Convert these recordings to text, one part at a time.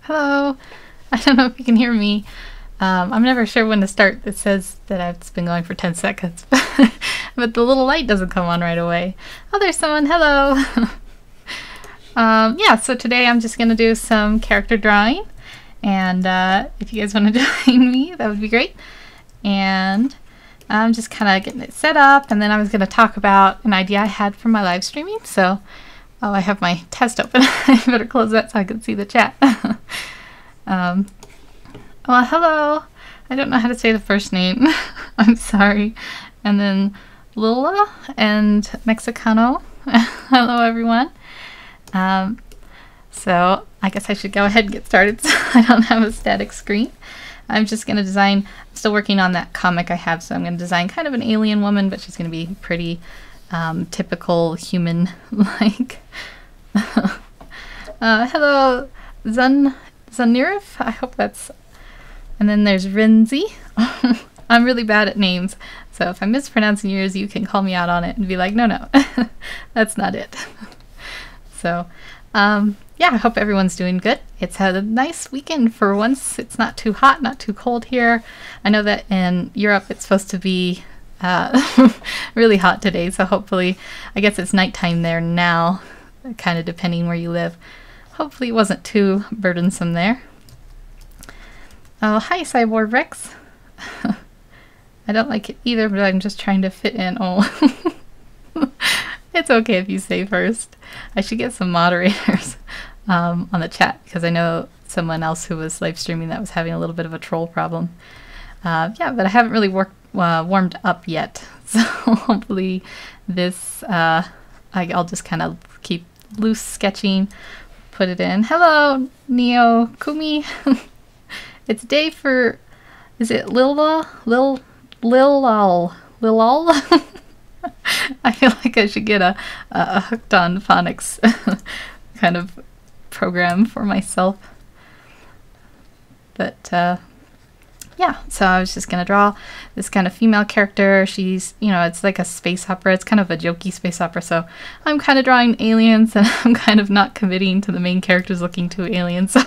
Hello. I don't know if you can hear me. I'm never sure when to start. It says that it's been going for 10 seconds, but the little light doesn't come on right away. Oh, there's someone. Hello. Yeah, so today I'm just going to do some character drawing, and if you guys want to join me, that would be great. And I'm just kind of getting it set up, and then I was going to talk about an idea I had for my live streaming. So, oh, I have my test open. I better close that so I can see the chat. Well, hello. I don't know how to say the first name. I'm sorry. And then Lula and Mexicano. Hello, everyone. So I guess I should go ahead and get started so I don't have a static screen. I'm just going to design, I'm still working on that comic I have, so I'm going to design kind of an alien woman, but she's going to be pretty typical human-like. Hello, Zanirif. I hope that's... And then there's Rinzi. I'm really bad at names, so if I'm mispronouncing yours, you can call me out on it and be like, no, that's not it. So, yeah, I hope everyone's doing good. It's had a nice weekend for once. It's not too hot, not too cold here. I know that in Europe it's supposed to be really hot today, so hopefully, I guess it's nighttime there now, kind of depending where you live. Hopefully it wasn't too burdensome there. Oh, hi, Cyborg Rex. I don't like it either, but I'm just trying to fit in. Oh, it's okay if you say first. I should get some moderators on the chat, because I know someone else who was live streaming that was having a little bit of a troll problem. Yeah, but I haven't really warmed up yet, so hopefully this, I'll just kind of keep loose sketching, put it in. Hello, Neo Kumi. It's day for, is it Lilal? I feel like I should get a hooked on phonics kind of program for myself. But yeah, so I was just going to draw this kind of female character. She's, you know, it's like a space opera. It's kind of a jokey space opera. So I'm kind of drawing aliens, and I'm kind of not committing to the main characters looking to aliens. So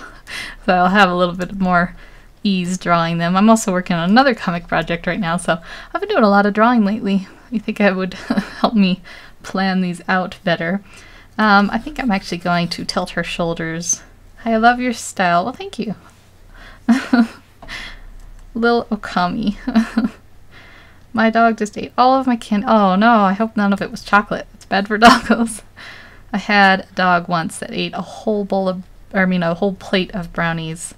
I'll have a little bit more ease drawing them. I'm also working on another comic project right now, so I've been doing a lot of drawing lately. You think it would help me plan these out better? I think I'm actually going to tilt her shoulders. I love your style. Well, thank you. Lil Okami. My dog just ate all of my candy. Oh no, I hope none of it was chocolate. It's bad for doggos. I had a dog once that ate a whole bowl of, or I mean a whole plate of brownies,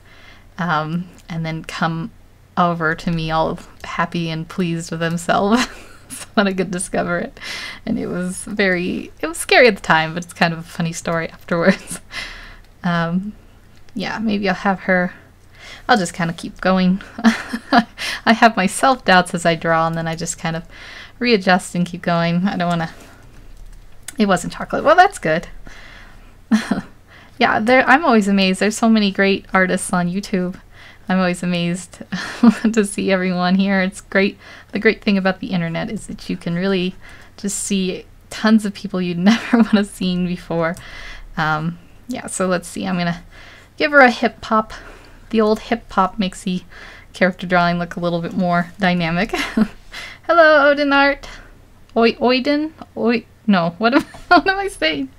and then come over to me all happy and pleased with himself so that I could discover it. And it was scary at the time, but it's kind of a funny story afterwards. Yeah, maybe I'll have her, I'll just kind of keep going. I have my self-doubts as I draw, and then I just kind of readjust and keep going. I don't want to, it wasn't chocolate. Well, that's good. Yeah, I'm always amazed. There's so many great artists on YouTube. I'm always amazed to see everyone here. It's great. The great thing about the internet is that you can really just see tons of people you'd never would have seen before. Yeah, so let's see. I'm going to give her a hip hop. The old hip hop makes the character drawing look a little bit more dynamic. Hello, Odinart. No, what am I saying?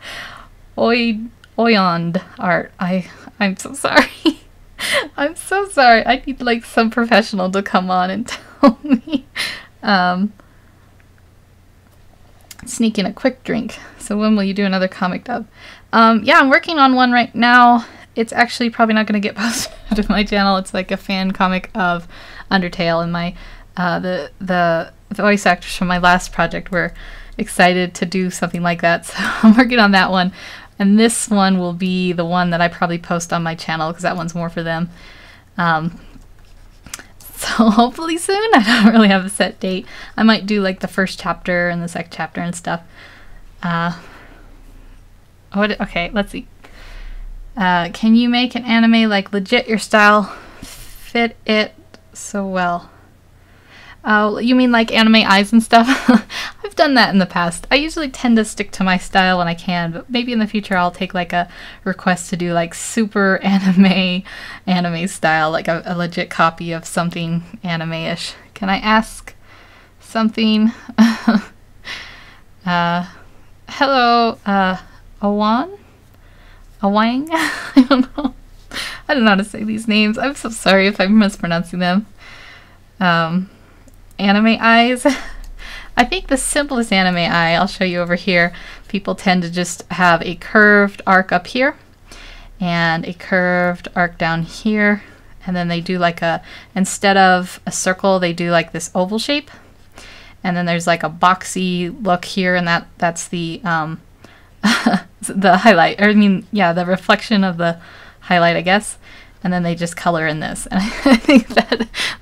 Oyond art. I'm so sorry. I'm so sorry. I need like some professional to come on and tell me. Sneak in a quick drink. So when will you do another comic dub? Yeah, I'm working on one right now. It's actually probably not going to get posted to my channel. It's like a fan comic of Undertale, and my the voice actors from my last project were excited to do something like that. So I'm working on that one. And this one will be the one that I probably post on my channel, because that one's more for them. So hopefully soon. I don't really have a set date. I might do like the first chapter and the second chapter and stuff. Okay, let's see. Can you make an anime like legit your style? Fit it so well. You mean like anime eyes and stuff? I've I've done that in the past. I usually tend to stick to my style when I can, but maybe in the future I'll take like a request to do like super anime style, like a legit copy of something anime-ish. Can I ask something? Hello, Awan? Awang? I don't know. I don't know how to say these names. I'm so sorry if I'm mispronouncing them. Anime eyes. I think the simplest anime eye, I'll show you over here, people tend to just have a curved arc up here and a curved arc down here, and then they do like instead of a circle, they do like this oval shape, and then there's like a boxy look here, and that's the the highlight, or I mean, yeah, the reflection of the highlight, I guess. And then they just color in this. And I think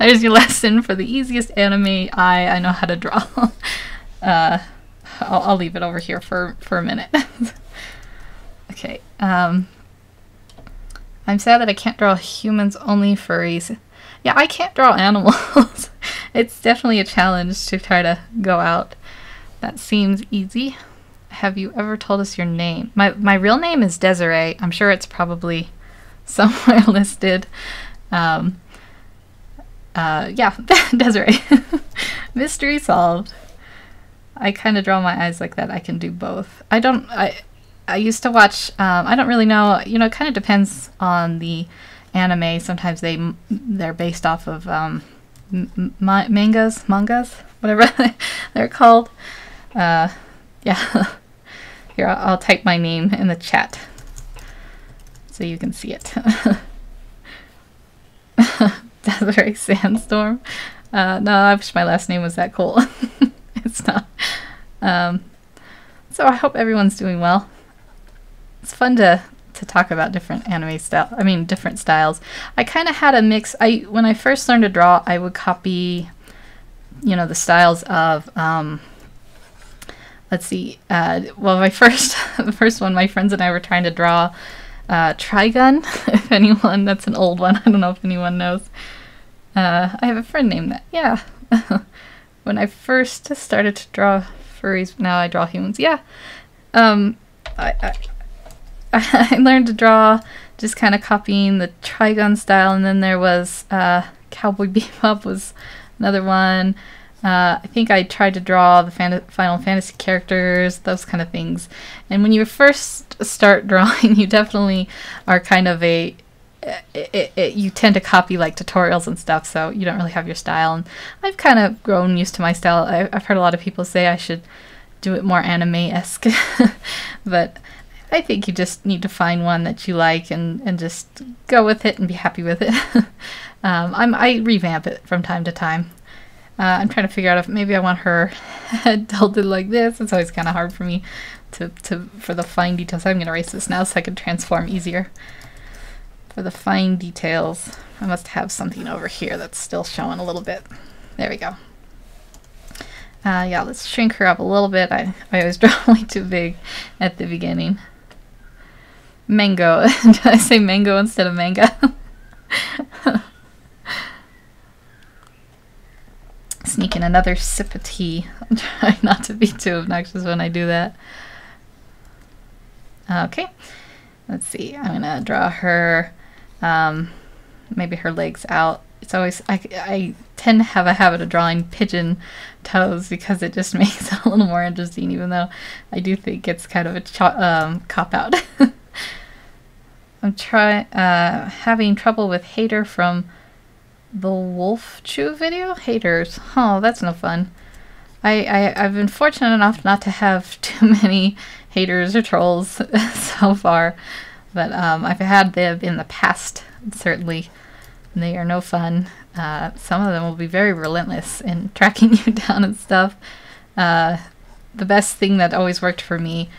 there's your lesson for the easiest anime eye I know how to draw. I'll leave it over here for a minute. Okay. I'm sad that I can't draw humans, only furries. Yeah, I can't draw animals. It's definitely a challenge to try to go out. That seems easy. Have you ever told us your name? My real name is Desiree. I'm sure it's probably somewhere listed. Yeah, Desiree. Mystery solved. I kind of draw my eyes like that. I can do both. I used to watch, I don't really know, you know, it kind of depends on the anime. Sometimes they're based off of mangas, whatever they're called. Yeah. Here, I'll type my name in the chat so you can see it. Desiree Sandstorm. No, I wish my last name was that cool. It's not. So I hope everyone's doing well. It's fun to talk about different anime style. I mean, different styles. I kind of had a mix. When I first learned to draw, I would copy, you know, the styles of. Let's see. Well, the first one, my friends and I were trying to draw Trigun. If anyone, that's an old one. I don't know if anyone knows. I have a friend named that. Yeah. When I first started to draw furries, now I draw humans. Yeah. I learned to draw just kind of copying the Trigun style, and then there was Cowboy Bebop was another one. I think I tried to draw the Final Fantasy characters, those kind of things. And when you first start drawing, you definitely are kind of you tend to copy like tutorials and stuff, so you don't really have your style. And I've kind of grown used to my style. I've heard a lot of people say I should do it more anime-esque, but I think you just need to find one that you like and just go with it and be happy with it. I revamp it from time to time. I'm trying to figure out if maybe I want her head tilted like this. It's always kind of hard for me for the fine details. I'm going to erase this now so I can transform easier. For the fine details, I must have something over here that's still showing a little bit. There we go. Yeah, let's shrink her up a little bit. I always draw way too big at the beginning. Mango. Did I say mango instead of manga? Sneak in another sip of tea. I'm trying not to be too obnoxious when I do that. Okay, let's see. I'm gonna draw her, maybe her legs out. It's always, I tend to have a habit of drawing pigeon toes because it just makes it a little more interesting, even though I do think it's kind of a cop-out. I'm having trouble with hater from the Wolf Chew video? Haters. Oh, that's no fun. I've been fortunate enough not to have too many haters or trolls so far, but I've had them in the past, certainly. They are no fun. Some of them will be very relentless in tracking you down and stuff. The best thing that always worked for me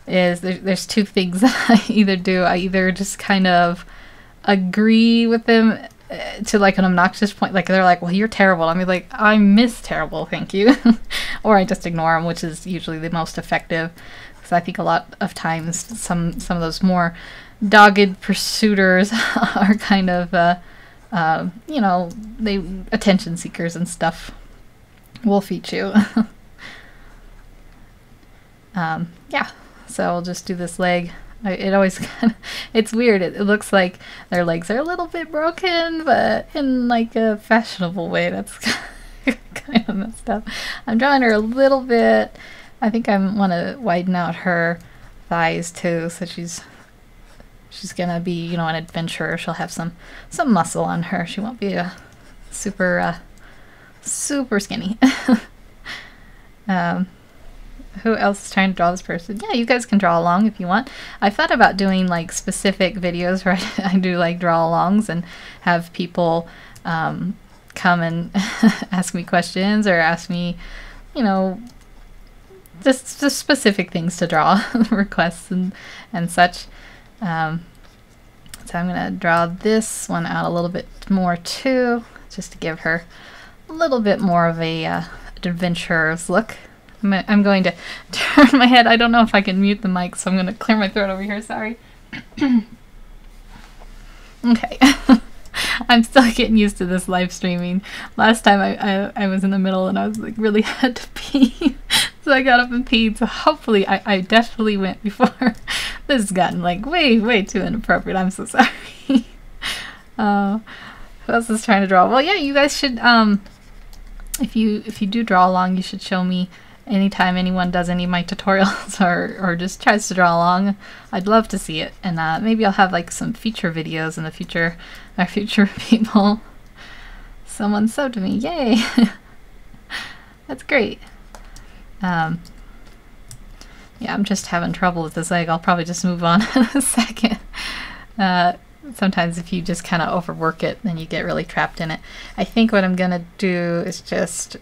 is there's two things that I either do. I either just kind of agree with them to like an obnoxious point, like they're like, well, you're terrible. I'm like, I miss terrible, thank you. Or I just ignore them, which is usually the most effective, because I think a lot of times some of those more dogged pursuers are kind of you know, they attention seekers and stuff. Wolf eat you. Yeah, so I'll just do this leg. It always it's weird. It looks like their legs are a little bit broken, but in like a fashionable way. That's kind of messed up. I'm drawing her a little bit. I think I want to widen out her thighs too, so she's gonna be, you know, an adventurer. She'll have some muscle on her. She won't be a super skinny. Who else is trying to draw this person? Yeah, you guys can draw along if you want. I thought about doing like specific videos where I do like draw alongs and have people come and ask me questions or ask me, you know, just specific things to draw, requests and such. So I'm gonna draw this one out a little bit more too, just to give her a little bit more of a adventurer's look. I'm going to turn my head. I don't know if I can mute the mic, so I'm going to clear my throat over here. Sorry. Okay. I'm still getting used to this live streaming. Last time I was in the middle and I was like really had to pee. So I got up and peed. So hopefully I definitely went before. This has gotten like way too inappropriate. I'm so sorry. Who else is trying to draw? Well, yeah, you guys should, if you do draw along, you should show me anytime anyone does any of my tutorials or just tries to draw along. I'd love to see it, and maybe I'll have like some feature videos in the future. Our future people. Someone subbed me, yay! That's great. Yeah, I'm just having trouble with this leg. I'll probably just move on in a second. Sometimes if you just kind of overwork it, then you get really trapped in it. I think what I'm gonna do is just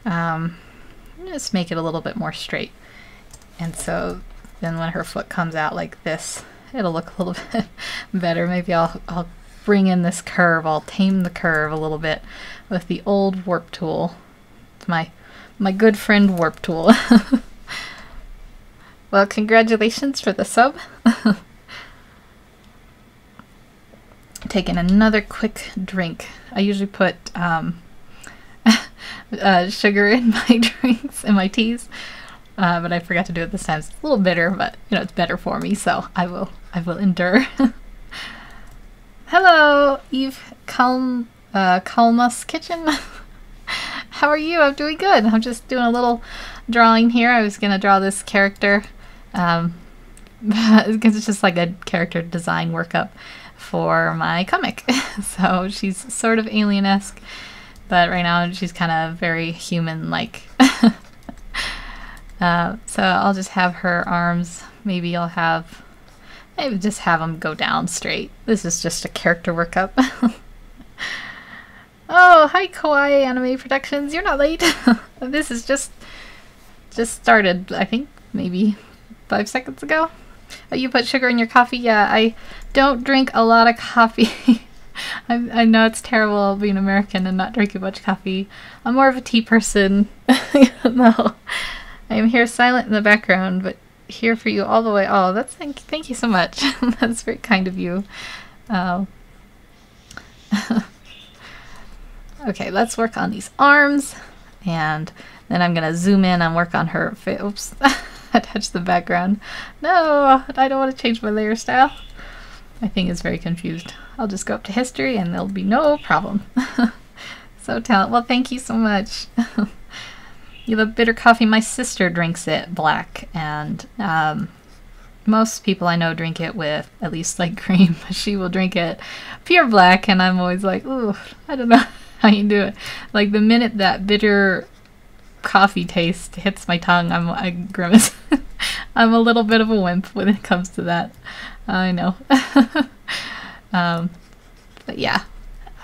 make it a little bit more straight, and so then when her foot comes out like this, it'll look a little bit better. Maybe I'll bring in this curve. I'll tame the curve a little bit with the old warp tool. It's my good friend warp tool. Well, congratulations for the sub. Taking another quick drink. I usually put sugar in my drinks and my teas, but I forgot to do it this time. It's a little bitter, but you know, it's better for me, so I will endure. Hello, Eve Kalma's Kitchen. How are you? I'm doing good. I'm just doing a little drawing here. I was gonna draw this character because it's just like a character design workup for my comic. So she's sort of alien-esque, but right now she's kind of very human-like. So I'll just have her arms. Maybe just have them go down straight. This is just a character workup. Oh, hi Kawaii Anime Productions. You're not late. This is just started, I think, maybe 5 seconds ago. Oh, you put sugar in your coffee? Yeah, I don't drink a lot of coffee. I know it's terrible being American and not drinking much coffee. I'm more of a tea person. No, I am here silent in the background, but here for you all the way. Oh, that's thank you so much. That's very kind of you. Okay, let's work on these arms, and then I'm gonna zoom in and work on her face. Oops, I touched the background. No, I don't want to change my layer style. My thing is very confused. I'll just go up to history and there'll be no problem. So talented. Well, thank you so much. You love bitter coffee. My sister drinks it black, and most people I know drink it with at least like cream. She will drink it pure black, and I'm always like, ooh, I don't know how you do it. Like the minute that bitter coffee taste hits my tongue, I grimace. I'm a little bit of a wimp when it comes to that. I know. But yeah,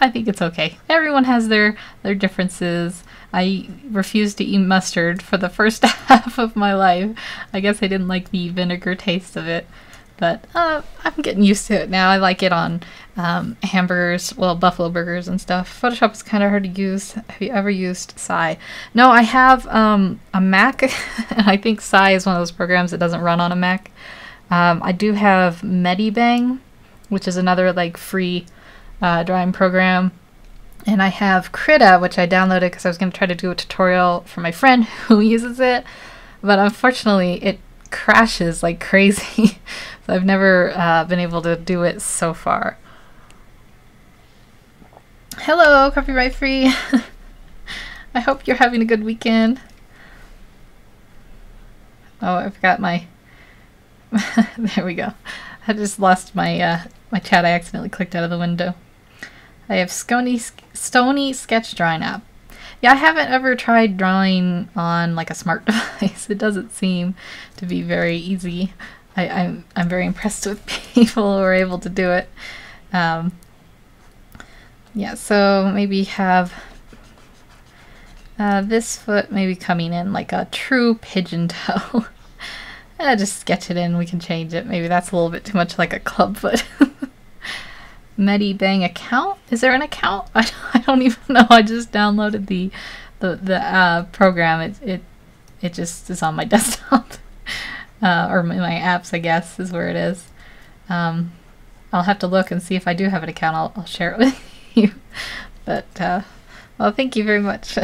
I think it's okay. Everyone has their differences. I refused to eat mustard for the first half of my life. I guess I didn't like the vinegar taste of it, but I'm getting used to it now. I like it on hamburgers, well, buffalo burgers and stuff. Photoshop is kind of hard to use. Have you ever used Psy? No, I have a Mac, and I think Psy is one of those programs that doesn't run on a Mac. I do have Medibang, which is another like free drawing program. And I have Krita, which I downloaded because I was going to try to do a tutorial for my friend who uses it. But unfortunately, it crashes like crazy. So I've never been able to do it so far. Hello, copyright free. I hope you're having a good weekend. Oh, I forgot my... there we go. I just lost my my chat. I accidentally clicked out of the window. I have Stony Sketch Drawing app. Yeah, I haven't ever tried drawing on like a smart device. It doesn't seem to be very easy. I'm very impressed with people who are able to do it. Yeah, so maybe have this foot maybe coming in like a true pigeon toe. Just sketch it in. We can change it. Maybe that's a little bit too much like a club foot. Medibang account? Is there an account? I don't even know. I just downloaded the program. It just is on my desktop. Or my apps, I guess, is where it is. I'll have to look and see if I do have an account. I'll share it with you. But, well, thank you very much.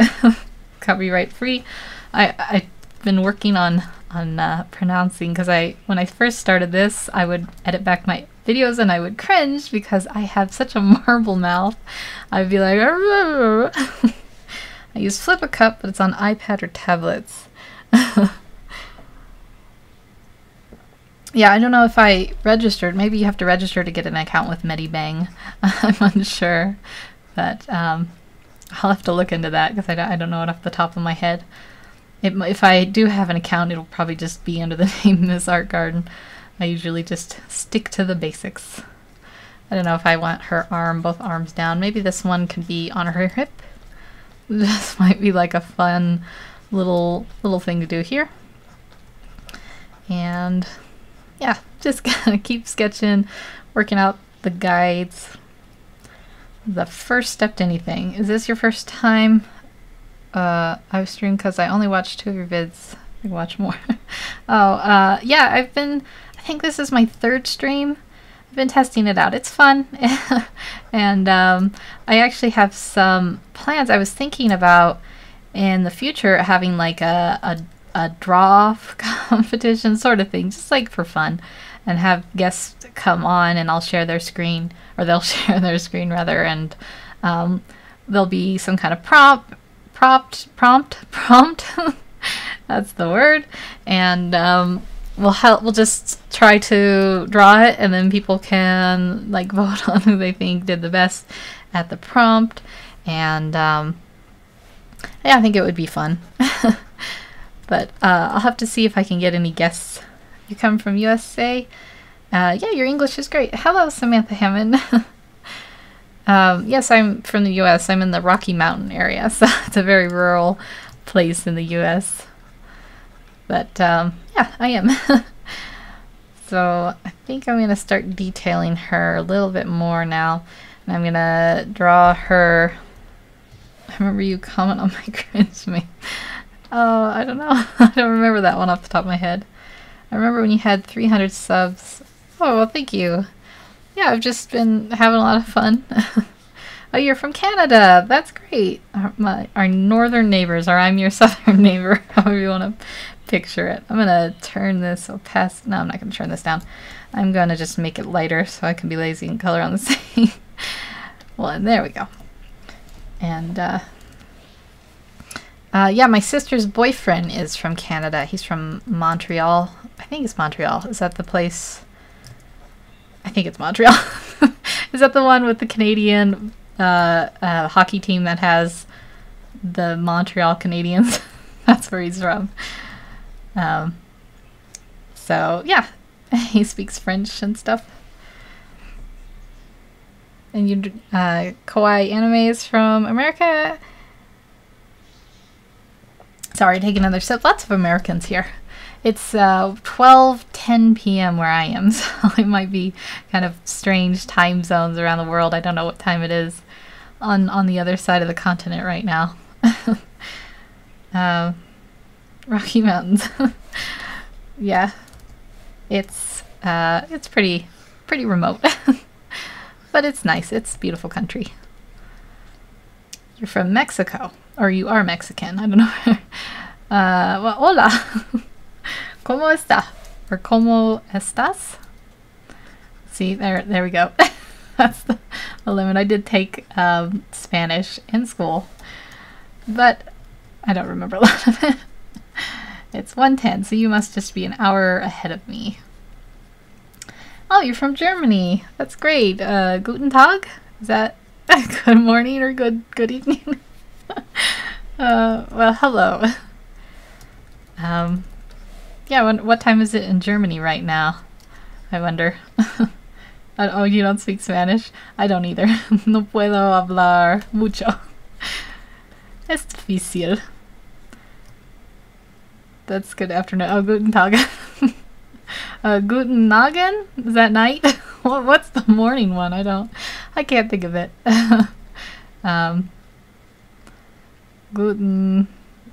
Copyright free. I've been working on pronouncing, because when I first started this, I would edit back my videos and I would cringe because I have such a marble mouth. I'd be like, I use Flip a Cup, but it's on iPad or tablets. Yeah, I don't know if I registered. Maybe you have to register to get an account with Medibang. I'm unsure, but I'll have to look into that because I don't know it off the top of my head. If I do have an account, it'll probably just be under the name Miss Art Garden. I usually just stick to the basics. I don't know if I want her arm, both arms down. Maybe this one can be on her hip. This might be like a fun little thing to do here. And yeah, just gonna keep sketching, working out the guides. The first step to anything. Is this your first time? I've streamed because I only watched 2 of your vids. I can watch more. Oh, yeah, I think this is my 3rd stream. I've been testing it out. It's fun. And I actually have some plans. I was thinking about in the future having like a draw competition sort of thing, just like for fun, and have guests come on and I'll share their screen, or they'll share their screen rather, and there'll be some kind of prompt. That's the word. And we'll just try to draw it, and then people can like vote on who they think did the best at the prompt. And yeah, I think it would be fun. But I'll have to see if I can get any guests. You come from USA? Yeah, your English is great. Hello, Samantha Hammond. Yes, I'm from the US. I'm in the Rocky Mountain area, so it's a very rural place in the US. But yeah, I am. So I think I'm going to start detailing her a little bit more now. And I'm going to draw her. I remember you comment on my cringe me. Oh, I don't know. I don't remember that one off the top of my head. I remember when you had 300 subs. Oh, well, thank you. Yeah, I've just been having a lot of fun. Oh, you're from Canada. That's great. Our northern neighbors, or I'm your southern neighbor, however you want to picture it. I'm going to turn this opacity. No, I'm not going to turn this down. I'm going to just make it lighter so I can be lazy and color on the scene. Well, and there we go. And yeah, my sister's boyfriend is from Canada. He's from Montreal. I think it's Montreal. Is that the place? I think it's Montreal. Is that the one with the Canadian hockey team that has the Montreal Canadiens? That's where he's from. So yeah, he speaks French and stuff. And you, kawaii anime is from America. Sorry, take another sip. Lots of Americans here. It's 12:10 p.m. where I am, so it might be kind of strange time zones around the world. I don't know what time it is on the other side of the continent right now. Rocky Mountains. Yeah, it's pretty remote, but it's nice. It's a beautiful country. You're from Mexico, or you are Mexican. I don't know. Well, hola. ¿Cómo está? Or ¿Cómo estás? See, there we go. That's the limit. I did take Spanish in school, but I don't remember a lot of it. It's 1:10, so you must just be an hour ahead of me. Oh, you're from Germany. That's great. Guten Tag? Is that good morning or good evening? Well, hello. Yeah, what time is it in Germany right now? I wonder. Oh, you don't speak Spanish? I don't either. No puedo hablar mucho. Es difícil. That's good afternoon. Oh, guten Tag. Guten Nagen? Is that night? What's the morning one? I can't think of it. Guten...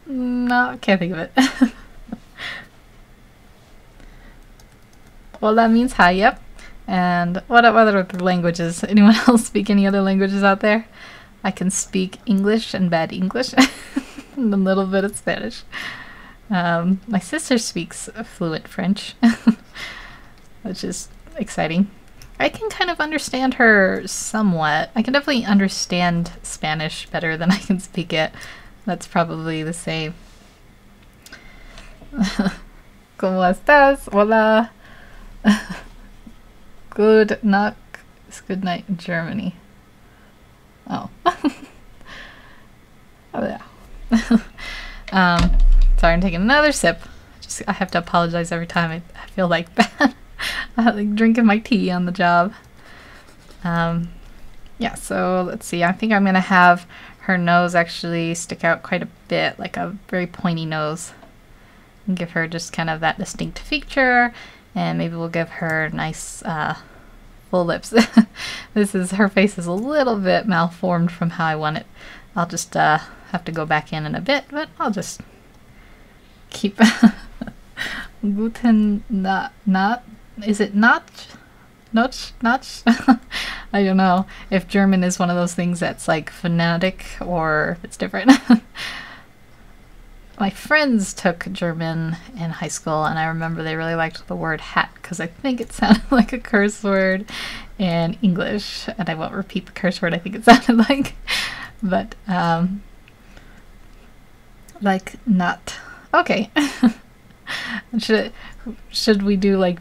No, I can't think of it. Well, that means hi, yep. And what other languages? Anyone else speak any other languages out there? I can speak English and bad English. And a little bit of Spanish. My sister speaks fluent French, which is exciting. I can kind of understand her somewhat. I can definitely understand Spanish better than I can speak it. That's probably the same. ¿Cómo estás? Hola. Good night. It's good night in Germany. Oh. Oh yeah. Sorry, I'm taking another sip. I have to apologize every time I feel like that. I'm like drinking my tea on the job. Yeah, so let's see. I think I'm gonna have her nose actually stick out quite a bit, like a very pointy nose. And give her just kind of that distinct feature, and maybe we'll give her nice full lips. Her face is a little bit malformed from how I want it. I'll just have to go back in a bit, but I'll just keep Guten not is it not Notch? I don't know if German is one of those things that's like phonetic or if it's different. My friends took German in high school, and I remember they really liked the word hat because I think it sounded like a curse word in English, and I won't repeat the curse word I think it sounded like, but like not. Okay. Should we do like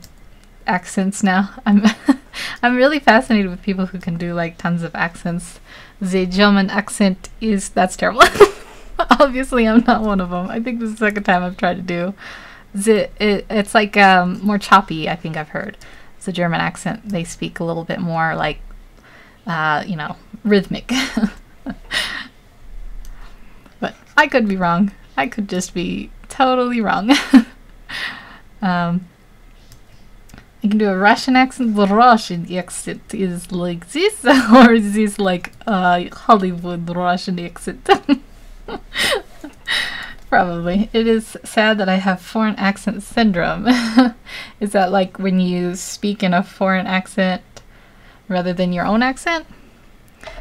accents now? I'm really fascinated with people who can do like tons of accents. The German accent that's terrible. Obviously I'm not one of them. I think this is the second time I've tried to do. It's like more choppy, I think I've heard. It's a German accent. They speak a little bit more like, you know, rhythmic. But I could be wrong. I could just be totally wrong. You can do a Russian accent. The Russian accent is like this, or is this like Hollywood Russian accent? Probably. It is sad that I have foreign accent syndrome. Is that like when you speak in a foreign accent rather than your own accent?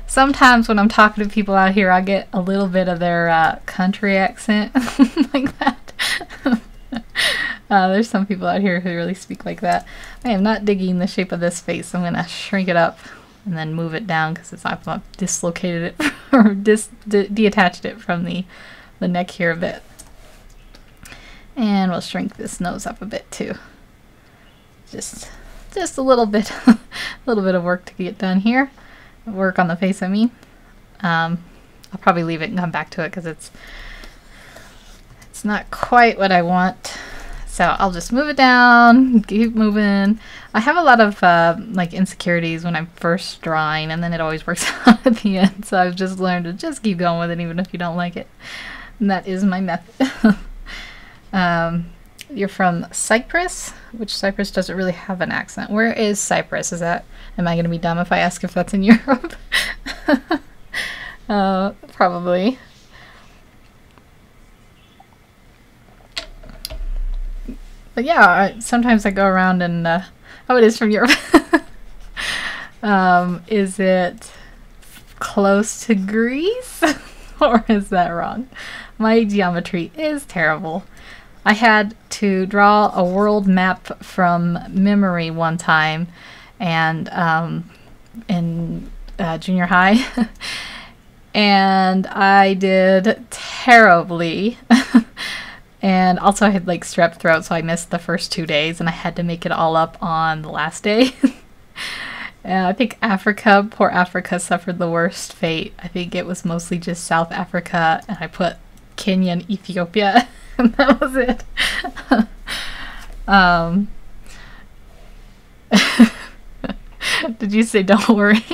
Sometimes when I'm talking to people out here, I get a little bit of their country accent like that. There's some people out here who really speak like that. I am not digging the shape of this face. I'm going to shrink it up and then move it down because I've dislocated it or detached it from the neck here a bit. And we'll shrink this nose up a bit too. Just a little bit, a little bit of work to get done here. Work on the face, I mean. I'll probably leave it and come back to it because it's not quite what I want. So I'll just move it down, keep moving. I have a lot of like insecurities when I'm first drawing, and then it always works out at the end. So I've just learned to just keep going with it even if you don't like it. And that is my method. You're from Cyprus, which Cyprus doesn't really have an accent. Where is Cyprus? Am I going to be dumb if I ask if that's in Europe? Probably. But yeah, sometimes I go around and, oh, it is from Europe. Is it close to Greece? Or is that wrong? My geometry is terrible. I had to draw a world map from memory one time, and in junior high, and I did terribly. And also I had like strep throat, so I missed the first 2 days, and I had to make it all up on the last day. And I think Africa, poor Africa, suffered the worst fate. I think it was mostly just South Africa, and I put Kenya and Ethiopia, and that was it. Did you say don't worry?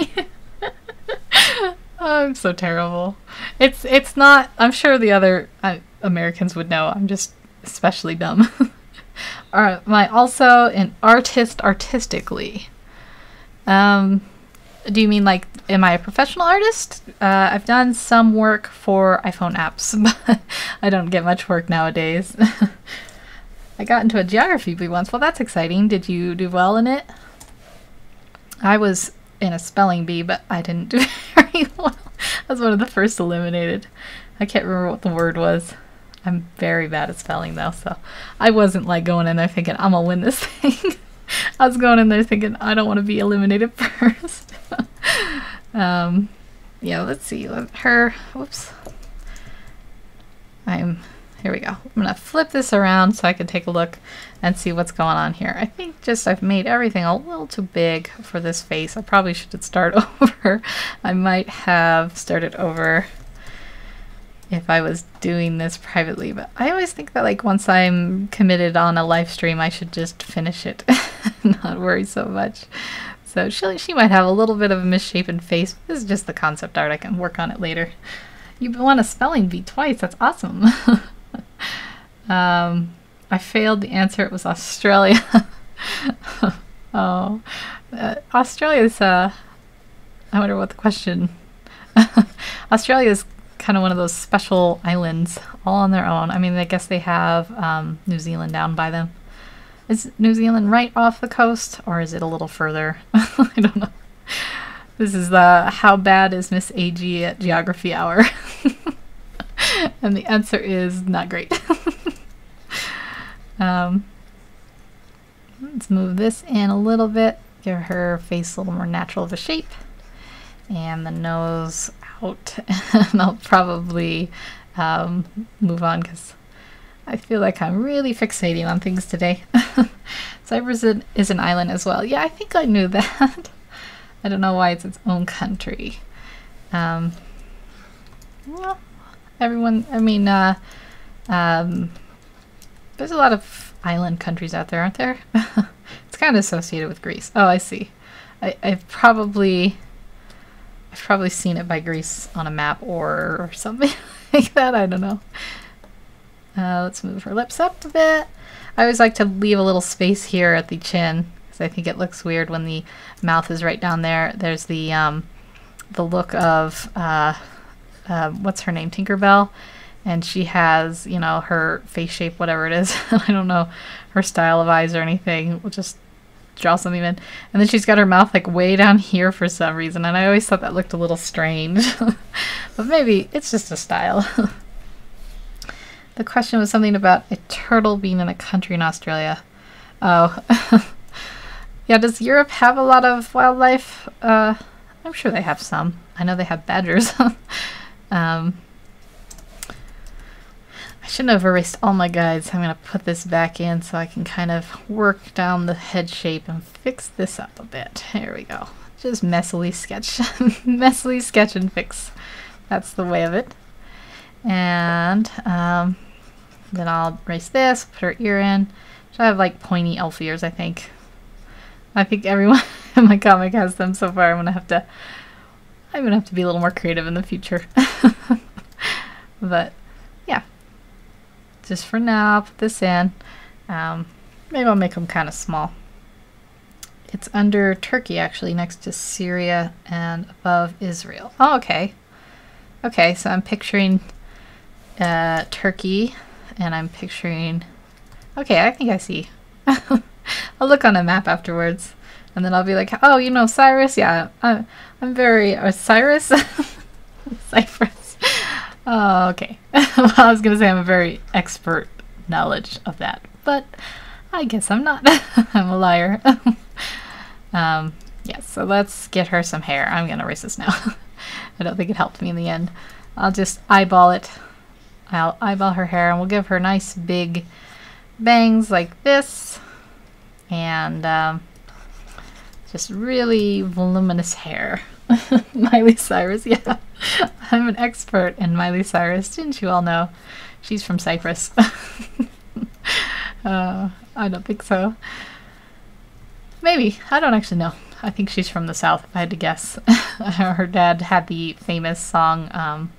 Oh, I'm so terrible. It's not. I'm sure the other Americans would know. I'm just especially dumb. Am I also an artist artistically? Do you mean like, am I a professional artist? I've done some work for iPhone apps, but I don't get much work nowadays. I got into a geography bee once. Well, that's exciting. Did you do well in it? I was in a spelling bee, but I didn't do very well. I was one of the first eliminated. I can't remember what the word was. I'm very bad at spelling though, so I wasn't like going in there thinking I'm gonna win this thing. I was going in there thinking I don't want to be eliminated first. Yeah, let's see. Whoops. Here we go. I'm gonna flip this around so I can take a look and see what's going on here. I think just I've made everything a little too big for this face. I probably should start over. I might have started over if I was doing this privately, but I always think that like once I'm committed on a live stream, I should just finish it, not worry so much. So she might have a little bit of a misshapen face. This is just the concept art. I can work on it later. You won a spelling bee twice. That's awesome. I failed the answer. It was Australia. Oh, Australia's. I wonder what the question. Australia's kind of one of those special islands, all on their own. I mean, I guess they have New Zealand down by them. Is New Zealand right off the coast, or is it a little further? I don't know. This is the How Bad is Miss AG at Geography Hour? And the answer is not great. Let's move this in a little bit, give her face a little more natural of a shape, and the nose out. And I'll probably move on because I feel like I'm really fixating on things today. Cyprus is an island as well. Yeah, I think I knew that. I don't know why it's its own country. Well, everyone, I mean, there's a lot of island countries out there, aren't there? It's kind of associated with Greece. Oh, I see. I've probably seen it by Greece on a map or something like that. I don't know. Let's move her lips up a bit. I always like to leave a little space here at the chin because I think it looks weird when the mouth is right down there. There's the look of what's her name, Tinkerbell, and she has, you know, her face shape, whatever it is. I don't know her style of eyes or anything. We'll just draw something in, and then she's got her mouth like way down here for some reason, and I always thought that looked a little strange. But maybe it's just a style. The question was something about a turtle being in a country in Australia. Oh. Yeah, does Europe have a lot of wildlife? I'm sure they have some. I know they have badgers. I shouldn't have erased all my guides. I'm going to put this back in so I can kind of work down the head shape and fix this up a bit. Here we go. Just messily sketch. Messily sketch and fix. That's the way of it. And then I'll erase this, put her ear in. She'll have like pointy elf ears, I think. I think everyone in my comic has them so far. I'm gonna have to be a little more creative in the future. But yeah, just for now, I'll put this in. Maybe I'll make them kind of small. It's under Turkey, actually, next to Syria and above Israel. Oh, okay. Okay, so I'm picturing Turkey, and I'm picturing... Okay, I think I see. I'll look on a map afterwards, and then I'll be like, oh, you know Cyrus? Yeah, I'm very... Cyrus? Cyprus. Oh, okay. Well, I was going to say I'm a very expert knowledge of that, but I guess I'm not. I'm a liar. Yes, so let's get her some hair. I'm gonna erase this now. I don't think it helped me in the end. I'll just eyeball it. I'll eyeball her hair, and we'll give her nice big bangs like this, and just really voluminous hair. Miley Cyrus, yeah. I'm an expert in Miley Cyrus. Didn't you all know? She's from Cyprus. I don't think so. Maybe. I don't actually know. I think she's from the South, if I had to guess. Her dad had the famous song,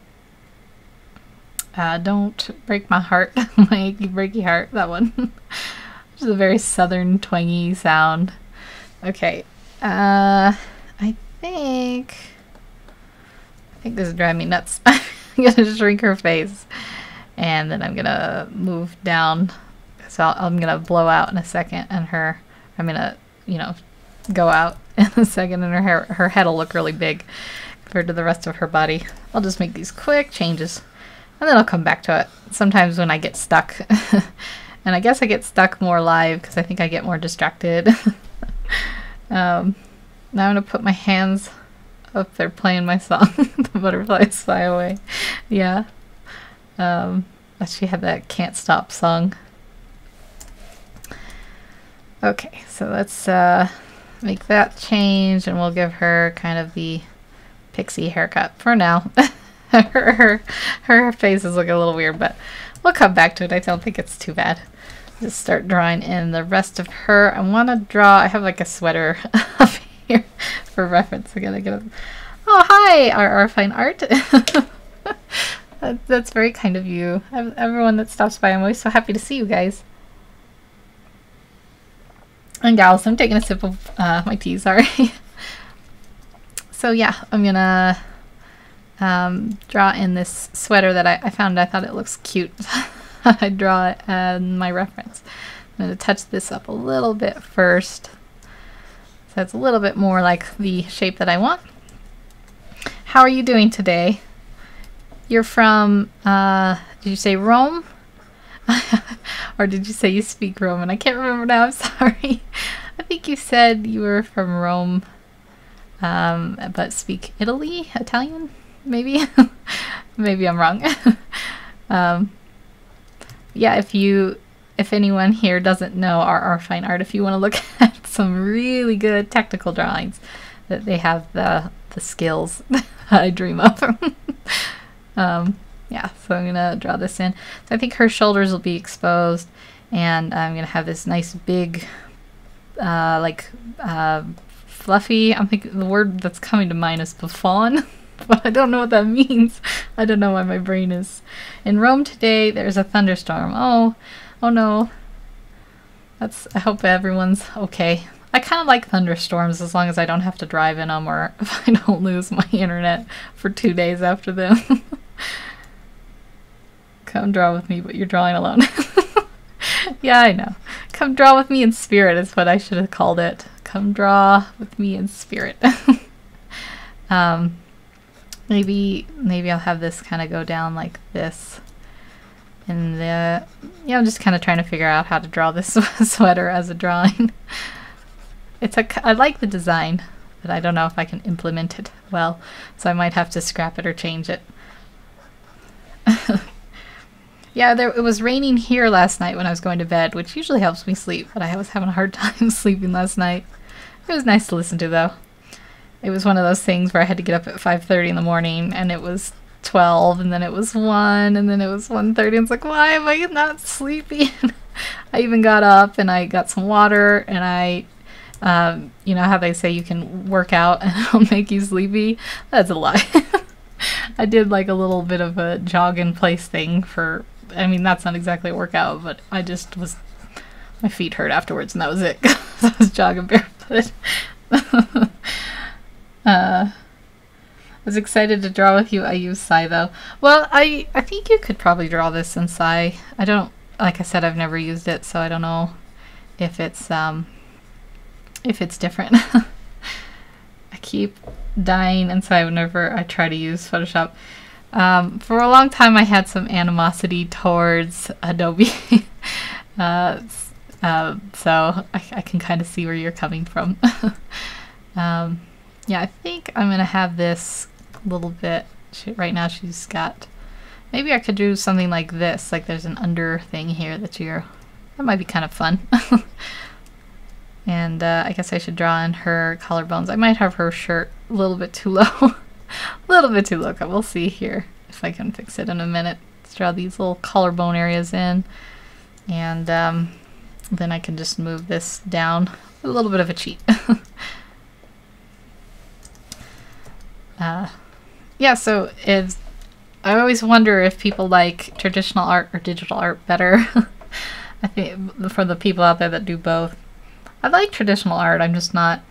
Don't Break My Heart, My Achy Breaky Heart, that one. Which is a very southern, twangy sound. Okay. I think this is driving me nuts. I'm gonna shrink her face, and then I'm gonna move down. So I'm gonna blow out in a second, and I'm gonna, you know, go out in a second, and her head will look really big compared to the rest of her body. I'll just make these quick changes, and then I'll come back to it. Sometimes when I get stuck, and I guess I get stuck more live because I think I get more distracted. Now I'm gonna put my hands up there playing my song, The Butterflies Fly Away. Yeah. She had that Can't Stop song. Okay, so let's make that change, and we'll give her kind of the pixie haircut for now. her face is looking a little weird, but we'll come back to it. I don't think it's too bad. Just start drawing in the rest of her. I want to draw, I have like a sweater up here for reference. I gotta get a, oh hi, our fine art. That's very kind of you. Everyone that stops by, I'm always so happy to see you guys. And gals, I'm taking a sip of my tea, sorry. So yeah, I'm gonna draw in this sweater that I found. I thought it looks cute. I draw it in my reference. I'm gonna touch this up a little bit first, so it's a little bit more like the shape that I want. How are you doing today? You're from, did you say Rome? Or did you say you speak Roman? I can't remember now, I'm sorry. I think you said you were from Rome, but speak Italian, maybe? Maybe I'm wrong. Yeah, if anyone here doesn't know our fine art, if you want to look at some really good technical drawings, that they have the skills that I dream of. Yeah, so I'm gonna draw this in. So I think her shoulders will be exposed, and I'm gonna have this nice big, fluffy. I'm thinking the word that's coming to mind is bouffant, but I don't know what that means. I don't know why my brain is. In Rome today, there's a thunderstorm. Oh no. I hope everyone's okay. I kind of like thunderstorms as long as I don't have to drive in them, or if I don't lose my internet for 2 days after them. Come draw with me, but you're drawing alone. Yeah, I know. Come draw with me in spirit is what I should have called it. Come draw with me in spirit. Maybe I'll have this kind of go down like this. And yeah, I'm just kind of trying to figure out how to draw this sweater as a drawing. I like the design, but I don't know if I can implement it well, so I might have to scrap it or change it. Yeah, it was raining here last night when I was going to bed, which usually helps me sleep, but I was having a hard time sleeping last night. It was nice to listen to, though. It was one of those things where I had to get up at 5:30 in the morning, and it was 12, and then it was 1, and then it was 1:30, and it's like, why am I not sleeping? I even got up, and I got some water, and I, you know how they say you can work out and it'll make you sleepy? That's a lie. I did like a little bit of a jog in place thing for, I mean, that's not exactly a workout, but I just was, my feet hurt afterwards, and that was it. I was jogging barefoot. I was excited to draw with you. I use Sai though. Well, I think you could probably draw this in Sai. I don't, like I said, I've never used it, so I don't know if it's different. I keep dying inside whenever I try to use Photoshop. For a long time I had some animosity towards Adobe. So I can kind of see where you're coming from. Yeah, I think I'm gonna have this little bit. Right now she's got, maybe I could do something like this, like there's an under thing here that might be kind of fun. And I guess I should draw in her collarbones. I might have her shirt a little bit too low. A little bit too low. We'll see here if I can fix it in a minute. Let's draw these little collarbone areas in, and then I can just move this down. A little bit of a cheat. Yeah, so I always wonder if people like traditional art or digital art better. I think for the people out there that do both, I like traditional art. I'm just not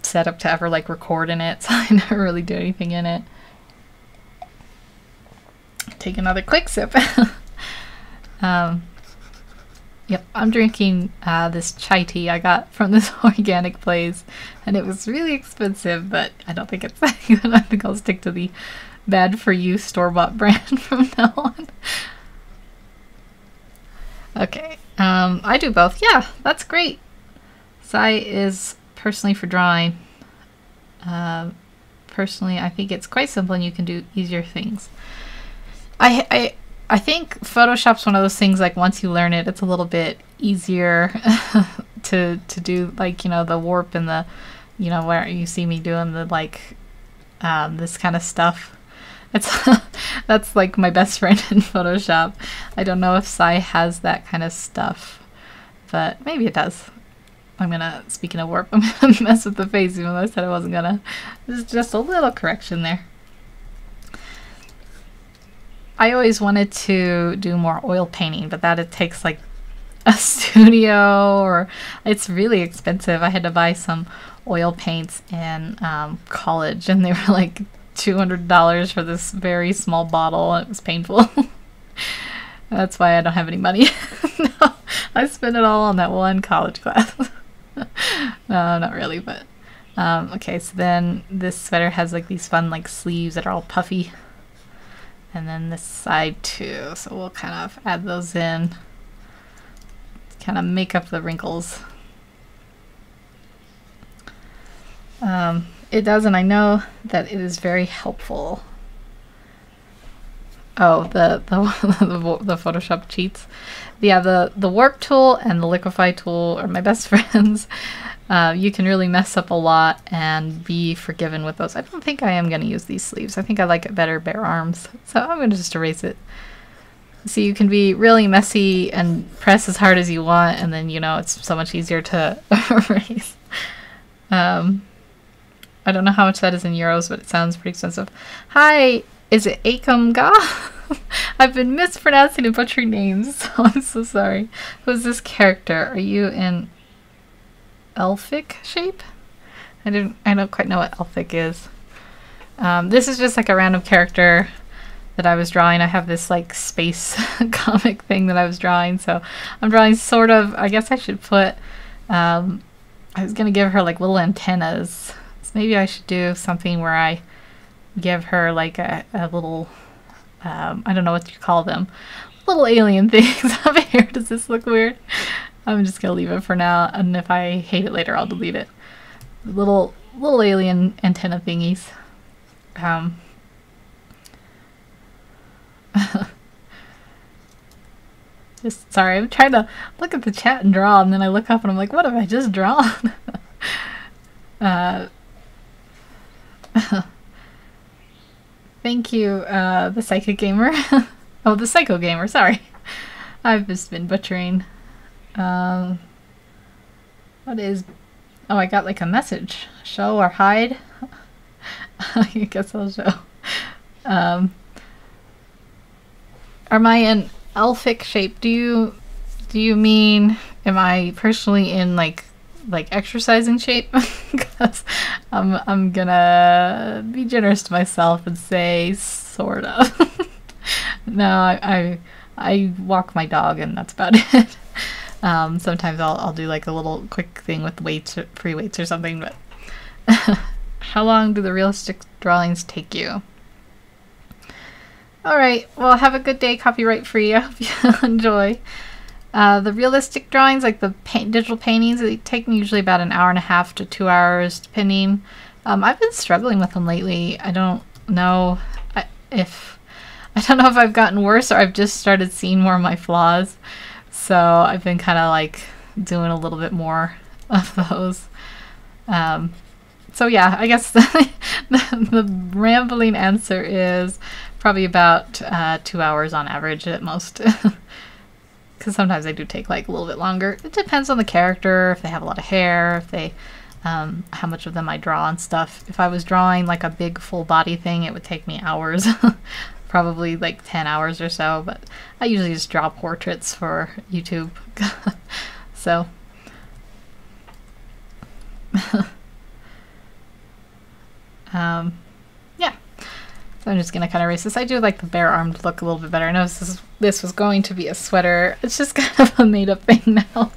set up to ever like record in it, so I never really do anything in it. Take another quick sip. Yep, I'm drinking this chai tea I got from this organic place, and it was really expensive, but I don't think it's that good. I think I'll stick to the bad for you store-bought brand from now on. Okay, I do both. Yeah, that's great. Sai is personally for drawing. Personally, I think it's quite simple and you can do easier things. I think Photoshop's one of those things, like once you learn it, it's a little bit easier to do, like, you know, the warp and the, you know, where you see me doing the, like, this kind of stuff. That's like my best friend in Photoshop. I don't know if Sai has that kind of stuff, but maybe it does. Speaking of warp, I'm gonna mess with the face even though I said I wasn't gonna. There's just a little correction there. I always wanted to do more oil painting, but that it takes like a studio, or it's really expensive. I had to buy some oil paints in college, and they were like $200 for this very small bottle, and it was painful. That's why I don't have any money. No, I spent it all on that one college class. No, not really, but okay, so then this sweater has like these fun like sleeves that are all puffy. And then this side too, so we'll kind of add those in, kind of make up the wrinkles. It does, and I know that it is very helpful. Oh, the Photoshop cheats. Yeah, the warp tool and the liquify tool are my best friends. You can really mess up a lot and be forgiven with those. I don't think I am going to use these sleeves. I think I like it better bare arms. So I'm going to just erase it. So you can be really messy and press as hard as you want, and then, you know, it's so much easier to erase. I don't know how much that is in euros, but it sounds pretty expensive. Hi, is it Akamga? I've been mispronouncing and butchering names, so I'm so sorry. Who's this character? Are you in elfic shape? I don't quite know what elfic is. This is just like a random character that I was drawing. I have this like space comic thing that I was drawing, so I'm drawing sort of, I guess I should put, I was gonna give her like little antennas. So maybe I should do something where I give her like a little, I don't know what you call them, little alien things up here. Does this look weird? I'm just gonna leave it for now, and if I hate it later, I'll delete it. Little alien antenna thingies. Just sorry, I'm trying to look at the chat and draw, and then I look up and I'm like, what have I just drawn? Thank you, the Psychic Gamer. Oh, the Psycho Gamer, sorry. I've just been butchering. What is... Oh, I got like a message. Show or hide? I guess I'll show. Am I in elfic shape? Do you mean, am I personally in like exercising shape? Because I'm gonna be generous to myself and say sort of. No, I walk my dog and that's about it. Sometimes I'll do like a little quick thing with weights, free weights or something, but how long do the realistic drawings take you? Alright, well have a good day, copyright free. I hope you enjoy. The realistic drawings, like the digital paintings, they take me usually about an hour and a half to 2 hours, depending. I've been struggling with them lately. I don't know if I've gotten worse or I've just started seeing more of my flaws. So I've been kind of like doing a little bit more of those. So yeah, I guess the rambling answer is probably about 2 hours on average at most. Because sometimes they do take like a little bit longer. It depends on the character, if they have a lot of hair, if they, how much of them I draw and stuff. If I was drawing like a big full body thing, it would take me hours. Probably like 10 hours or so, but I usually just draw portraits for YouTube. So. Yeah. So I'm just gonna kind of erase this. I do like the bare-armed look a little bit better. I know this was going to be a sweater. It's just kind of a made-up thing now.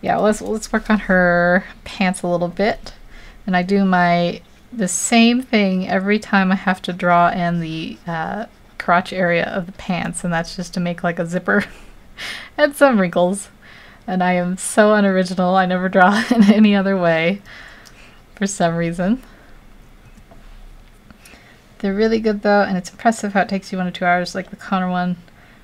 Yeah, let's work on her pants a little bit. And I do the same thing every time I have to draw in the crotch area of the pants, and that's just to make like a zipper and some wrinkles. And I am so unoriginal. I never draw in any other way for some reason. They're really good though, and it's impressive how it takes you 1 to 2 hours, like the Connor one.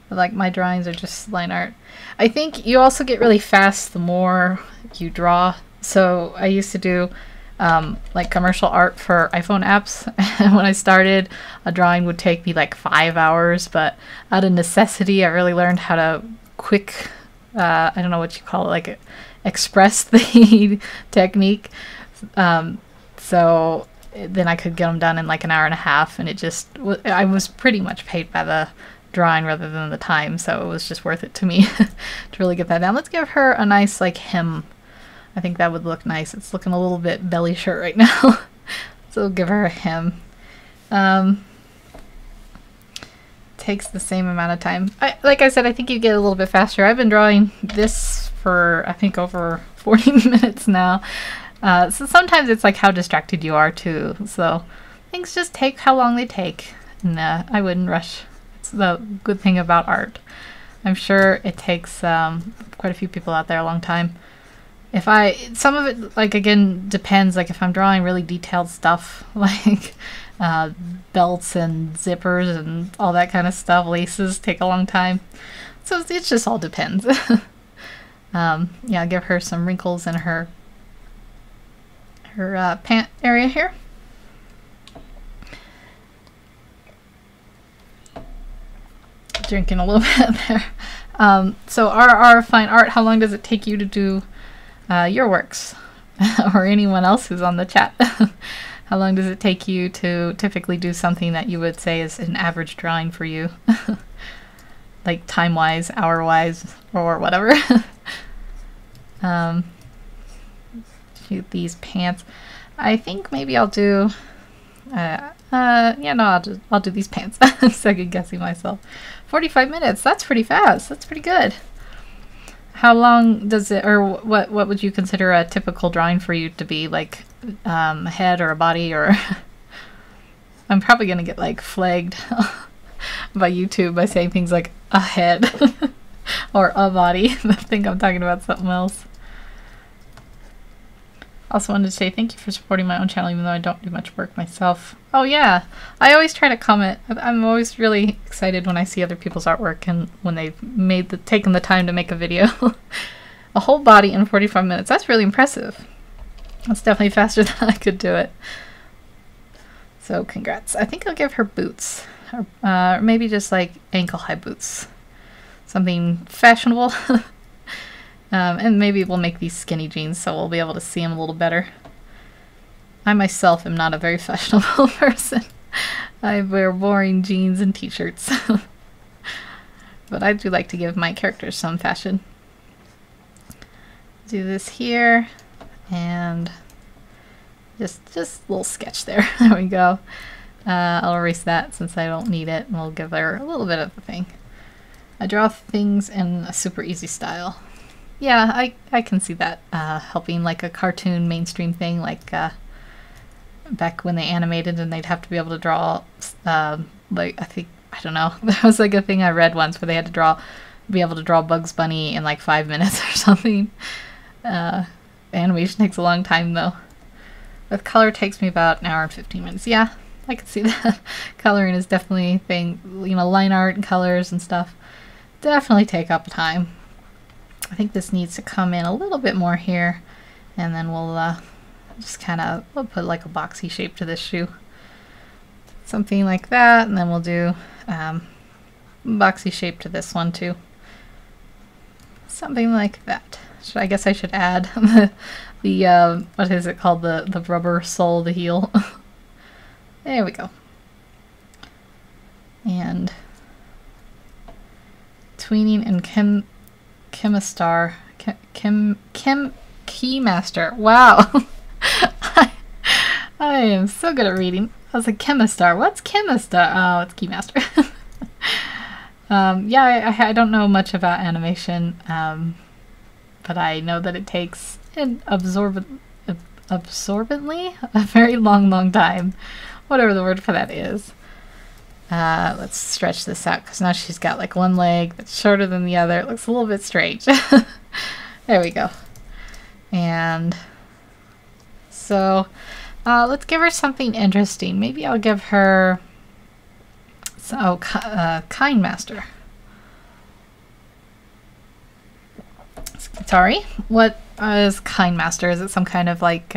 But like my drawings are just line art. I think you also get really fast the more you draw. So I used to do like commercial art for iPhone apps. And when I started, a drawing would take me like 5 hours, but out of necessity, I really learned how to I don't know what you call it, like express the technique. So then I could get them done in like an hour and a half, and I was pretty much paid by the drawing rather than the time, so it was just worth it to me to really get that down. Let's give her a nice like hem. I think that would look nice. It's looking a little bit belly shirt right now. So we'll give her a hem. Takes the same amount of time. Like I said, I think you get a little bit faster. I've been drawing this for I think over 40 minutes now. So sometimes it's like how distracted you are too. So things just take how long they take. And I wouldn't rush. It's the good thing about art. I'm sure it takes quite a few people out there a long time. Some of it, like, again, depends. Like if I'm drawing really detailed stuff, like belts and zippers and all that kind of stuff, laces take a long time. So it just all depends. Yeah, give her some wrinkles in her pant area here. Drinking a little bit there. So our fine art, how long does it take you to do your works? Or anyone else who's on the chat? How long does it take you to typically do something that you would say is an average drawing for you? Like time-wise, hour-wise, or whatever. Shoot these pants. I think maybe I'll do yeah, no, I'll do these pants. I'm second guessing myself. 45 minutes, that's pretty fast. That's pretty good. How long does it, or what would you consider a typical drawing for you to be, like a head or a body, or I'm probably gonna get like flagged by YouTube by saying things like a head or a body. I think I'm talking about something else. Also wanted to say thank you for supporting my own channel, even though I don't do much work myself. Oh yeah, I always try to comment. I'm always really excited when I see other people's artwork and when they've taken the time to make a video. A whole body in 45 minutes. That's really impressive. That's definitely faster than I could do it. So congrats. I think I'll give her boots. Or maybe just like ankle-high boots. Something fashionable. And maybe we'll make these skinny jeans so we'll be able to see them a little better. I myself am not a very fashionable person. I wear boring jeans and t-shirts. But I do like to give my characters some fashion. Do this here, and just a little sketch there. There we go. I'll erase that since I don't need it, and we'll give her a little bit of the thing. I draw things in a super easy style. Yeah, I can see that helping like a cartoon mainstream thing, like back when they animated and they'd have to be able to draw like, I don't know, that was like a thing I read once where they had to be able to draw Bugs Bunny in like 5 minutes or something. Animation takes a long time though. With color takes me about an hour and 15 minutes. Yeah, I can see that. Coloring is definitely a thing, you know, line art and colors and stuff definitely take up time. I think this needs to come in a little bit more here, and then we'll just kind of, we'll put like a boxy shape to this shoe. Something like that, and then we'll do boxy shape to this one too. Something like that. I guess I should add the what is it called? The rubber sole, the heel. There we go. And tweening and Chemistar. Keymaster. Wow. I am so good at reading. I was like, Chemistar. What's Chemistar? Oh, it's Keymaster. Yeah, I don't know much about animation, but I know that it takes absorbently a very long time. Whatever the word for that is. Let's stretch this out because now she's got like one leg that's shorter than the other. It looks a little bit strange. There we go. And so let's give her something interesting. Maybe I'll give her Kind Master. Sorry, what is Kind Master? Is it some kind of like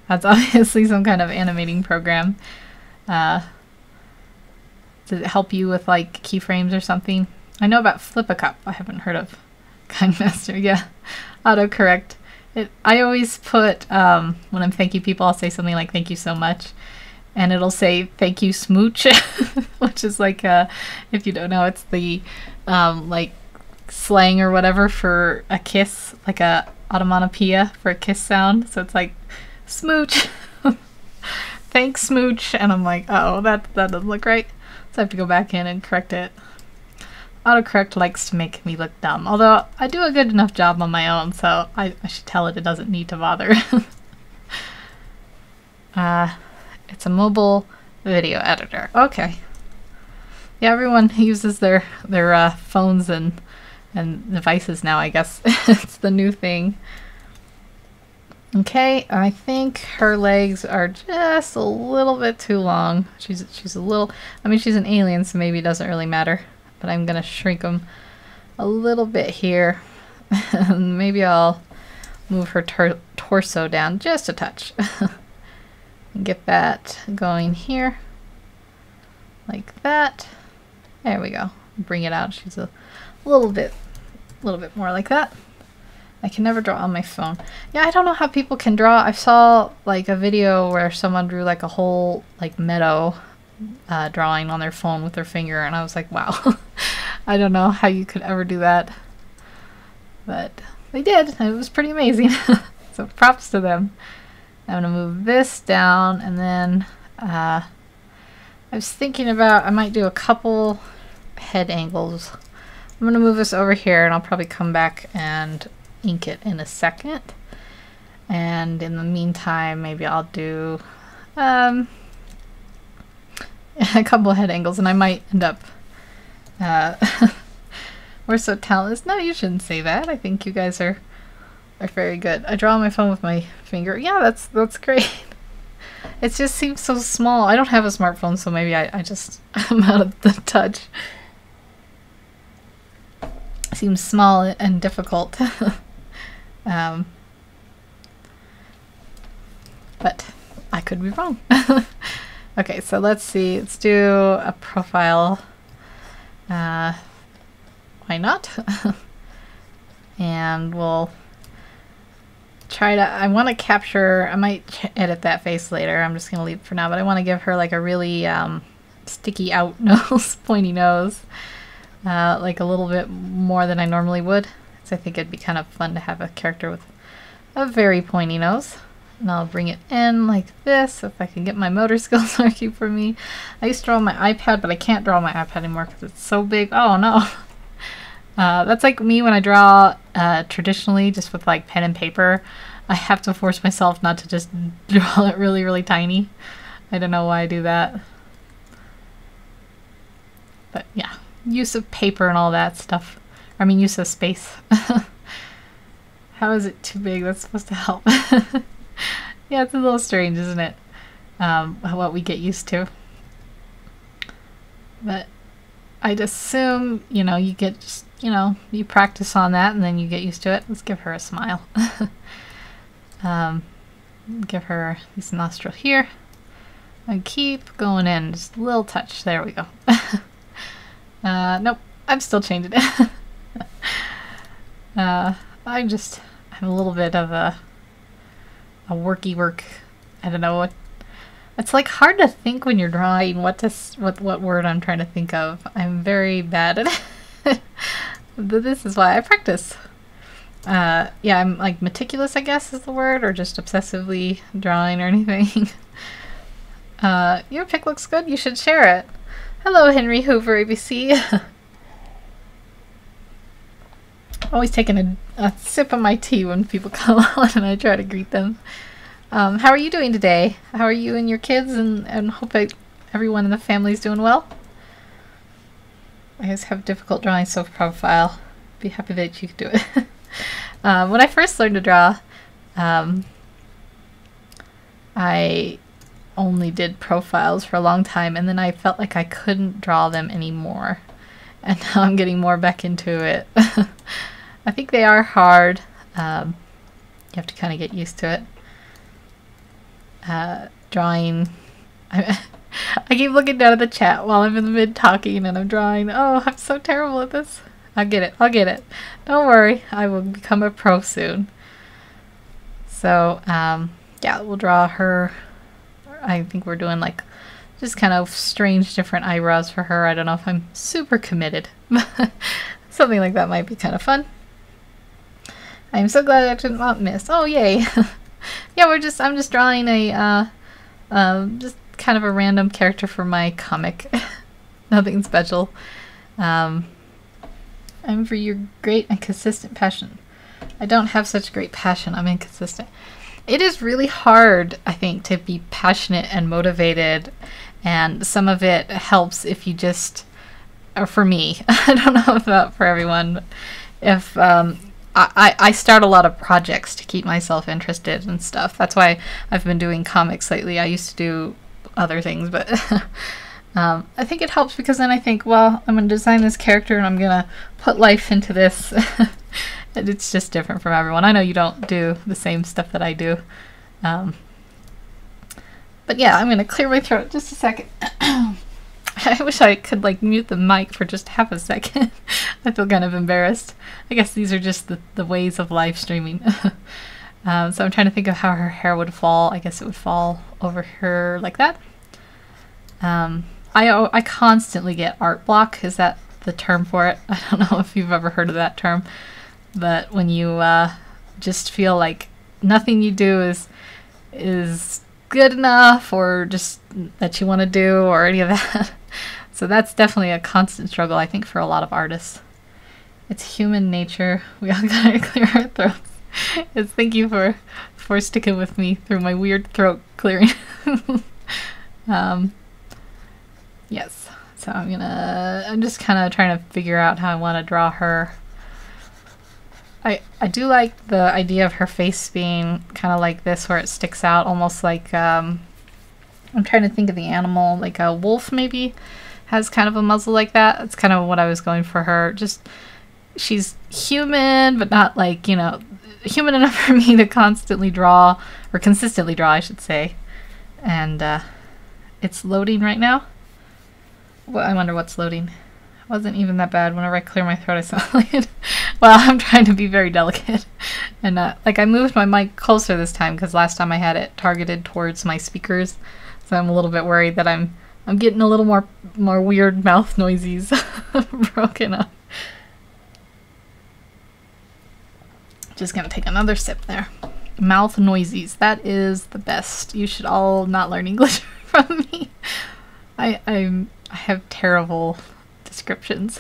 that's obviously some kind of animating program. Does it help you with like keyframes or something? I know about Flip-A-Cup. I haven't heard of Kind Master. Yeah, autocorrect. I always put when I'm thanking people, I'll say something like "thank you so much," and it'll say "thank you smooch," which is like if you don't know, it's the like slang or whatever for a kiss, like a onomatopoeia for a kiss sound. So it's like smooch. Thanks smooch, and I'm like, oh, that doesn't look right. So I have to go back in and correct it. Autocorrect likes to make me look dumb, although I do a good enough job on my own, so I should tell it doesn't need to bother. It's a mobile video editor. Okay. Yeah, everyone uses their phones and devices now, I guess. It's the new thing. Okay, I think her legs are just a little bit too long. She's a little, I mean, she's an alien, so maybe it doesn't really matter. But I'm gonna shrink them a little bit here. And maybe I'll move her torso down just a touch. And get that going here. Like that. There we go. Bring it out. She's a little bit more like that. I can never draw on my phone. Yeah, I don't know how people can draw. I saw like a video where someone drew like a whole like meadow drawing on their phone with their finger, and I was like, wow. I don't know how you could ever do that, but they did. It was pretty amazing. So props to them. I'm gonna move this down, and then I was thinking about I might do a couple head angles. I'm gonna move this over here, and I'll probably come back and ink it in a second. And in the meantime, maybe I'll do a couple head angles, and I might end up we're so talented. No, you shouldn't say that. I think you guys are very good. I draw on my phone with my finger. Yeah, that's great. It just seems so small. I don't have a smartphone, so maybe I'm out of the touch. It seems small and difficult. But I could be wrong. Okay, so let's see. Let's do a profile. Why not? And we'll try to, I want to capture, I might edit that face later. I'm just going to leave it for now, but I want to give her like a really sticky out nose, pointy nose. Like a little bit more than I normally would. So I think it'd be kind of fun to have a character with a very pointy nose. And I'll bring it in like this, if I can get my motor skills working for me. I used to draw on my iPad, but I can't draw on my iPad anymore because it's so big. Oh no. That's like me when I draw traditionally, just with like pen and paper. I have to force myself not to just draw it really, really tiny. I don't know why I do that. But yeah, use of paper and all that stuff. I mean, use of space. How is it too big? That's supposed to help. Yeah, it's a little strange, isn't it? What we get used to. But I'd assume, you know, you practice on that and then you get used to it. Let's give her a smile. Give her this nostril here. And keep going in. Just a little touch. There we go. Nope. I'm still changing it. I just have a little bit of a work. I don't know what. It's like hard to think when you're drawing what word I'm trying to think of. I'm very bad at it. But this is why I practice. Yeah, I'm like meticulous, I guess is the word, or just obsessively drawing or anything. Your pic looks good. You should share it. Hello, Henry Hoover, ABC. Always taking a sip of my tea when people come on and I try to greet them. How are you doing today? How are you and your kids? And hope everyone in the family is doing well. I just have difficult drawing self-profile. Be happy that you could do it. When I first learned to draw, I only did profiles for a long time, and then I felt like I couldn't draw them anymore. And now I'm getting more back into it. I think they are hard. You have to kind of get used to it. Drawing. I keep looking down at the chat while I'm in the mid talking and I'm drawing. Oh, I'm so terrible at this. I'll get it. Don't worry. I will become a pro soon. So, yeah, we'll draw her. I think we're doing like just kind of strange different eyebrows for her. I don't know if I'm super committed. Something like that might be kind of fun. I'm so glad I did not miss. Oh, yay. Yeah, I'm just drawing a, just kind of a random character for my comic. Nothing special. I'm for your great and consistent passion. I don't have such great passion. I'm inconsistent. It is really hard, I think, to be passionate and motivated, and some of it helps if you just, or for me, I don't know about for everyone, but if I start a lot of projects to keep myself interested and stuff. That's why I've been doing comics lately. I used to do other things, but I think it helps because then I think, well, I'm going to design this character and I'm going to put life into this. And it's just different from everyone. I know you don't do the same stuff that I do. But yeah, I'm going to clear my throat just a second. I wish I could like mute the mic for just half a second. I feel kind of embarrassed. I guess these are just the ways of live streaming. So I'm trying to think of how her hair would fall. I guess it would fall over her like that. I constantly get art block. Is that the term for it? I don't know if you've ever heard of that term. But when you just feel like nothing you do is good enough or just that you want to do or any of that. So that's definitely a constant struggle, I think, for a lot of artists. It's human nature. We all gotta clear our throats. Thank you for sticking with me through my weird throat clearing. Yes. So I'm just kind of trying to figure out how I want to draw her. I do like the idea of her face being kind of like this, where it sticks out, almost like, I'm trying to think of the animal, like a wolf maybe has kind of a muzzle like that. That's kind of what I was going for her. Just, she's human, but not like, you know, human enough for me to constantly draw, or consistently draw, I should say. And it's loading right now. Well, I wonder what's loading. It wasn't even that bad. Whenever I clear my throat, I sound like it. Well, I'm trying to be very delicate. And like I moved my mic closer this time because last time I had it targeted towards my speakers. So I'm a little bit worried that I'm getting a little more weird mouth noises broken up. Just gonna take another sip there. Mouth noises. That is the best. You should all not learn English from me. I have terrible descriptions.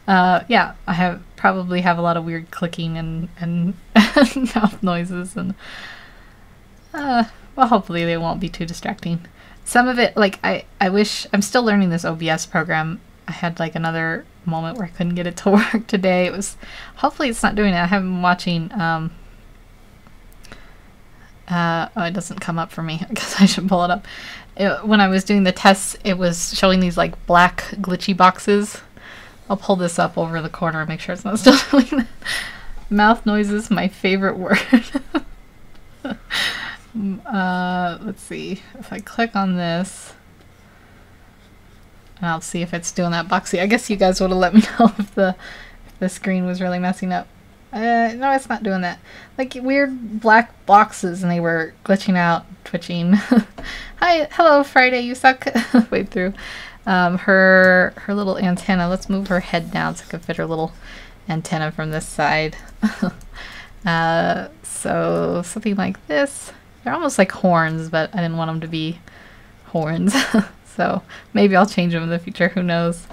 Yeah, I probably have a lot of weird clicking and mouth noises, and well, hopefully they won't be too distracting. Some of it, like I wish, I'm still learning this OBS program, I had like another moment where I couldn't get it to work today. It was, hopefully it's not doing it. I have been watching, oh, it doesn't come up for me. I guess I should pull it up. When I was doing the tests, it was showing these like black glitchy boxes. I'll pull this up over the corner and make sure it's not still doing that. Mouth noises, my favorite word. Let's see. If I click on this, and I'll see if it's doing that boxy. I guess you guys would have let me know if the screen was really messing up. No, it's not doing that. Like weird black boxes, and they were glitching out, twitching. Hi, hello, Friday, you suck. Wave through. Her little antenna. Let's move her head down so I can fit her little antenna from this side. So something like this. They're almost like horns, but I didn't want them to be horns. So maybe I'll change them in the future. Who knows?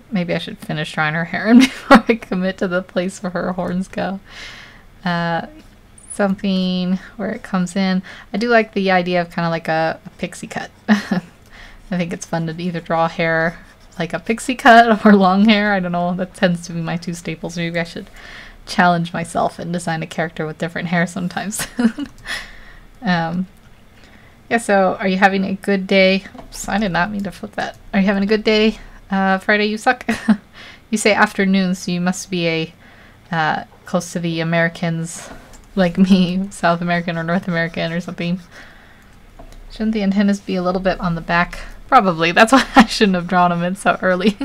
Maybe I should finish drawing her hair in before I commit to the place where her horns go. Something where it comes in. I do like the idea of kind of like a pixie cut. I think it's fun to either draw hair like a pixie cut or long hair. I don't know. That tends to be my two staples. Maybe I should challenge myself and design a character with different hair sometimes. Yeah, so are you having a good day? Oops, I did not mean to flip that. Are you having a good day? Friday, you suck. You say afternoon, so you must be a close to the Americans like me, South American or North American or something. Shouldn't the antennas be a little bit on the back? Probably. That's why I shouldn't have drawn them in so early.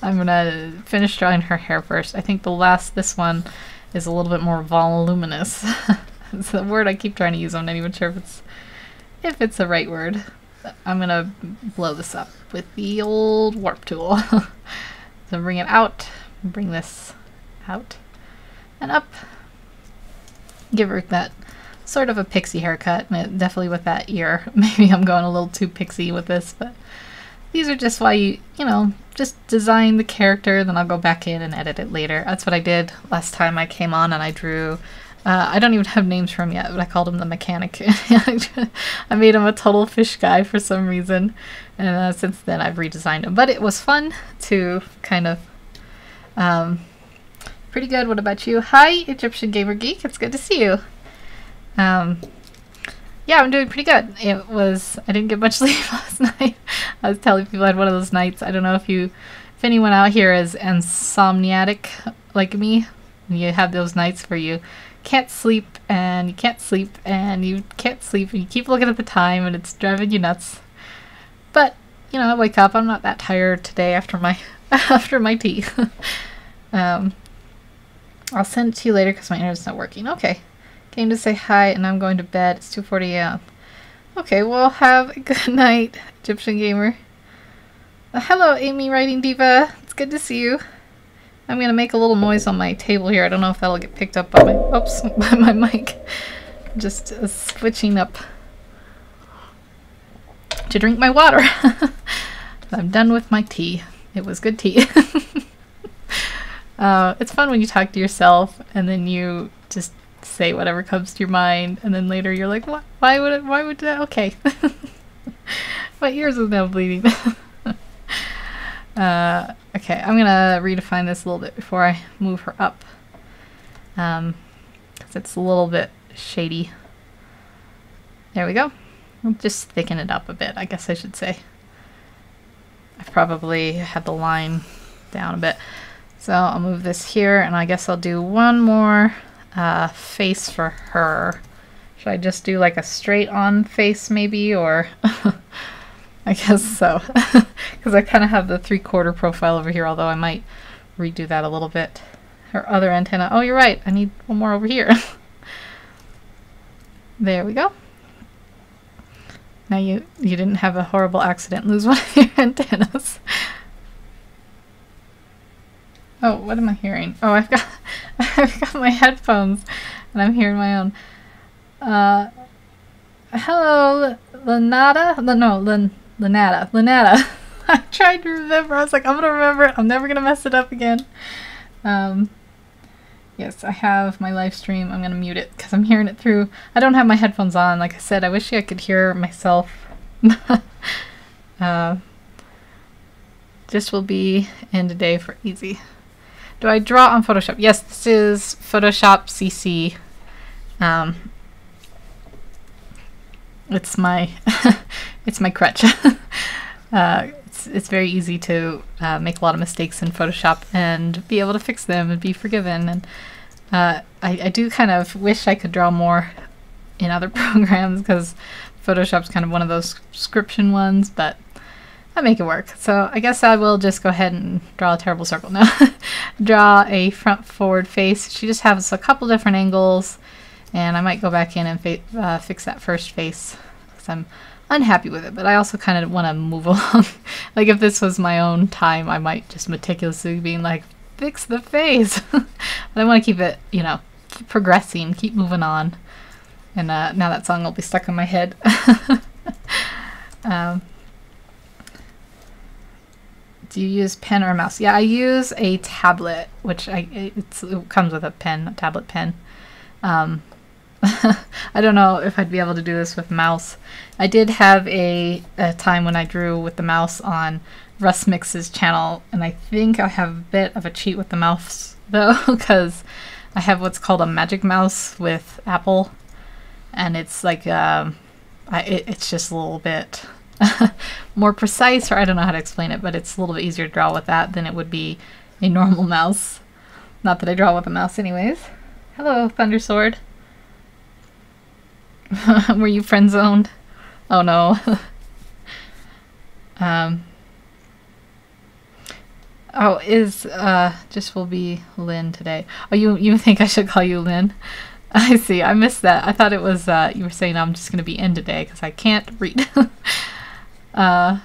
I'm gonna finish drawing her hair first. I think this one is a little bit more voluminous. It's the word I keep trying to use. I'm not even sure if it's the right word. But I'm gonna blow this up with the old warp tool. So bring it out, bring this out and up. Give her that sort of a pixie haircut, and definitely with that ear. Maybe I'm going a little too pixie with this, but these are just why you know, just design the character, then I'll go back in and edit it later. That's what I did last time I came on and I drew, I don't even have names for him yet, but I called him the mechanic. I made him a total fish guy for some reason, and since then I've redesigned him. But it was fun to kind of, pretty good. What about you? Hi, Egyptian Gamer Geek. It's good to see you. Yeah, I'm doing pretty good. I didn't get much sleep last night. I was telling people I had one of those nights. I don't know if anyone out here is insomniatic like me. You have those nights where you can't sleep and you can't sleep and you can't sleep and you keep looking at the time and it's driving you nuts. But, you know, I wake up. I'm not that tired today after my tea. I'll send it to you later because my internet's not working. Okay. Came to say hi and I'm going to bed. It's 2:40 a.m. Okay, well, have a good night, Egyptian Gamer. Hello, Amy Writing Diva. It's good to see you. I'm going to make a little noise on my table here. I don't know if that'll get picked up by by my mic. Just switching up to drink my water. I'm done with my tea. It was good tea. It's fun when you talk to yourself and then you just say whatever comes to your mind, and then later you're like, what? Why would that? Okay. My ears is now bleeding. Okay, I'm gonna redefine this a little bit before I move her up, because it's a little bit shady. There we go. I'll just thicken it up a bit, I guess I should say. I've probably had the line down a bit. So I'll move this here, and I guess I'll do one more face for her. Should I just do like a straight on face maybe, or I guess so, because I kind of have the 3/4 profile over here, although I might redo that a little bit. Her other antenna. Oh, you're right. I need one more over here. There we go. Now you didn't have a horrible accident and lose one of your antennas. Oh, what am I hearing? Oh, I've got my headphones and I'm hearing my own. Hello, Lenata? No, Lenata. I tried to remember. I was like, I'm going to remember it. I'm never going to mess it up again. Yes, I have my live stream. I'm going to mute it because I'm hearing it through. I don't have my headphones on. Like I said, I wish I could hear myself. this will be in today for easy. Do I draw on Photoshop? Yes, this is Photoshop CC. It's my it's my crutch. It's very easy to make a lot of mistakes in Photoshop and be able to fix them and be forgiven. And I do kind of wish I could draw more in other programs, because Photoshop's kind of one of those subscription ones, but I make it work. So I guess I will just go ahead and draw a terrible circle now. Draw a front forward face. She just has a couple different angles, and I might go back in and fix that first face because I'm unhappy with it, but I also kind of want to move along. Like if this was my own time, I might just meticulously being like, fix the face. But I want to keep it, you know, keep progressing, keep moving on. And now that song will be stuck in my head. Do you use pen or mouse? Yeah, I use a tablet, which it comes with a pen, a tablet pen. I don't know if I'd be able to do this with mouse. I did have a time when I drew with the mouse on Russ Mix's channel, and I think I have a bit of a cheat with the mouse though, because I have what's called a magic mouse with Apple, and it's like it's just a little bit more precise, or I don't know how to explain it, but it's a little bit easier to draw with that than it would be a normal mouse. Not that I draw with a mouse anyways. Hello, Thundersword. Were you friend zoned? Oh no. Oh, just will be Lynn today. Oh, you think I should call you Lynn? I see. I missed that. I thought it was you were saying I'm just gonna be in today because I can't read. I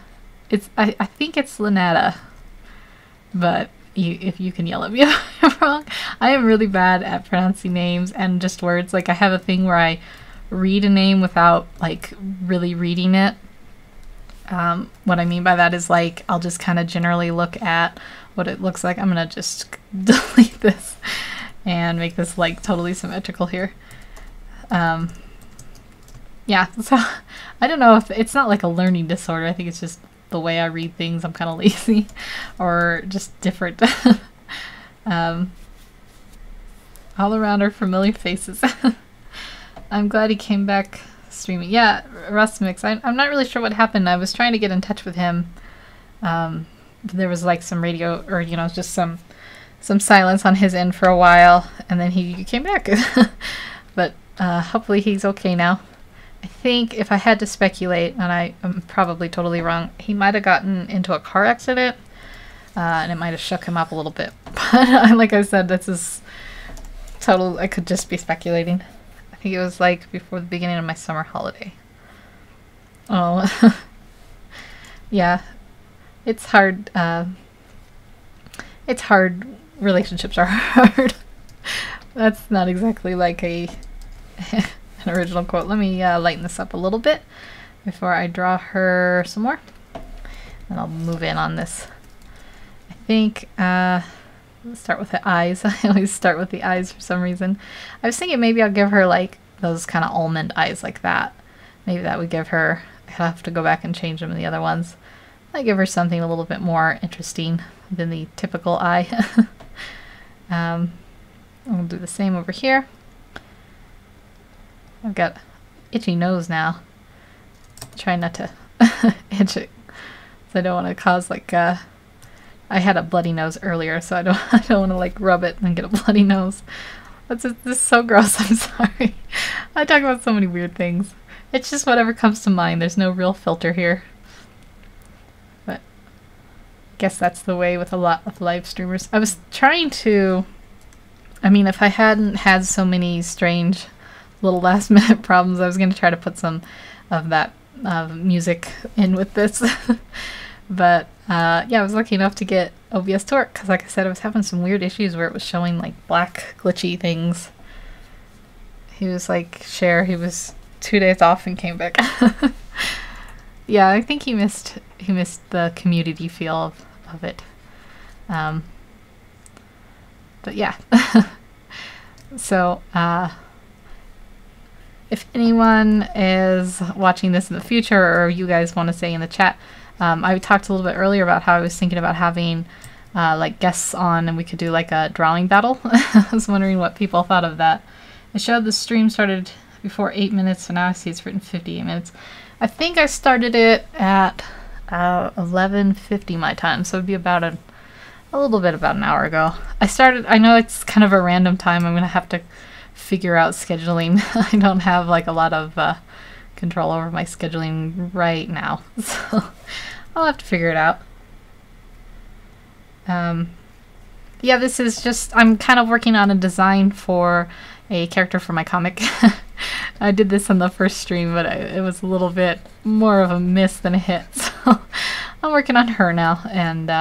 think it's Lynetta, but if you can yell at me if I'm wrong. I am really bad at pronouncing names and just words. Like I have a thing where I read a name without like really reading it. What I mean by that is like I'll just kind of generally look at what it looks like. I'm gonna just delete this and make this like totally symmetrical here. Yeah, so I don't know if it's not like a learning disorder. I think it's just the way I read things. I'm kind of lazy or just different. All around are familiar faces. I'm glad he came back streaming. Yeah, Russ Mix. I'm not really sure what happened. I was trying to get in touch with him. There was like some radio, or you know, just some silence on his end for a while, and then he came back. But hopefully he's okay now. I think if I had to speculate, and I'm probably totally wrong, he might have gotten into a car accident, and it might have shook him up a little bit. But like I said, this is total. I could just be speculating. I think it was like before the beginning of my summer holiday. Oh, yeah, it's hard. It's hard. Relationships are hard. That's not exactly like an original quote. Let me lighten this up a little bit before I draw her some more, and I'll move in on this. I think let's start with the eyes. I always start with the eyes for some reason. I was thinking maybe I'll give her like those kind of almond eyes like that. Maybe that would give her, I have to go back and change them in the other ones. I give her something a little bit more interesting than the typical eye. I'll do the same over here. I've got itchy nose now. Try not to itch it, so I don't want to cause like I had a bloody nose earlier, so I don't want to like rub it and get a bloody nose. This is so gross. I'm sorry. I talk about so many weird things. It's just whatever comes to mind. There's no real filter here. But I guess that's the way with a lot of live streamers. I was trying to, I mean, if I hadn't had so many strange little last minute problems, I was going to try to put some of that music in with this. But yeah, I was lucky enough to get OBS to work because, like I said, I was having some weird issues where it was showing like black glitchy things. He was like, Cher, he was 2 days off and came back. Yeah, I think he missed the community feel of it. But yeah. So if anyone is watching this in the future, or you guys want to say in the chat, I talked a little bit earlier about how I was thinking about having like guests on and we could do like a drawing battle. I was wondering what people thought of that. It showed the stream started before 8 minutes, so now I see it's written 58 minutes. I think I started it at 11:50 my time, so it'd be about a little bit about an hour ago. I know it's kind of a random time. I'm going to have to figure out scheduling. I don't have like a lot of control over my scheduling right now, so I'll have to figure it out. Yeah, this is just, I'm kind of working on a design for a character for my comic. I did this on the first stream, but it was a little bit more of a miss than a hit, so I'm working on her now, and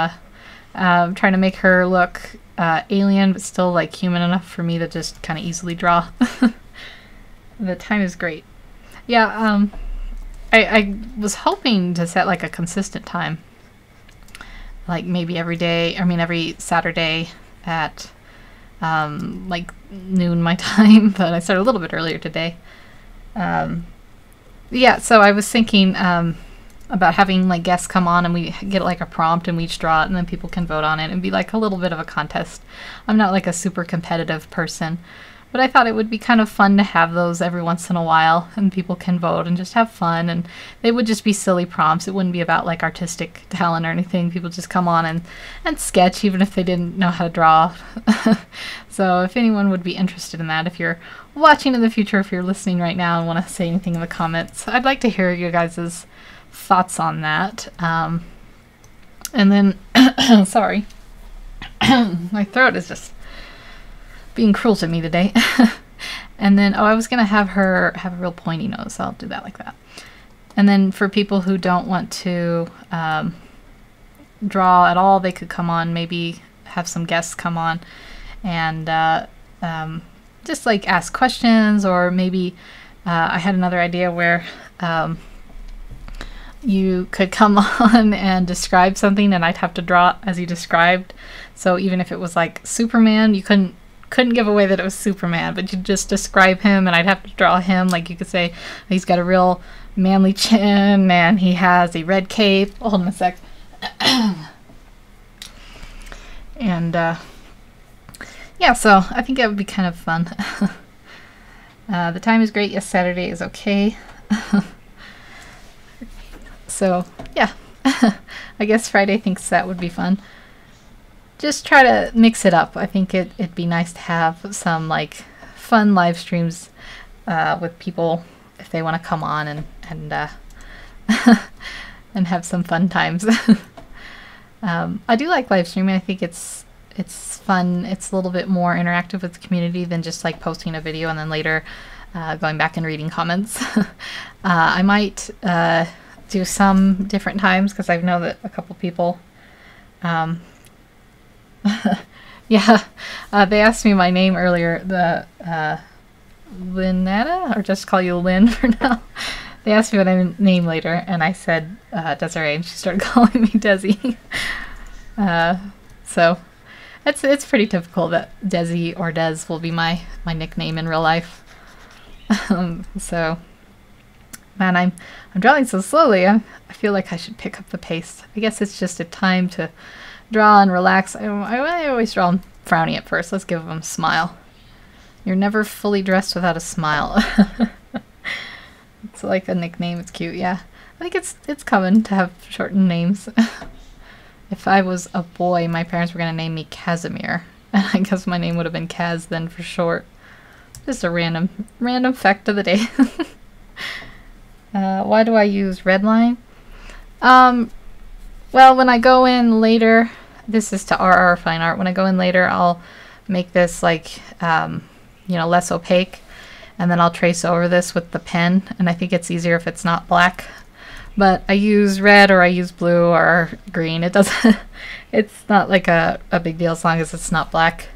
I'm trying to make her look alien, but still like human enough for me to just kind of easily draw. The time is great. Yeah, I was hoping to set like a consistent time, like maybe every Saturday at like noon my time, but I started a little bit earlier today. Yeah, so I was thinking about having like guests come on and we get like a prompt and we each draw it and then people can vote on it and be like a little bit of a contest. I'm not like a super competitive person, but I thought it would be kind of fun to have those every once in a while and people can vote and just have fun, and they would just be silly prompts. It wouldn't be about like artistic talent or anything. People just come on and sketch even if they didn't know how to draw. So if anyone would be interested in that, if you're watching in the future, if you're listening right now and want to say anything in the comments, I'd like to hear you guys' thoughts on that. And then, sorry, my throat is just being cruel to me today. And then, I was gonna have her have a real pointy nose, so I'll do that like that. And then for people who don't want to draw at all, they could come on, maybe have some guests come on and just like ask questions, or maybe I had another idea where you could come on and describe something and I'd have to draw as you described. So even if it was like Superman, you couldn't give away that it was Superman, but you'd just describe him and I'd have to draw him. Like you could say he's got a real manly chin and he has a red cape. Hold on a sec. And yeah, so I think that would be kind of fun. The time is great. Yes, Saturday is okay. So yeah, I guess Friday thinks that would be fun. Just try to mix it up. I think it'd be nice to have some like fun live streams with people if they want to come on and and have some fun times. I do like live streaming. I think it's fun. It's a little bit more interactive with the community than just like posting a video and then later going back and reading comments. I might do some different times because I know that a couple people yeah, they asked me my name earlier, the Lynetta, or just call you Lynn for now. They asked me my name later, and I said Desiree, and she started calling me Desi. So it's pretty typical that Desi or Des will be my nickname in real life. So, man, I'm drawing so slowly. I feel like I should pick up the pace. I guess it's just a time to draw and relax. I always draw them frowny at first. Let's give them a smile. You're never fully dressed without a smile. It's like a nickname. It's cute. Yeah, I think it's common to have shortened names. If I was a boy, my parents were gonna name me Casimir, and I guess my name would have been Kaz then for short. Just a random fact of the day. Why do I use redline? Well, when I go in later, this is to RR Fine Art. When I go in later, I'll make this like, you know, less opaque, and then I'll trace over this with the pen, and I think it's easier if it's not black. But I use red or I use blue or green. It doesn't, it's not like a big deal as long as it's not black.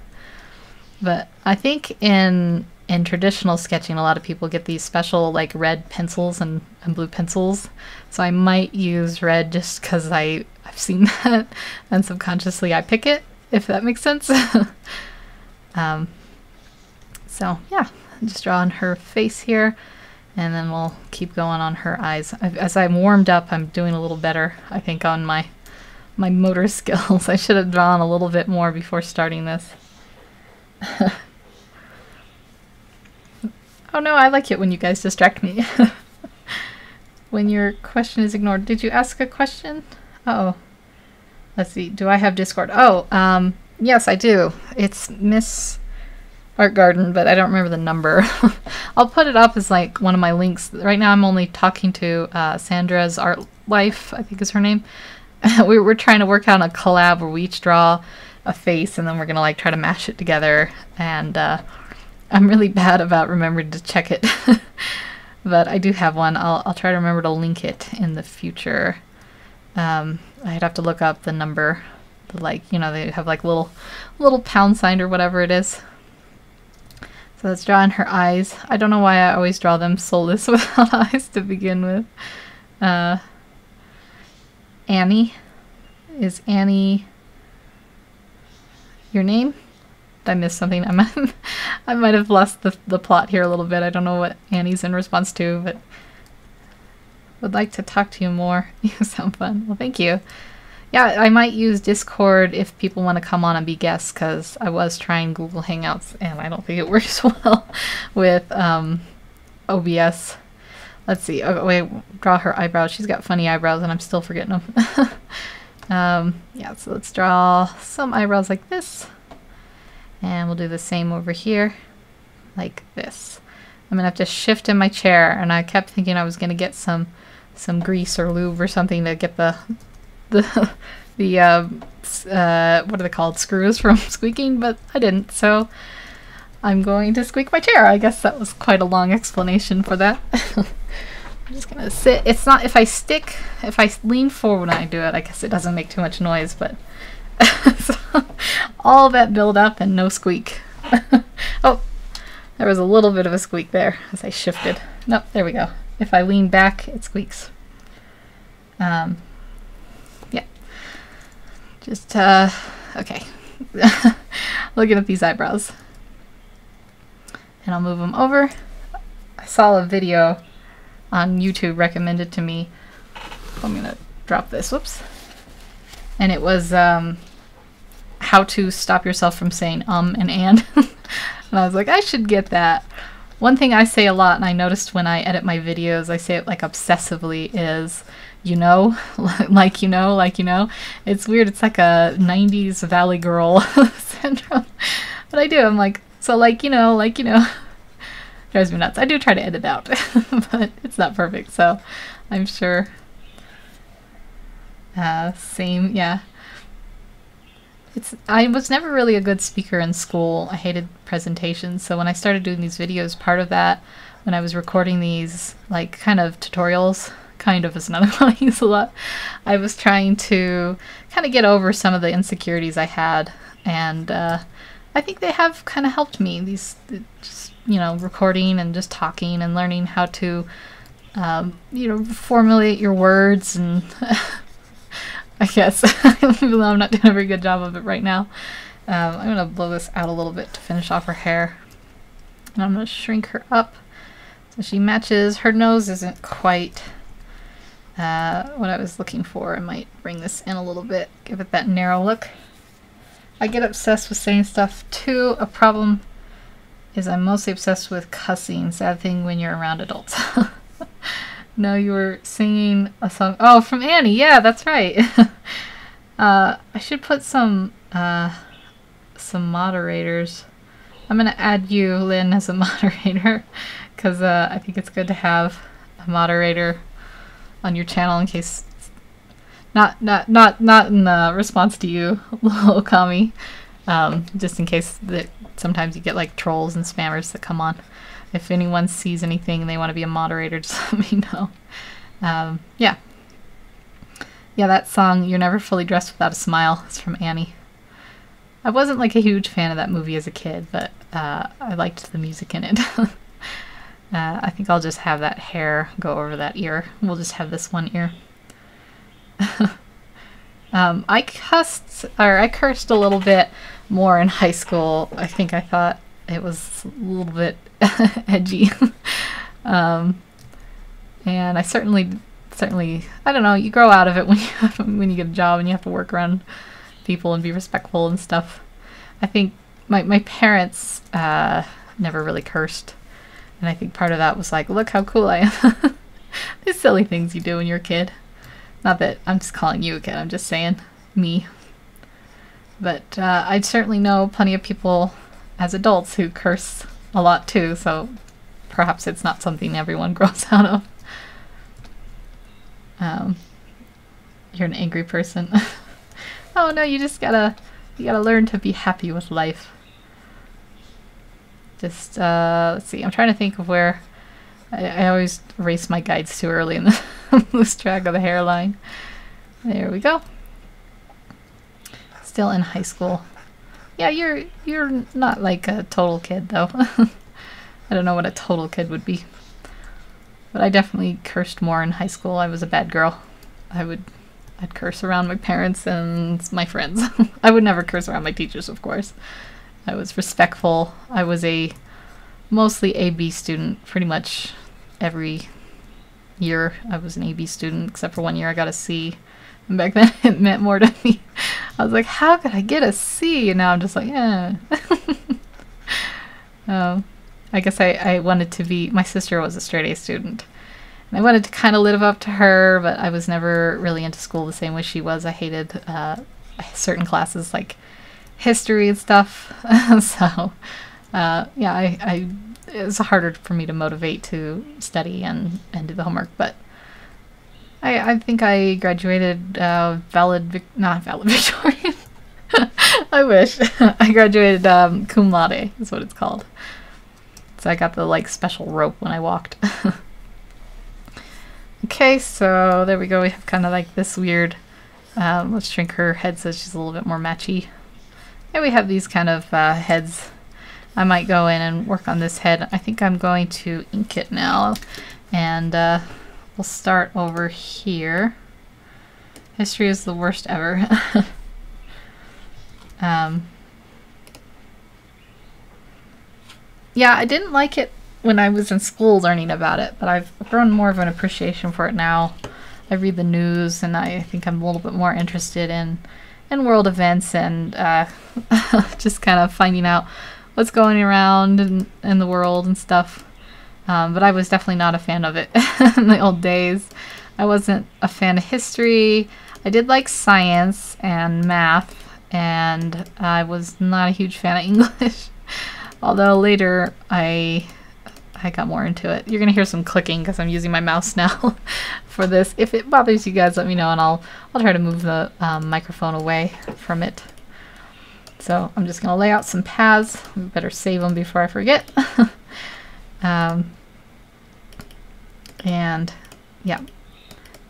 But I think in traditional sketching, a lot of people get these special like red pencils and blue pencils. So I might use red just because I've seen that, and subconsciously I pick it, if that makes sense. So yeah, I'm just drawing her face here, And then we'll keep going on her eyes. As I'm warmed up, I'm doing a little better, I think, on my motor skills. I should have drawn a little bit more before starting this. Oh no, I like it when you guys distract me. When your question is ignored. Did you ask a question? Uh-oh. Let's see. Do I have Discord? Oh, yes, I do. It's Miss Art Garden, but I don't remember the number. I'll put it up as like one of my links. Right now I'm only talking to Sandra's Art Life, I think is her name. We're trying to work out a collab where we each draw a face and then we're going to like try to mash it together. And I'm really bad about remembering to check it. But I do have one. I'll try to remember to link it in the future. I'd have to look up the number. Like, you know, they have like little pound sign or whatever it is. So let's draw in her eyes. I don't know why I always draw them soulless without eyes to begin with. Annie. Is Annie your name? Did I miss something? I might have lost the plot here a little bit. I don't know what Annie's in response to, but would like to talk to you more. You sound fun. Well, thank you. Yeah, I might use Discord if people want to come on and be guests, because I was trying Google Hangouts and I don't think it works well with OBS. Let's see. Oh, wait, draw her eyebrows. She's got funny eyebrows and I'm still forgetting them. Yeah, so let's draw some eyebrows like this. And we'll do the same over here, like this. I'm going to have to shift in my chair, and I kept thinking I was going to get some grease or lube or something to get the what are they called, screws from squeaking, but I didn't, so I'm going to squeak my chair. I guess that was quite a long explanation for that. I'm just gonna sit. It's not, if I lean forward when I do it, I guess it doesn't make too much noise, but so, all that build up and no squeak. Oh, there was a little bit of a squeak there as I shifted. Nope, there we go. If I lean back, it squeaks. Yeah. Just, okay. Looking at these eyebrows. And I'll move them over. I saw a video on YouTube recommended to me. I'm gonna drop this, whoops. And it was, how to stop yourself from saying and. And I was like, I should get that. One thing I say a lot, and I noticed when I edit my videos, I say it like obsessively, is you know, like you know, like you know. It's weird. It's like a 90s Valley Girl syndrome. But I do. I'm like, so like you know, like you know. Drives me nuts. I do try to edit out, but it's not perfect, so I'm sure. Same, yeah. I was never really a good speaker in school. I hated presentations, so when I started doing these videos, part of that, when I was recording these, like, kind of tutorials, kind of is another one I use a lot, I was trying to kind of get over some of the insecurities I had, and I think they have kind of helped me, these, just, you know, recording and just talking and learning how to, you know, formulate your words and... I guess, even though I'm not doing a very good job of it right now. I'm going to blow this out a little bit to finish off her hair. And I'm going to shrink her up so she matches. Her nose isn't quite what I was looking for. I might bring this in a little bit, give it that narrow look. I get obsessed with saying stuff too. A problem is I'm mostly obsessed with cussing. Sad thing when you're around adults. No, you were singing a song. Oh, from Annie. Yeah, that's right. I should put some moderators. I'm going to add you, Lynn, as a moderator because I think it's good to have a moderator on your channel in case not in response to you, little Kami. Just in case that sometimes you get like trolls and spammers that come on. If anyone sees anything and they want to be a moderator, just let me know. Yeah. Yeah, that song, You're Never Fully Dressed Without a Smile, is from Annie. I wasn't like a huge fan of that movie as a kid, but I liked the music in it. I think I'll just have that hair go over that ear. We'll just have this one ear. I cursed a little bit more in high school. I think I thought it was a little bit edgy. And I certainly, I don't know, you grow out of it when you get a job and you have to work around people and be respectful and stuff. I think my parents never really cursed. And I think part of that was like, look how cool I am. These silly things you do when you're a kid. Not that I'm just calling you a kid, I'm just saying me. But I certainly know plenty of people as adults who curse a lot too, so perhaps it's not something everyone grows out of. You're an angry person. Oh no, you gotta learn to be happy with life. Just, let's see, I'm trying to think of where I always erase my guides too early and lose track of the hairline. There we go. Still in high school. Yeah, you're not like a total kid though. I don't know what a total kid would be. But I definitely cursed more in high school. I was a bad girl. I'd curse around my parents and my friends. I would never curse around my teachers, of course. I was respectful. I was a mostly A/B student pretty much every year. I was an A/B student, except for one year I got a C. And back then it meant more to me. I was like, how could I get a C? And now I'm just like, yeah. I guess I wanted to be, my sister was a straight A student. And I wanted to kind of live up to her, but I was never really into school the same way she was. I hated certain classes like history and stuff. So, yeah, it was harder for me to motivate to study and do the homework, but I think I graduated not valedictorian. I wish. I graduated cum laude is what it's called. So I got the like special rope when I walked. Okay, so there we go. We have kind of like this weird, let's shrink her head so she's a little bit more matchy. Yeah, we have these kind of heads. I might go in and work on this head. I think I'm going to ink it now. And we'll start over here. History is the worst ever. Yeah, I didn't like it when I was in school learning about it, but I've grown more of an appreciation for it now. I read the news, and I think I'm a little bit more interested in world events and just kind of finding out what's going around in the world and stuff. But I was definitely not a fan of it in the old days. I wasn't a fan of history. I did like science and math, and I was not a huge fan of English. Although later I got more into it. You're gonna hear some clicking because I'm using my mouse now for this. If it bothers you guys, let me know, and I'll try to move the microphone away from it. So I'm just gonna lay out some paths. We better save them before I forget. And yeah,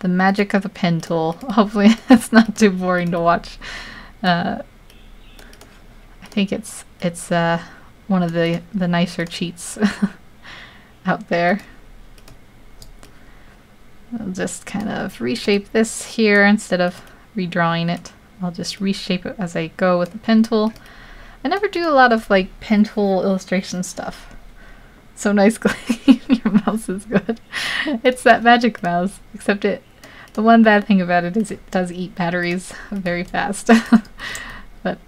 the magic of the pen tool. Hopefully it's not too boring to watch. I think it's one of the nicer cheats out there. I'll just kind of reshape this here instead of redrawing it. I'll just reshape it as I go with the pen tool. I never do a lot of like pen tool illustration stuff. So nice clicking. Your mouse is good. It's that magic mouse, except the one bad thing about it is it does eat batteries very fast. But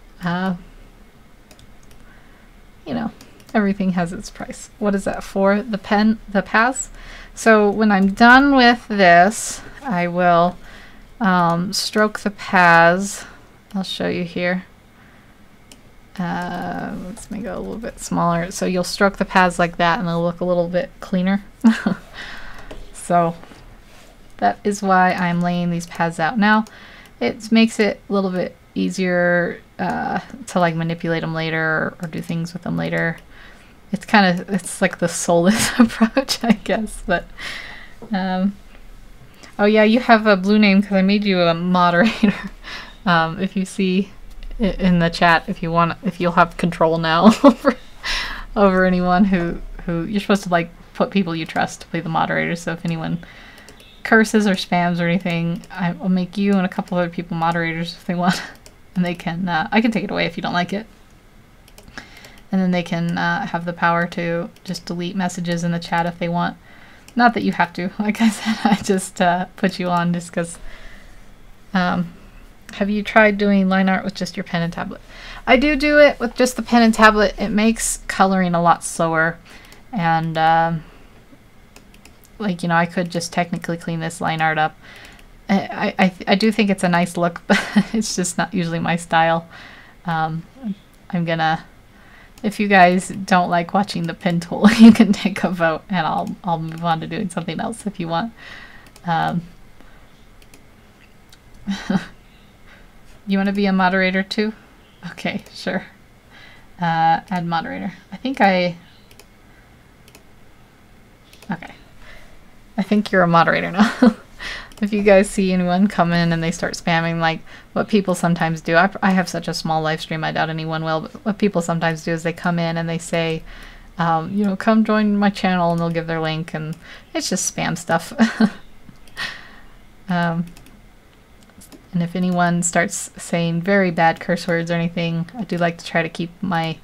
you know, everything has its price. What is that for? The paths. So when I'm done with this, I will stroke the paths. I'll show you here. Let's make it a little bit smaller. So you'll stroke the paths like that and they'll look a little bit cleaner. So that is why I'm laying these paths out now. It makes it a little bit easier to like manipulate them later or do things with them later. It's like the soulless approach, I guess. But oh yeah, you have a blue name because I made you a moderator. If you see in the chat, if you'll have control now over anyone who you're supposed to like put people you trust to play the moderator. So if anyone curses or spams or anything, I will make you and a couple other people moderators if they want, and they can. I can take it away if you don't like it, and then they can have the power to just delete messages in the chat if they want. Not that you have to. Like I said, I just put you on just because. Have you tried doing line art with just your pen and tablet? I do it with just the pen and tablet. It makes coloring a lot slower. And, like, you know, I could just technically clean this line art up. I do think it's a nice look, but it's just not usually my style. I'm gonna... If you guys don't like watching the pen tool, you can take a vote, and I'll move on to doing something else if you want. You want to be a moderator too? Okay, sure. Add moderator. Okay. I think you're a moderator now. If you guys see anyone come in and they start spamming, like what people sometimes do, I have such a small live stream, I doubt anyone will, but what people sometimes do is they come in and they say, you know, come join my channel, and they'll give their link, and it's just spam stuff. And if anyone starts saying very bad curse words or anything, I do like to try to keep my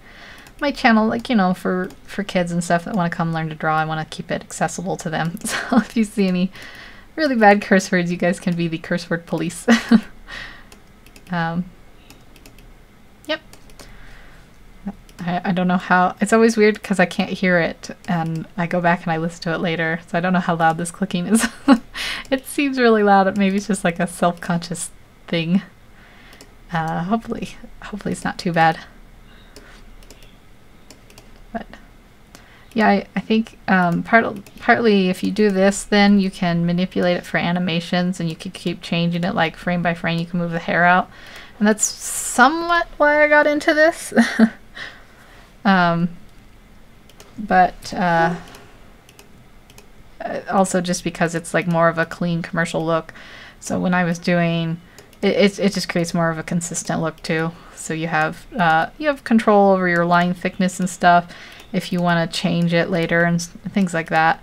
channel, like, you know, for kids and stuff that want to come learn to draw. I want to keep it accessible to them. So if you see any really bad curse words, you guys can be the curse word police. Yep. I don't know how... It's always weird because I can't hear it, and I go back and I listen to it later, so I don't know how loud this clicking is. It seems really loud. Maybe it's just like a self-conscious thing. Hopefully it's not too bad. But yeah, I think partly if you do this, then you can manipulate it for animations, and you can keep changing it like frame by frame. You can move the hair out, and that's somewhat why I got into this. Also just because it's like more of a clean commercial look. So when I was doing it, it just creates more of a consistent look too. So you have control over your line thickness and stuff if you want to change it later and things like that.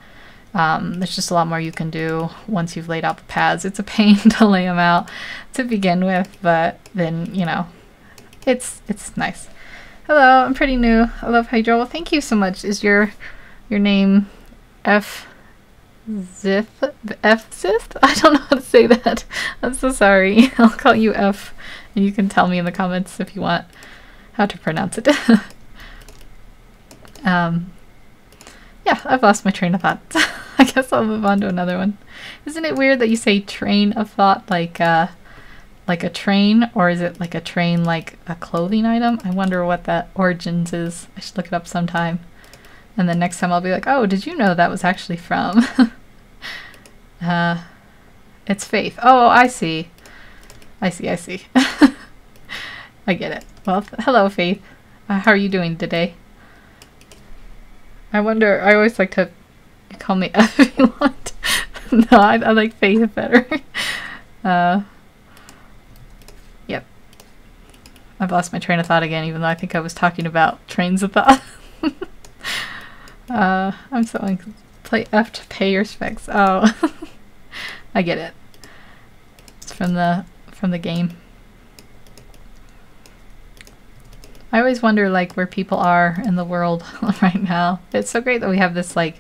There's just a lot more you can do once you've laid out the paths. It's a pain to lay them out to begin with, but then, you know, it's nice. Hello, I'm pretty new. I love how you draw. Well, thank you so much. Is your name F Zith? I don't know how to say that. I'm so sorry. I'll call you F, and you can tell me in the comments if you want how to pronounce it. Yeah, I've lost my train of thought. I guess I'll move on to another one. Isn't it weird that you say train of thought like a train, or is it like a train like a clothing item? I wonder what that origins is. I should look it up sometime. And then next time I'll be like, oh, did you know that was actually from? It's Faith. Oh, I see. I see. I get it. Well, hello, Faith. How are you doing today? I wonder, I always like to call me F if you want. No, I like Faith better. Yep. I've lost my train of thought again, even though I think I was talking about trains of thought. I'm so like, play F to pay your specs. Oh, I get it. It's from the game. I always wonder like where people are in the world right now. It's so great that we have this like,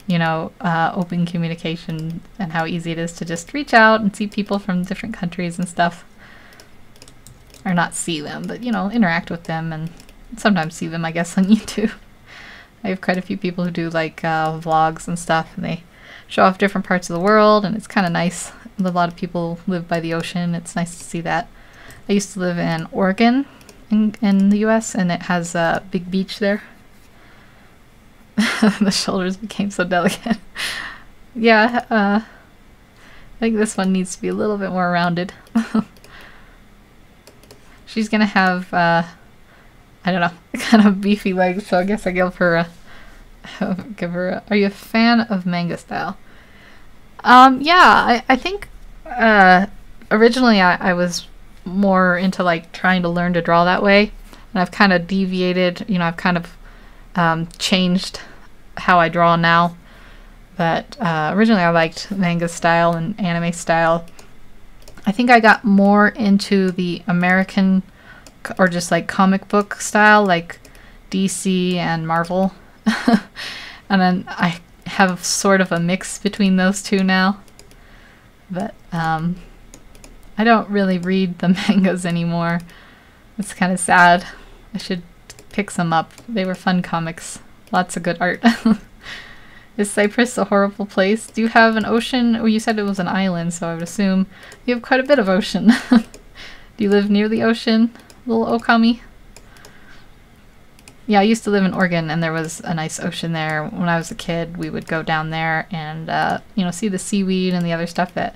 you know, open communication, and how easy it is to just reach out and see people from different countries and stuff. Or not see them, but, you know, interact with them, and sometimes see them, I guess, on YouTube. I have quite a few people who do like vlogs and stuff, and they show off different parts of the world, and it's kind of nice. A lot of people live by the ocean. It's nice to see that. I used to live in Oregon in the US, and it has a big beach there. The shoulders became so delicate. Yeah, I think this one needs to be a little bit more rounded. She's gonna have, I don't know, kind of beefy legs, so I guess I give her are you a fan of manga style? Yeah, I think, originally I was more into like trying to learn to draw that way, and I've kind of deviated, you know, I've kind of changed how I draw now, but originally I liked manga style and anime style. I think I got more into the American or just like comic book style, like DC and Marvel. And then I have sort of a mix between those two now. But I don't really read the mangas anymore. It's kind of sad. I should pick some up. They were fun comics. Lots of good art. Is Cyprus a horrible place? Do you have an ocean? Oh, you said it was an island, so I would assume you have quite a bit of ocean. Do you live near the ocean, little Okami? Yeah, I used to live in Oregon, and there was a nice ocean there. When I was a kid, we would go down there and, you know, see the seaweed and the other stuff that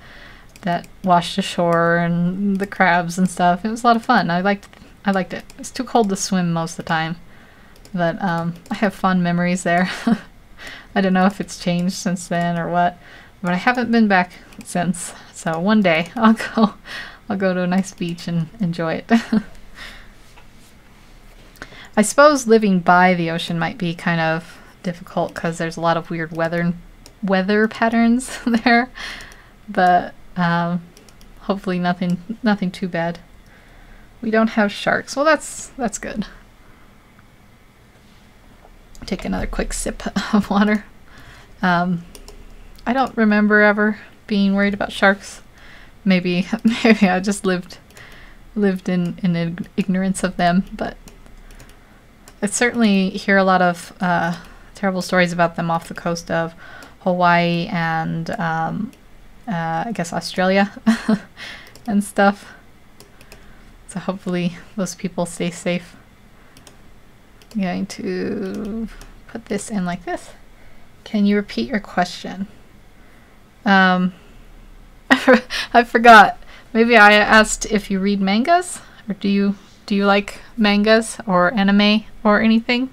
washed ashore, and the crabs and stuff. It was a lot of fun. I liked it. It's too cold to swim most of the time, but I have fond memories there. I don't know if it's changed since then or what, but I haven't been back since. So one day I'll go to a nice beach and enjoy it. I suppose living by the ocean might be kind of difficult because there's a lot of weird weather patterns there, but hopefully nothing too bad. We don't have sharks. Well, that's good. Take another quick sip of water. I don't remember ever being worried about sharks. Maybe I just lived in ignorance of them, but I certainly hear a lot of terrible stories about them off the coast of Hawaii and I guess Australia and stuff. So hopefully those people stay safe. I'm going to put this in like this. Can you repeat your question? I forgot. Maybe I asked if you read mangas, or do you like mangas or anime or anything?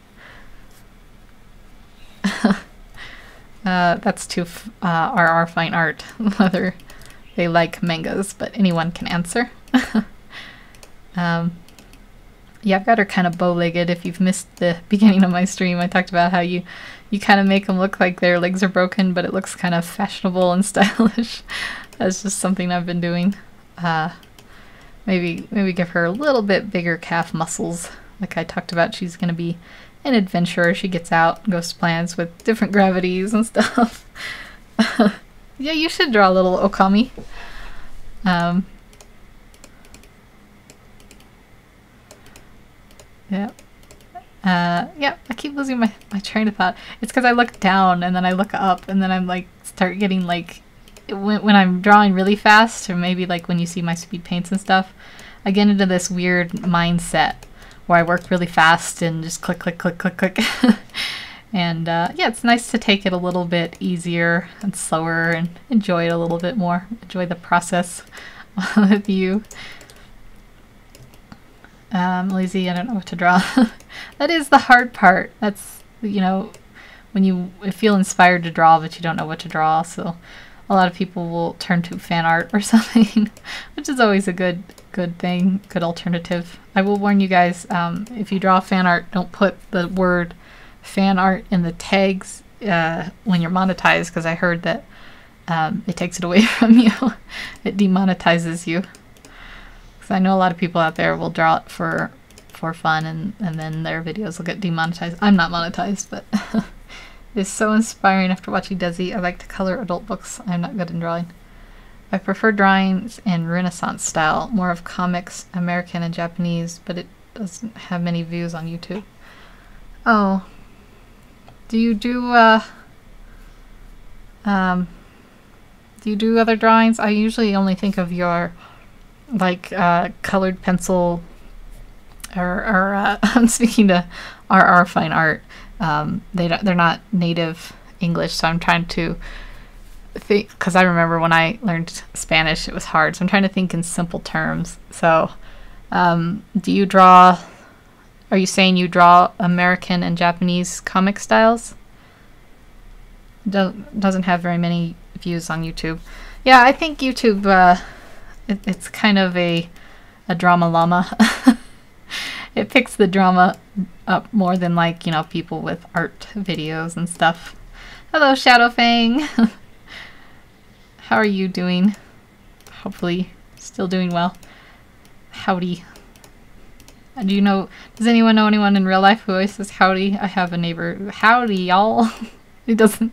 That's to RR Fine Art, whether they like mangas, but anyone can answer. Yeah, I've got her kind of bow-legged. If you've missed the beginning of my stream, I talked about how you kind of make them look like their legs are broken, but it looks kind of fashionable and stylish. That's just something I've been doing. Maybe give her a little bit bigger calf muscles. Like I talked about, she's going to be an adventurer. She gets out and goes to planets with different gravities and stuff. Yeah, you should draw a little Okami. Yeah. Yeah, I keep losing my train of thought. It's because I look down and then I look up and then I'm like, start getting like, when I'm drawing really fast, or maybe like when you see my speed paints and stuff, I get into this weird mindset where I work really fast and just click, click, click, click, click. And yeah, it's nice to take it a little bit easier and slower and enjoy it a little bit more. Enjoy the process with you. Lazy, I don't know what to draw. That is the hard part. That's, you know, when you feel inspired to draw but you don't know what to draw, so a lot of people will turn to fan art or something, which is always a good thing, good alternative. I will warn you guys, if you draw fan art, don't put the word fan art in the tags when you're monetized, because I heard that it takes it away from you. It demonetizes you. I know a lot of people out there will draw it for fun, and then their videos will get demonetized. I'm not monetized, but it's so inspiring after watching Desi. I like to color adult books. I'm not good in drawing. I prefer drawings in Renaissance style, more of comics, American and Japanese, but it doesn't have many views on YouTube. Oh. Do you do other drawings? I usually only think of your like colored pencil, or I'm speaking to RR Fine Art. They're not native English, so I'm trying to think, because I remember when I learned Spanish it was hard, so I'm trying to think in simple terms. So do you draw, are you saying you draw American and Japanese comic styles? Doesn't have very many views on YouTube. Yeah, I think YouTube it's kind of a drama llama. It picks the drama up more than, like, you know, people with art videos and stuff. Hello, Shadowfang. How are you doing? Hopefully still doing well. Howdy. Do you know, does anyone know anyone in real life who always says howdy? I have a neighbor. Howdy, y'all. He doesn't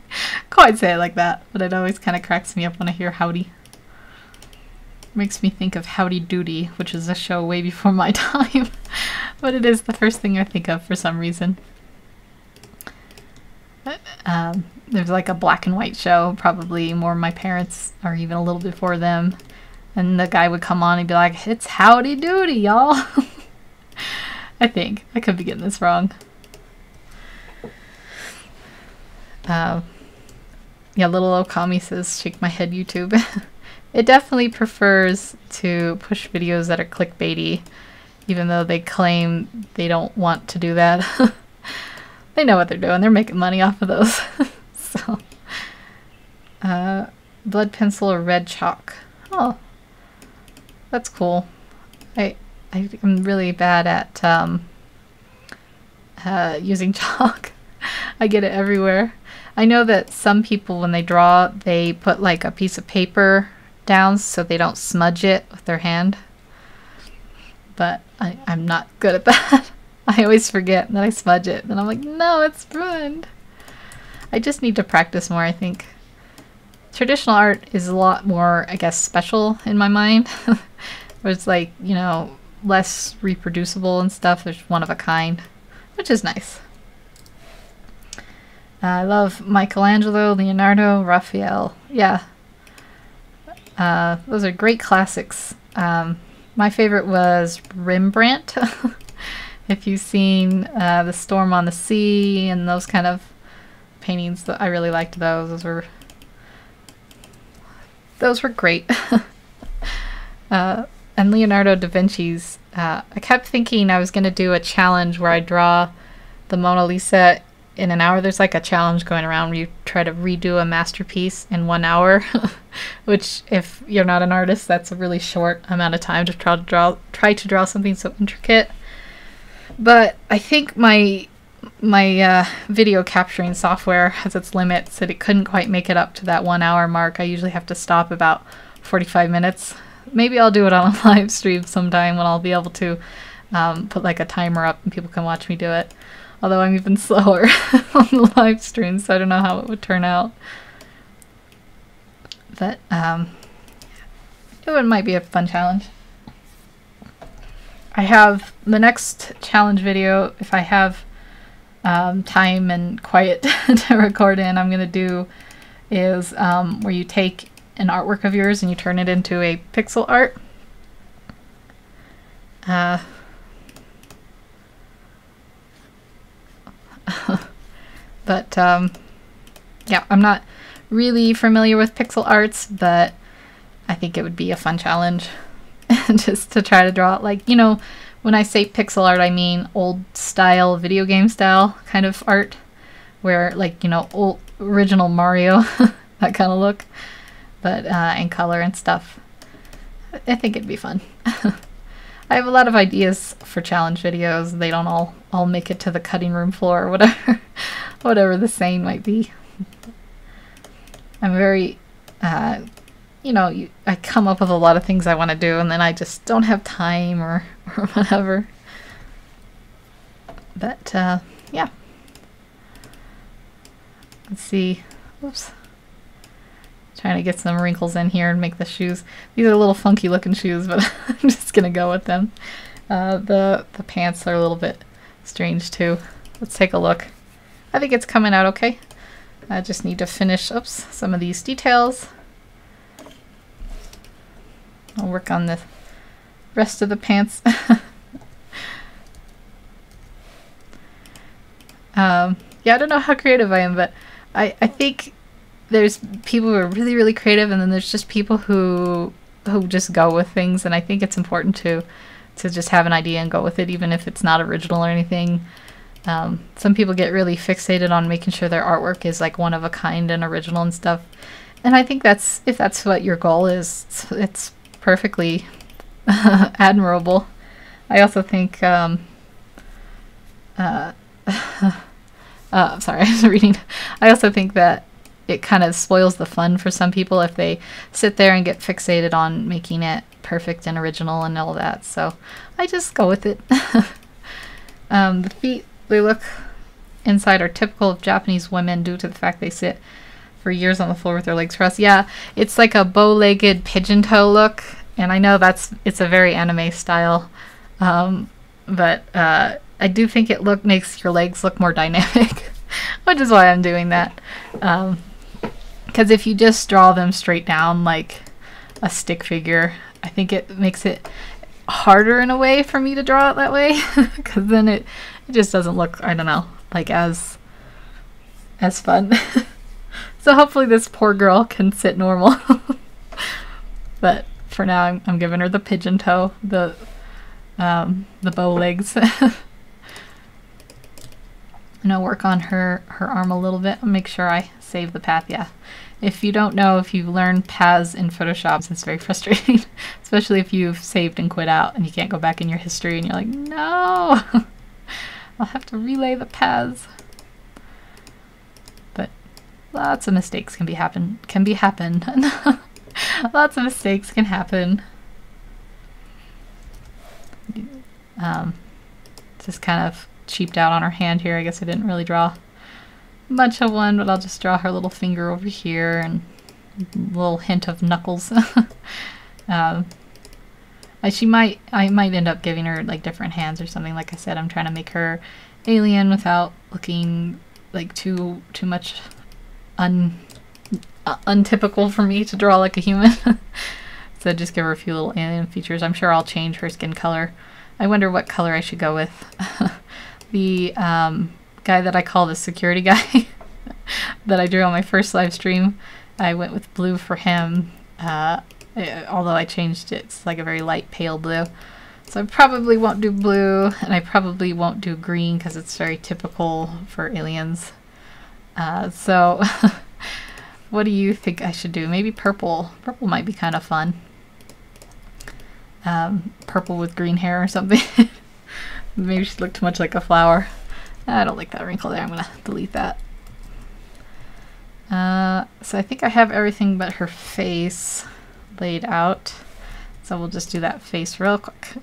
quite say it like that, but it always kind of cracks me up when I hear howdy. Makes me think of Howdy Doody, which is a show way before my time, but it is the first thing I think of for some reason. There's like a black and white show, probably more my parents or even a little before them, and the guy would come on and be like, "It's Howdy Doody, y'all." I think. I could be getting this wrong. Yeah, Little Okami says, "Shake my head, YouTube." It definitely prefers to push videos that are clickbaity, even though they claim they don't want to do that. They know what they're doing. They're making money off of those. So, blood pencil or red chalk. Oh, that's cool. I'm really bad at using chalk. I get it everywhere. I know that some people, when they draw, they put like a piece of paper down so they don't smudge it with their hand. But I'm not good at that. I always forget and then I smudge it. And I'm like, no, it's ruined. I just need to practice more, I think. Traditional art is a lot more, I guess, special in my mind. Where it's like, you know, less reproducible and stuff. There's one of a kind, which is nice. I love Michelangelo, Leonardo, Raphael. Yeah. Those are great classics. My favorite was Rembrandt. If you've seen The Storm on the Sea and those kind of paintings, I really liked those. Those were great. And Leonardo da Vinci's, I kept thinking I was going to do a challenge where I draw the Mona Lisa in an hour. There's like a challenge going around where you try to redo a masterpiece in 1 hour, which if you're not an artist, that's a really short amount of time to try to draw something so intricate. But I think my video capturing software has its limits, that it couldn't quite make it up to that 1 hour mark. I usually have to stop about 45 minutes. Maybe I'll do it on a live stream sometime when I'll be able to put like a timer up and people can watch me do it. Although I'm even slower on the live stream, so I don't know how it would turn out. But it might be a fun challenge. I have the next challenge video, if I have time and quiet to record in, I'm going to do is where you take an artwork of yours and you turn it into a pixel art. But yeah, I'm not really familiar with pixel arts, but I think it would be a fun challenge just to try to draw it. Like, you know, when I say pixel art, I mean old style, video game style kind of art, where like, you know, old original Mario, that kind of look, but in color and stuff. I think it'd be fun. I have a lot of ideas for challenge videos. They don't all make it to the cutting room floor or whatever, whatever the saying might be. I'm very, you know, I come up with a lot of things I want to do, and then I just don't have time or whatever. But yeah. Let's see. Whoops. Trying to get some wrinkles in here and make the shoes. These are little funky looking shoes, but I'm just gonna go with them. The pants are a little bit strange too. Let's take a look. I think it's coming out okay. I just need to finish some of these details. I'll work on the rest of the pants. Yeah, I don't know how creative I am, but I think there's people who are really, really creative, and then there's just people who just go with things, and I think it's important to just have an idea and go with it, even if it's not original or anything. Some people get really fixated on making sure their artwork is like one of a kind and original and stuff, and I think if that's what your goal is, it's perfectly admirable. I also think sorry, I was reading. I also think that it kind of spoils the fun for some people if they sit there and get fixated on making it perfect and original and all that. So I just go with it. The feet, they look inside are typical of Japanese women due to the fact they sit for years on the floor with their legs crossed. Yeah, it's like a bow-legged pigeon toe look, and I know it's a very anime style, but I do think it makes your legs look more dynamic, which is why I'm doing that. Because if you just draw them straight down like a stick figure, I think it makes it harder in a way for me to draw it that way, because then it just doesn't look, I don't know, like as fun. So hopefully this poor girl can sit normal. But for now, I'm giving her the pigeon toe, the bow legs. I'm gonna work on her arm a little bit and make sure I save the path. Yeah. If you don't know, if you've learned paths in Photoshop, it's very frustrating, especially if you've saved and quit out and you can't go back in your history and you're like, no, I'll have to relay the paths. But lots of mistakes can be happen. Lots of mistakes can happen. Just kind of cheaped out on her hand here. I guess I didn't really draw much of one, but I'll just draw her little finger over here and a little hint of knuckles. I might end up giving her like different hands or something. Like I said, I'm trying to make her alien without looking like too much untypical for me to draw like a human. So just give her a few little alien features. I'm sure I'll change her skin color. I wonder what color I should go with. The guy that I call the security guy that I drew on my first live stream, I went with blue for him, although I changed it. It's like a very light pale blue. So I probably won't do blue, and I probably won't do green because it's very typical for aliens. So what do you think I should do? Maybe purple. Purple might be kind of fun. Purple with green hair or something. Maybe she looked too much like a flower. I don't like that wrinkle there. I'm gonna delete that. So I think I have everything but her face laid out. So we'll just do that face real quick.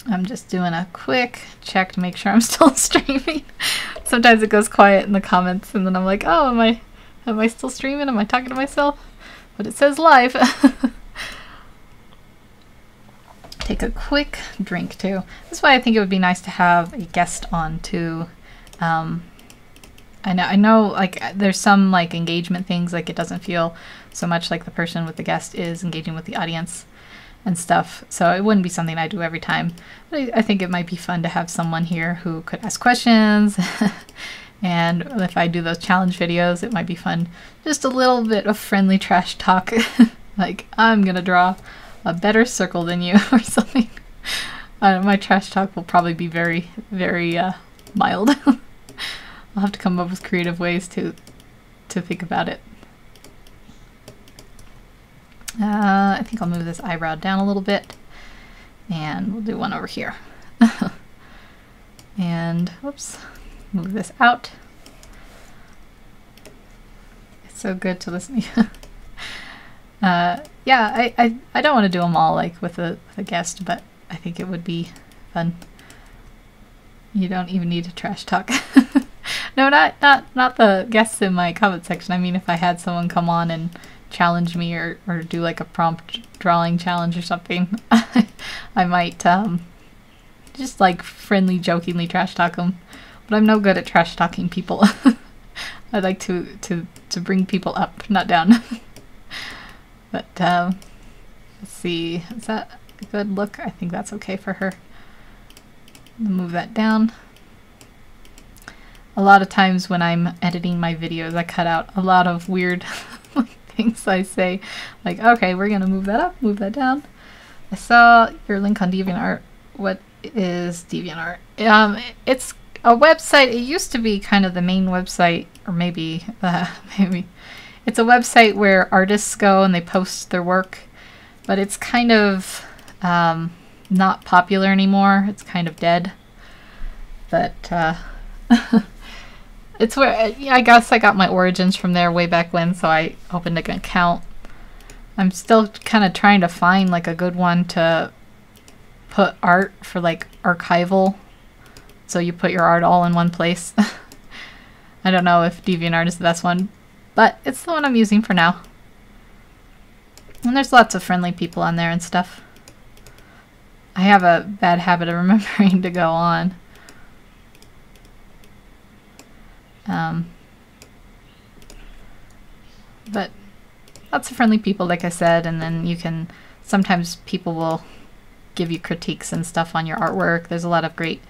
I'm just doing a quick check to make sure I'm still streaming. Sometimes it goes quiet in the comments and then I'm like, oh, am I still streaming? Am I talking to myself? But it says live. Take a quick drink too. That's why I think it would be nice to have a guest on too. I know like there's some like engagement things, like it doesn't feel so much like the person with the guest is engaging with the audience and stuff, so it wouldn't be something I do every time, but I think it might be fun to have someone here who could ask questions. And if I do those challenge videos, it might be fun, just a little bit of friendly trash talk. Like, I'm gonna draw a better circle than you or something. My trash talk will probably be very, very mild. I'll have to come up with creative ways to think about it. I think I'll move this eyebrow down a little bit, and we'll do one over here. And whoops, move this out. It's so good to listen to you. Yeah, I don't want to do them all like with a guest, but I think it would be fun. You don't even need to trash talk. No, not the guests in my comment section. I mean, if I had someone come on and challenge me or do like a prompt drawing challenge or something, I might just like friendly, jokingly trash talk them. But I'm no good at trash talking people. I like to bring people up, not down. But let's see, is that a good look? I think that's okay for her. Move that down. A lot of times when I'm editing my videos, I cut out a lot of weird things I say. Like, okay, we're gonna move that up, move that down. I saw your link on DeviantArt. What is DeviantArt? It's a website. It used to be kind of the main website, or maybe it's a website where artists go and they post their work, but it's kind of not popular anymore. It's kind of dead. But it's where, yeah, I guess I got my origins from there way back when, so I opened an account. I'm still kind of trying to find like a good one to put art for like archival, so you put your art all in one place. I don't know if DeviantArt is the best one, but it's the one I'm using for now. And there's lots of friendly people on there and stuff. I have a bad habit of remembering to go on. But lots of friendly people, like I said, and then you can, sometimes people will give you critiques and stuff on your artwork. There's a lot of great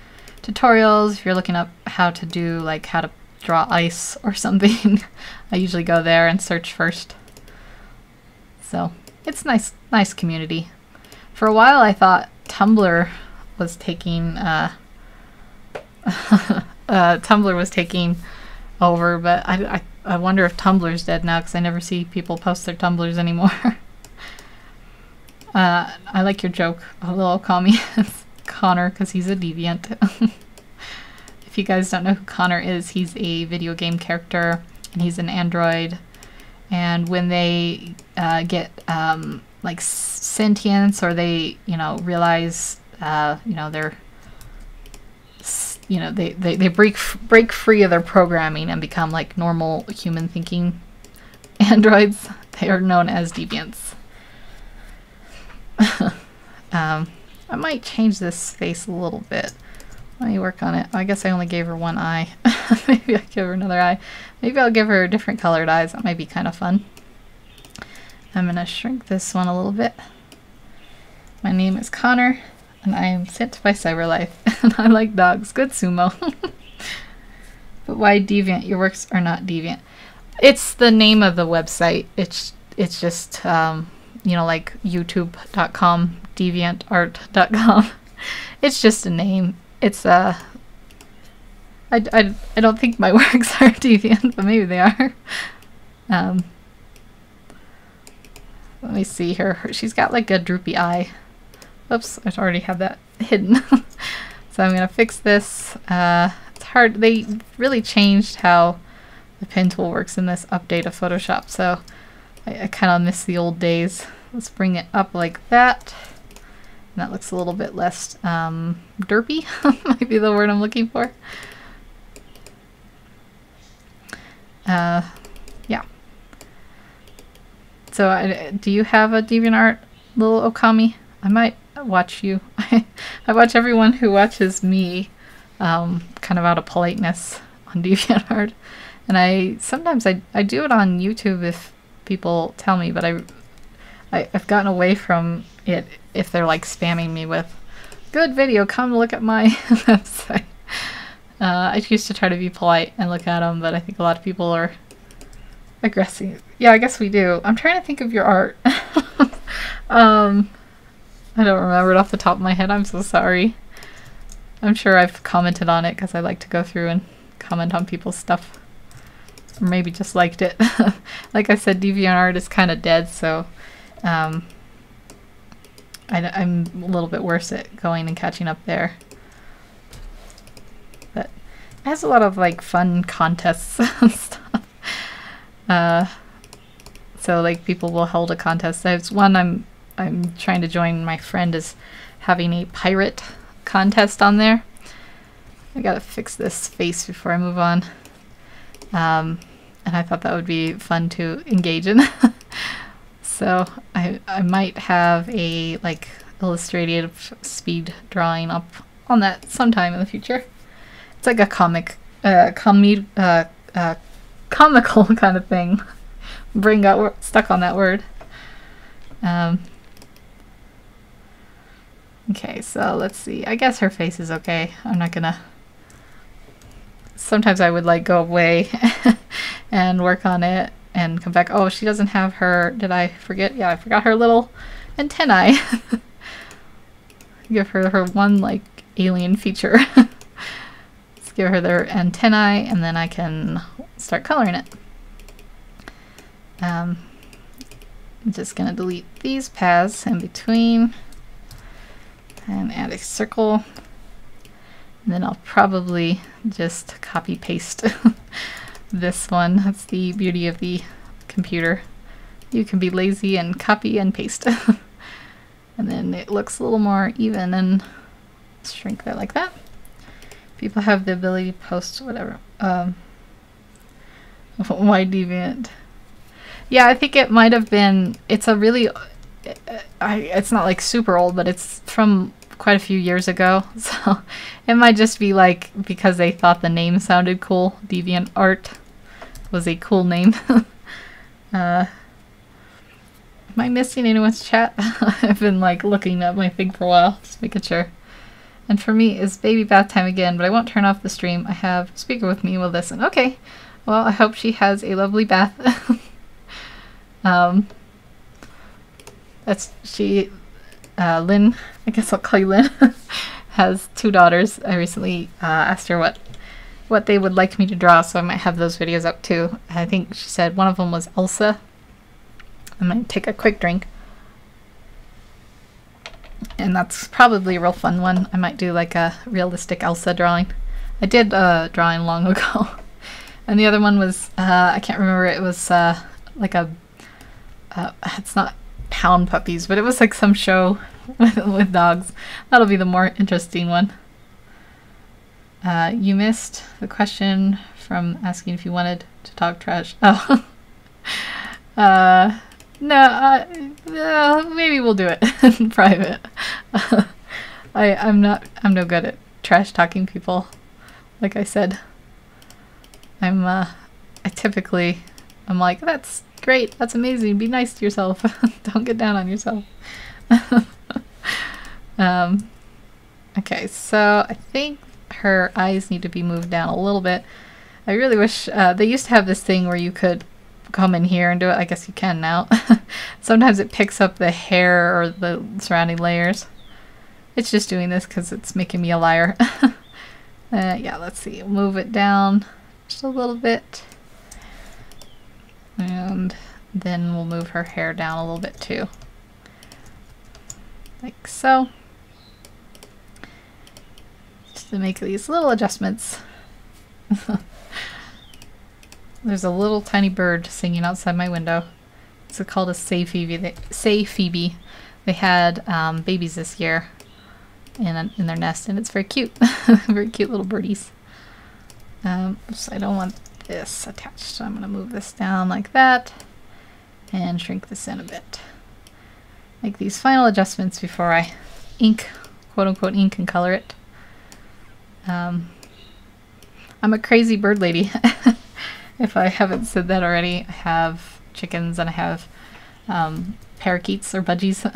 tutorials. If you're looking up how to do, like how to draw ice or something, I usually go there and search first. So it's nice community. For a while I thought Tumblr was taking Tumblr was taking over, but I wonder if Tumblr's dead now, because I never see people post their Tumblrs anymore. I like your joke, a little Okami. It's Connor, because he's a deviant. If you guys don't know who Connor is, he's a video game character, and he's an android. And when they get like sentience, or they, you know, realize, you know, they're, you know, they break free of their programming and become like normal human thinking androids, they are known as deviants. I might change this face a little bit. Let me work on it. I guess I only gave her one eye. Maybe I'll give her another eye. Maybe I'll give her different colored eyes. That might be kind of fun. I'm gonna shrink this one a little bit. My name is Connor, and I am sent by Cyberlife, and I like dogs. Good sumo. But why deviant? Your works are not deviant. It's the name of the website. It's just you know, like youtube.com, deviantart.com. It's just a name. It's I don't think my works are deviant, but maybe they are. Let me see her. She's got like a droopy eye. Oops, I already have that hidden. So I'm gonna fix this. It's hard. They really changed how the pen tool works in this update of Photoshop, so I kind of miss the old days. Let's bring it up like that. And that looks a little bit less derpy, might be the word I'm looking for. Yeah. So do you have a DeviantArt, little Okami? I might watch you. I watch everyone who watches me kind of out of politeness on DeviantArt. And sometimes I do it on YouTube if people tell me, but I've gotten away from it if they're like spamming me with, good video, come look at my website. I used to try to be polite and look at them, but I think a lot of people are aggressive. Yeah, I guess we do. I'm trying to think of your art. I don't remember it off the top of my head. I'm so sorry. I'm sure I've commented on it because I like to go through and comment on people's stuff. Or maybe just liked it. Like I said, DeviantArt is kind of dead, so I'm a little bit worse at going and catching up there. But it has a lot of like fun contests and stuff. So like people will hold a contest. There's one I'm trying to join. My friend is having a pirate contest on there. I gotta fix this face before I move on. And I thought that would be fun to engage in. So I might have a like illustrative speed drawing up on that sometime in the future. It's like a comical kind of thing. Brain got stuck on that word. Okay, so let's see. I guess her face is okay. I'm not gonna... Sometimes I would like go away and work on it and come back. Oh, she doesn't have her... Did I forget? Yeah, I forgot her little antennae. Give her one like alien feature. Let's give her their antennae and then I can start coloring it. I'm just gonna delete these paths in between and add a circle. And then I'll probably just copy paste this one. That's the beauty of the computer. You can be lazy and copy and paste. And then it looks a little more even and shrink that like that. People have the ability to post whatever. Why Deviant? Yeah, I think it might have been, it's a really, it's not like super old, but it's from quite a few years ago. So it might just be like, because they thought the name sounded cool. Deviantart was a cool name. Am I missing anyone's chat? I've been like looking at my thing for a while, just making sure. And for me, it's baby bath time again, but I won't turn off the stream. I have a speaker with me, we'll listen. Okay, well, I hope she has a lovely bath. Lynn, I guess I'll call you Lynn, has 2 daughters. I recently asked her what they would like me to draw, so I might have those videos up too. I think she said one of them was Elsa. I might take a quick drink. And that's probably a real fun one. I might do like a realistic Elsa drawing. I did a drawing long ago. And the other one was, I can't remember, it was like a, it's not Pound Puppies, but it was like some show with dogs. That'll be the more interesting one. You missed the question from asking if you wanted to talk trash. Oh. No, maybe we'll do it in private. I'm no good at trash talking people. Like I said, I'm like, that's great, that's amazing, be nice to yourself. Don't get down on yourself. Okay, so I think her eyes need to be moved down a little bit. I really wish, they used to have this thing where you could come in here and do it. I guess you can now. Sometimes it picks up the hair or the surrounding layers. It's just doing this because it's making me a liar. Yeah, let's see. Move it down just a little bit. And then we'll move her hair down a little bit too. Like so. Just to make these little adjustments. There's a little tiny bird singing outside my window. It's called a Say Phoebe. They had babies this year in their nest, and it's very cute. Very cute little birdies. Oops, I don't want this attached, so I'm going to move this down like that and shrink this in a bit. Make these final adjustments before I ink, quote-unquote ink, and color it. I'm a crazy bird lady. If I haven't said that already, I have chickens and I have parakeets or budgies.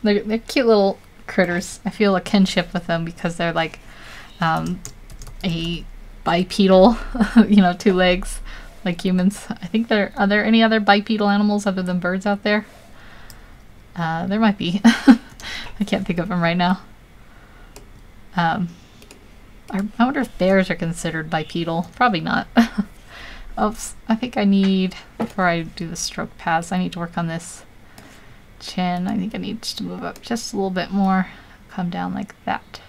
They're cute little critters. I feel a kinship with them because they're like a bipedal, you know, 2 legs like humans. I think are there any other bipedal animals other than birds out there? There might be. I can't think of them right now. I wonder if bears are considered bipedal. Probably not. Oops, I think I need, before I do the stroke paths, I need to work on this chin. I think I need to move up just a little bit more, come down like that.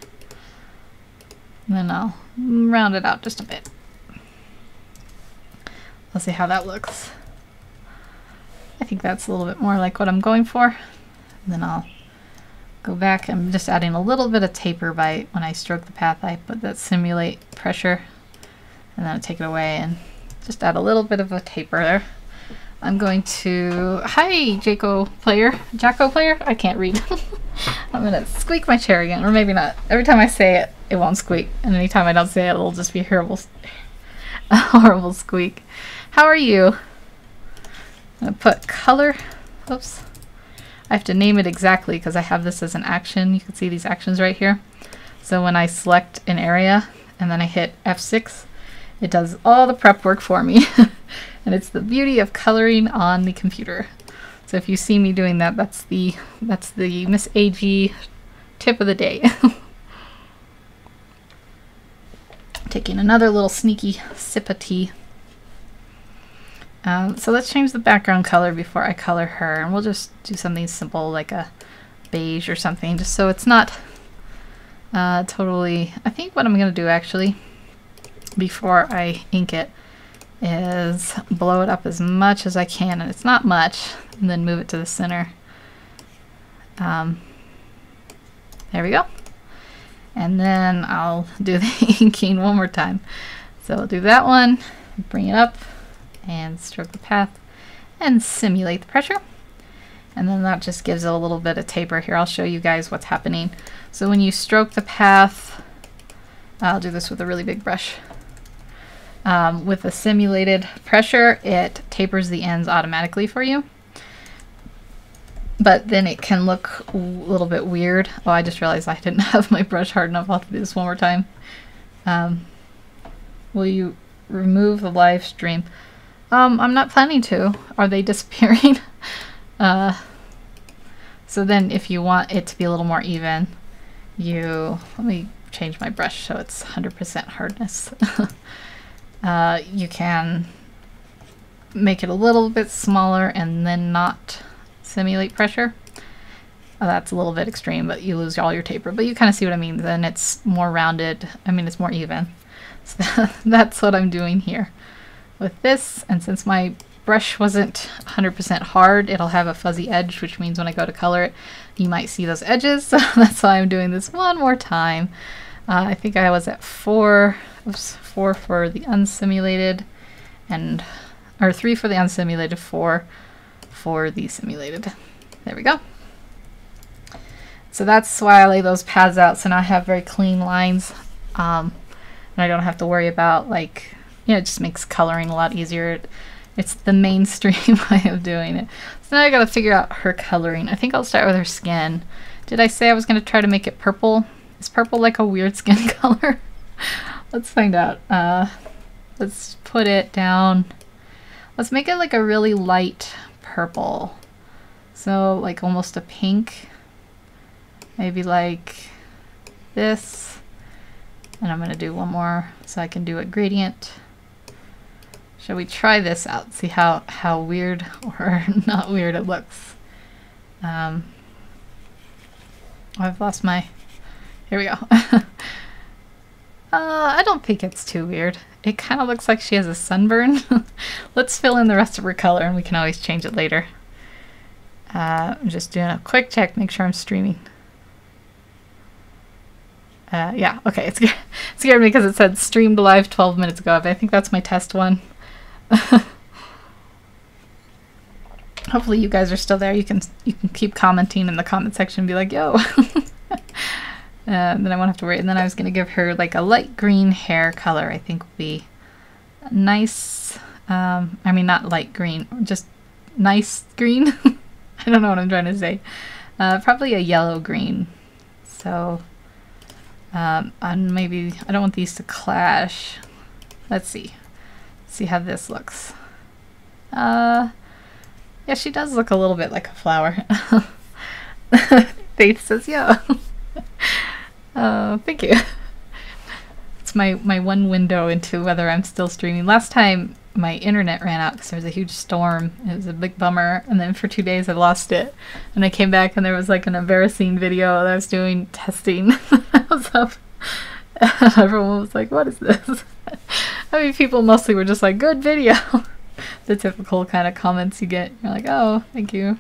And then I'll round it out just a bit. Let's see how that looks. I think that's a little bit more like what I'm going for. And then I'll go back. I'm just adding a little bit of taper by when I stroke the path. I put that simulate pressure, and then I take it away and just add a little bit of a taper there. I'm going to, hi Jacko player, I can't read. I'm gonna squeak my chair again, or maybe not. Every time I say it, it won't squeak, and anytime I don't say it, it'll just be a horrible squeak. How are you? I'm gonna put color, oops. I have to name it exactly because I have this as an action. You can see these actions right here. So when I select an area and then I hit F6, it does all the prep work for me. And it's the beauty of coloring on the computer. So if you see me doing that, that's the Miss AG tip of the day. Taking another little sneaky sip of tea. So let's change the background color before I color her, and we'll just do something simple like a beige or something, just so it's not totally. I think what I'm going to do actually before I ink it is blow it up as much as I can, and it's not much, and then move it to the center. There we go. And then I'll do the inking one more time. So I'll do that one, bring it up, and stroke the path, and simulate the pressure. And then that just gives it a little bit of taper here. I'll show you guys what's happening. So when you stroke the path, I'll do this with a really big brush. With a simulated pressure, it tapers the ends automatically for you. But then it can look a little bit weird. Oh, I just realized I didn't have my brush hard enough. I'll have to do this one more time. Will you remove the live stream? I'm not planning to. Are they disappearing? So then if you want it to be a little more even, let me change my brush so it's 100% hardness. You can make it a little bit smaller and then not simulate pressure. That's a little bit extreme, but you lose all your taper. But you kind of see what I mean. Then it's more rounded. I mean, it's more even. So that's what I'm doing here with this. And since my brush wasn't 100% hard, it'll have a fuzzy edge, which means when I go to color it, you might see those edges. So that's why I'm doing this one more time. I think I was at 4. Oops, 4 for the unsimulated, or 3 for the unsimulated, 4 for the simulated. There we go. So that's why I lay those paths out, so now I have very clean lines, and I don't have to worry about, like, it just makes coloring a lot easier. It's the mainstream way of doing it. So now I gotta figure out her coloring. I think I'll start with her skin. Did I say I was gonna try to make it purple? Is purple like a weird skin color? Let's find out. Let's put it down. Let's make it like a really light purple. So like almost a pink. Maybe like this. And I'm gonna do one more so I can do a gradient. Shall we try this out? See how weird or not weird it looks. I've lost my... Here we go. I don't think it's too weird. It kind of looks like she has a sunburn. Let's fill in the rest of her color and we can always change it later. I'm just doing a quick check, make sure I'm streaming. Yeah, okay, it scared me because it said streamed live 12 minutes ago, but I think that's my test one. Hopefully you guys are still there. You can keep commenting in the comment section and be like, yo. Then I won't have to worry. And then I was going to give her like a light green hair color. I think would be nice. I mean, not light green, just nice green. I don't know what I'm trying to say. Probably a yellow green. So, and maybe, I don't want these to clash. Let's see. See how this looks. Yeah, she does look a little bit like a flower. Faith says, yeah. Thank you. It's my one window into whether I'm still streaming. Last time my internet ran out because there was a huge storm. It was a big bummer, and then for 2 days I lost it. And I came back and there was like an embarrassing video that I was doing testing. I was up and everyone was like, what is this? I mean, people mostly were just like, good video. The typical kind of comments you get. You're like, oh, thank you.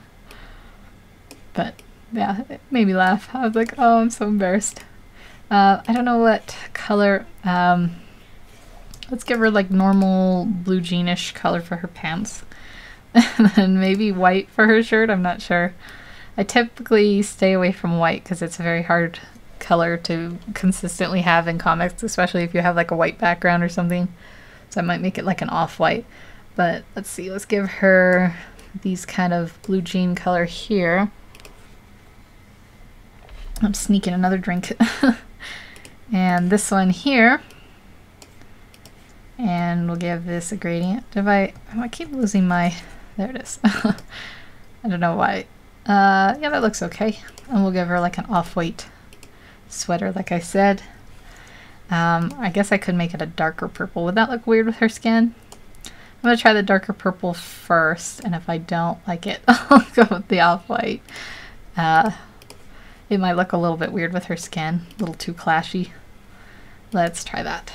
But yeah, it made me laugh. I was like, oh, I'm so embarrassed. I don't know what color. Let's give her like normal blue jeanish color for her pants. And then maybe white for her shirt. I'm not sure. I typically stay away from white because it's a very hard color to consistently have in comics, especially if you have like a white background or something. So I might make it like an off-white. But let's see, let's give her these kind of blue jean color here. I'm sneaking another drink. And this one here. And we'll give this a gradient. I keep losing my, there it is. I don't know why. Yeah, that looks okay. And we'll give her like an off-white sweater, like I said. I guess I could make it a darker purple. Would that look weird with her skin? I'm gonna try the darker purple first, and if I don't like it, I'll go with the off-white. It might look a little bit weird with her skin, a little too clashy. Let's try that.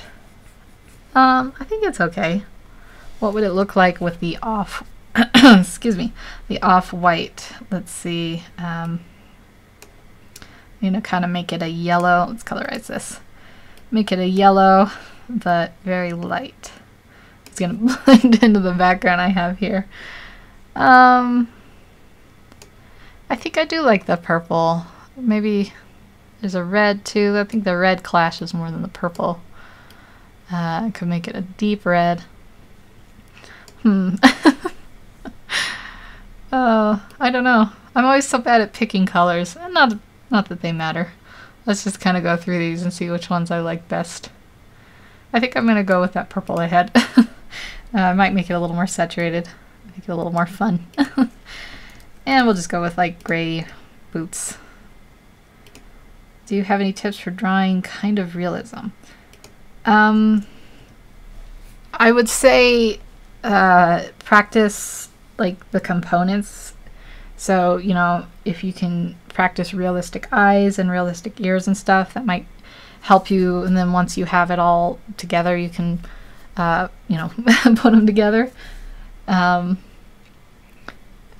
I think it's okay. What would it look like with the off, excuse me, the off-white? Let's see. you know, kind of make it a yellow. Let's colorize this. Make it a yellow, but very light. It's gonna blend into the background I have here. I think I do like the purple. Maybe there's a red too. I think the red clashes more than the purple. I could make it a deep red. Oh, I don't know. I'm always so bad at picking colors. And not that they matter. Let's just kind of go through these and see which ones I like best. I think I'm going to go with that purple I had. I might make it a little more saturated. Make it a little more fun. And we'll just go with like gray boots. Do you have any tips for drawing kind of realism? I would say practice like the components. So, you know, if you can practice realistic eyes and realistic ears and stuff, that might help you. And then once you have it all together, you can, you know, put them together.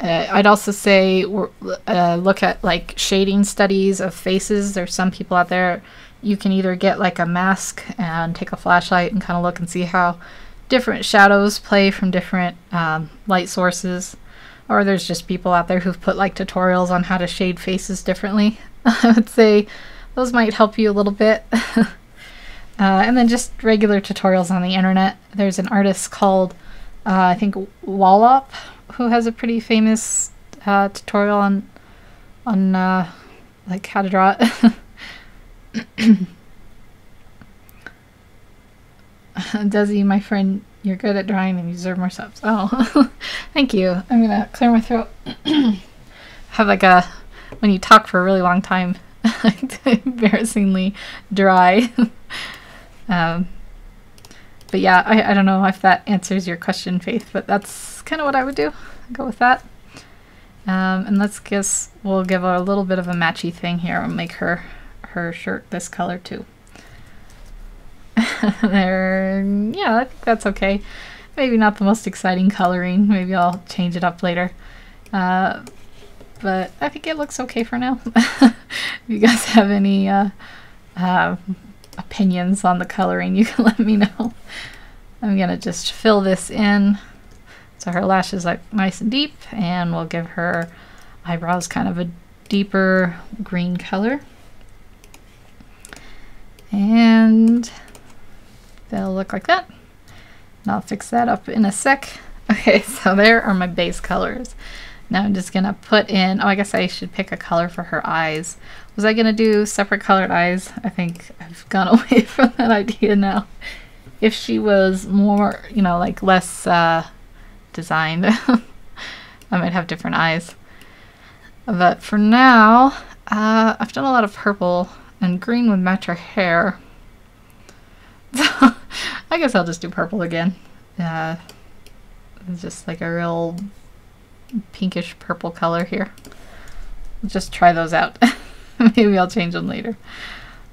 I'd also say look at like shading studies of faces. There's some people out there, you can either get like a mask and take a flashlight and kind of look and see how different shadows play from different light sources. Or there's just people out there who've put like tutorials on how to shade faces differently. I would say those might help you a little bit. And then just regular tutorials on the internet. There's an artist called, I think, Wallop, who has a pretty famous tutorial on like how to draw it. Desi, my friend, you're good at drawing and you deserve more subs. Oh, thank you. I'm gonna clear my throat. Have like a, when you talk for a really long time, embarrassingly dry. But yeah, I don't know if that answers your question, Faith, but that's kind of what I would do. Go with that. And let's guess, we'll give her a little bit of a matchy thing here and make her shirt this color too. There, yeah, I think that's okay. Maybe not the most exciting coloring. Maybe I'll change it up later. But I think it looks okay for now. If you guys have any opinions on the coloring, you can let me know. I'm gonna just fill this in so her lashes are nice and deep, and we'll give her eyebrows kind of a deeper green color. And they'll look like that. And I'll fix that up in a sec. Okay, so there are my base colors. Now I'm just gonna put in, oh, I guess I should pick a color for her eyes. Was I gonna do separate colored eyes? I think I've gone away from that idea now. If she was more, you know, like less designed, I might have different eyes. But for now, I've done a lot of purple, and green would match her hair. So I guess I'll just do purple again. It's just like a real pinkish purple color here. We'll just try those out. Maybe I'll change them later.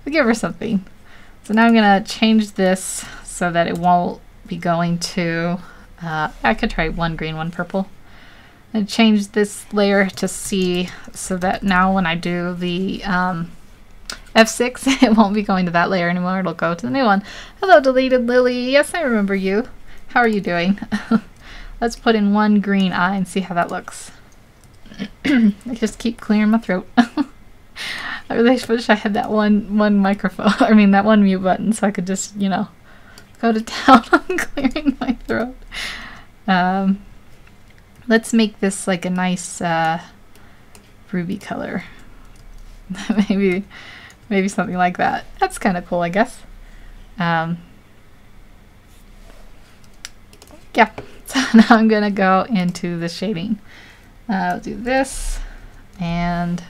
I'll give her something. So now I'm gonna change this so that it won't be going to, I could try one green, one purple. And change this layer to C so that now when I do the F6, it won't be going to that layer anymore. It'll go to the new one. Hello, Deleted Lily. Yes, I remember you. How are you doing? Let's put in one green eye and see how that looks. I just keep clearing my throat. I really wish I had that one microphone, I mean that one mute button, so I could just, you know, go to town on clearing my throat. Let's make this like a nice ruby color. Maybe something like that. That's kind of cool, I guess. Yeah. So now I'm gonna go into the shading. I'll do this and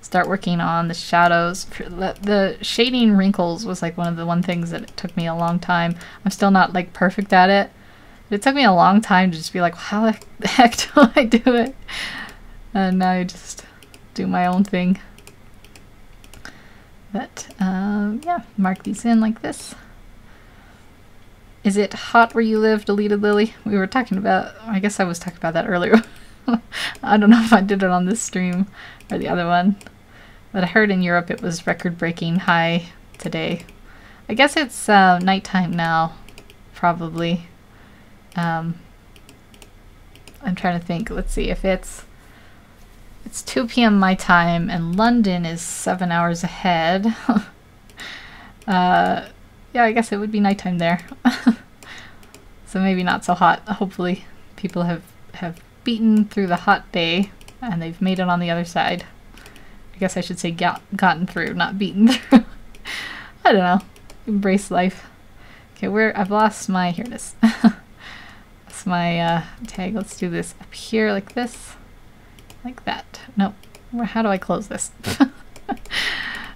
start working on the shadows. The shading wrinkles was like one of the things that it took me a long time. I'm still not like perfect at it. It took me a long time to just be like, how the heck do I do it? And now I just do my own thing. But yeah, mark these in like this. Is it hot where you live, Deleted Lily? We were talking about, I guess I was talking about that earlier. I don't know if I did it on this stream or the other one. But I heard in Europe it was record-breaking high today. I guess it's nighttime now, probably. I'm trying to think. Let's see if it's 2 p.m. my time, and London is 7 hours ahead. Yeah, I guess it would be nighttime there. So maybe not so hot. Hopefully people have beaten through the hot day and they've made it on the other side. I guess I should say gotten through, not beaten through. I don't know. Embrace life. Okay, I've lost my, here it is. That's my tag. Let's do this up here like this. Like that. Nope. How do I close this?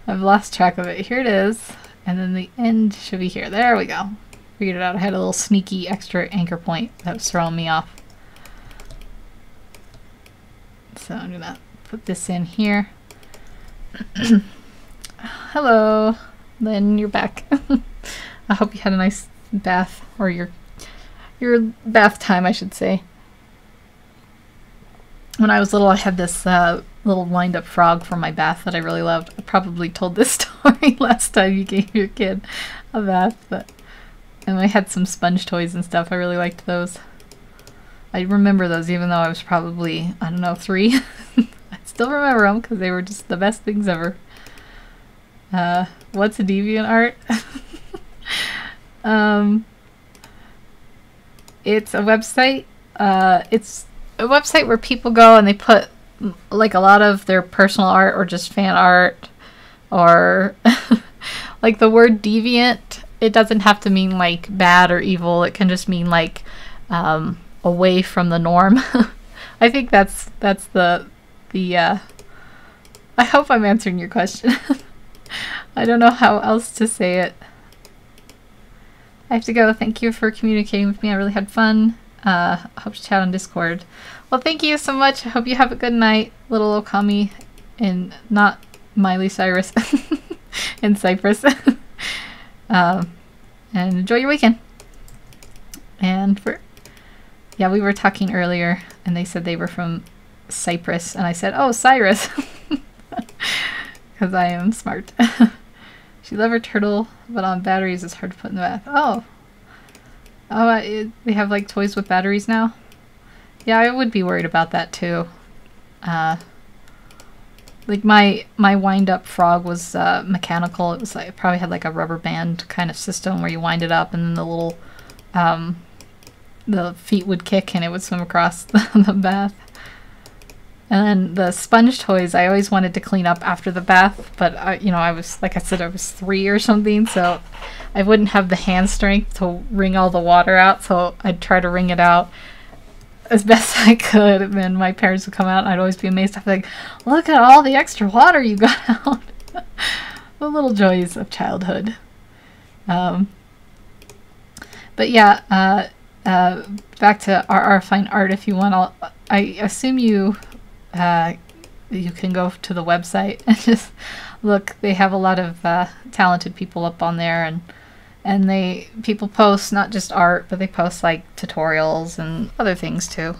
I've lost track of it. Here it is. And then the end should be here. There we go. Figured it out. I had a little sneaky extra anchor point that was throwing me off. So I'm gonna put this in here. Hello, Lynn, you're back. I hope you had a nice bath, or your bath time, I should say. When I was little, I had this little wind-up frog for my bath that I really loved. I probably told this story last time you gave your kid a bath, and I had some sponge toys and stuff. I really liked those. I remember those even though I was probably, I don't know, 3. I still remember them because they were just the best things ever. What's a DeviantArt? It's a website. It's a website where people go and they put like a lot of their personal art or just fan art, or like the word deviant. It doesn't have to mean like bad or evil. It can just mean like away from the norm. I think that's the I hope I'm answering your question. I don't know how else to say it. I have to go. Thank you for communicating with me. I really had fun. Hope to chat on Discord. Well, thank you so much. I hope you have a good night, little Okami, and not Miley Cyrus in Cyprus. And enjoy your weekend. And yeah, we were talking earlier, and they said they were from Cyprus, and I said, oh, Cyrus, because I am smart. She loved her turtle, but on batteries it's hard to put in the bath. Oh, they have like toys with batteries now? Yeah, I would be worried about that too. Like my wind-up frog was mechanical. It was like, it probably had like a rubber band kind of system where you wind it up and then the little the feet would kick and it would swim across the bath. And then the sponge toys, I always wanted to clean up after the bath, but you know, I was, like I said, I was 3 or something, so I wouldn't have the hand strength to wring all the water out, so I'd try to wring it out as best I could, and then my parents would come out and I'd always be amazed. I'd be like, look at all the extra water you got out. The little joys of childhood. But yeah, back to RR Fine Art if you want. I assume you can go to the website and just look. They have a lot of talented people up on there, and people post not just art, but they post like tutorials and other things too.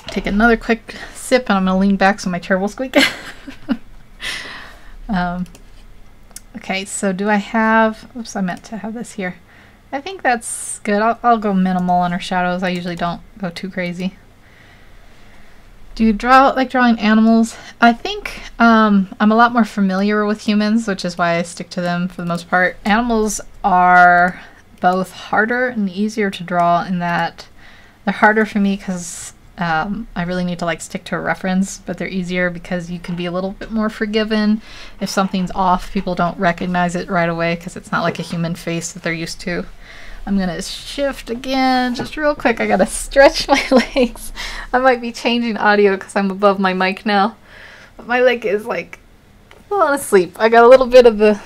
Take another quick sip, and I'm gonna lean back so my chair will squeak. Okay, so do I have, oops, I meant to have this here. I think that's good. I'll go minimal on her shadows. I usually don't go too crazy. Do you like drawing animals? I think I'm a lot more familiar with humans, which is why I stick to them for the most part. Animals are both harder and easier to draw in that they're harder for me because I really need to like stick to a reference, but they're easier because you can be a little bit more forgiven. If something's off, people don't recognize it right away because it's not like a human face that they're used to. I'm gonna shift again, just real quick. I gotta stretch my legs. I might be changing audio because I'm above my mic now. But my leg is like falling asleep. I got a little bit of the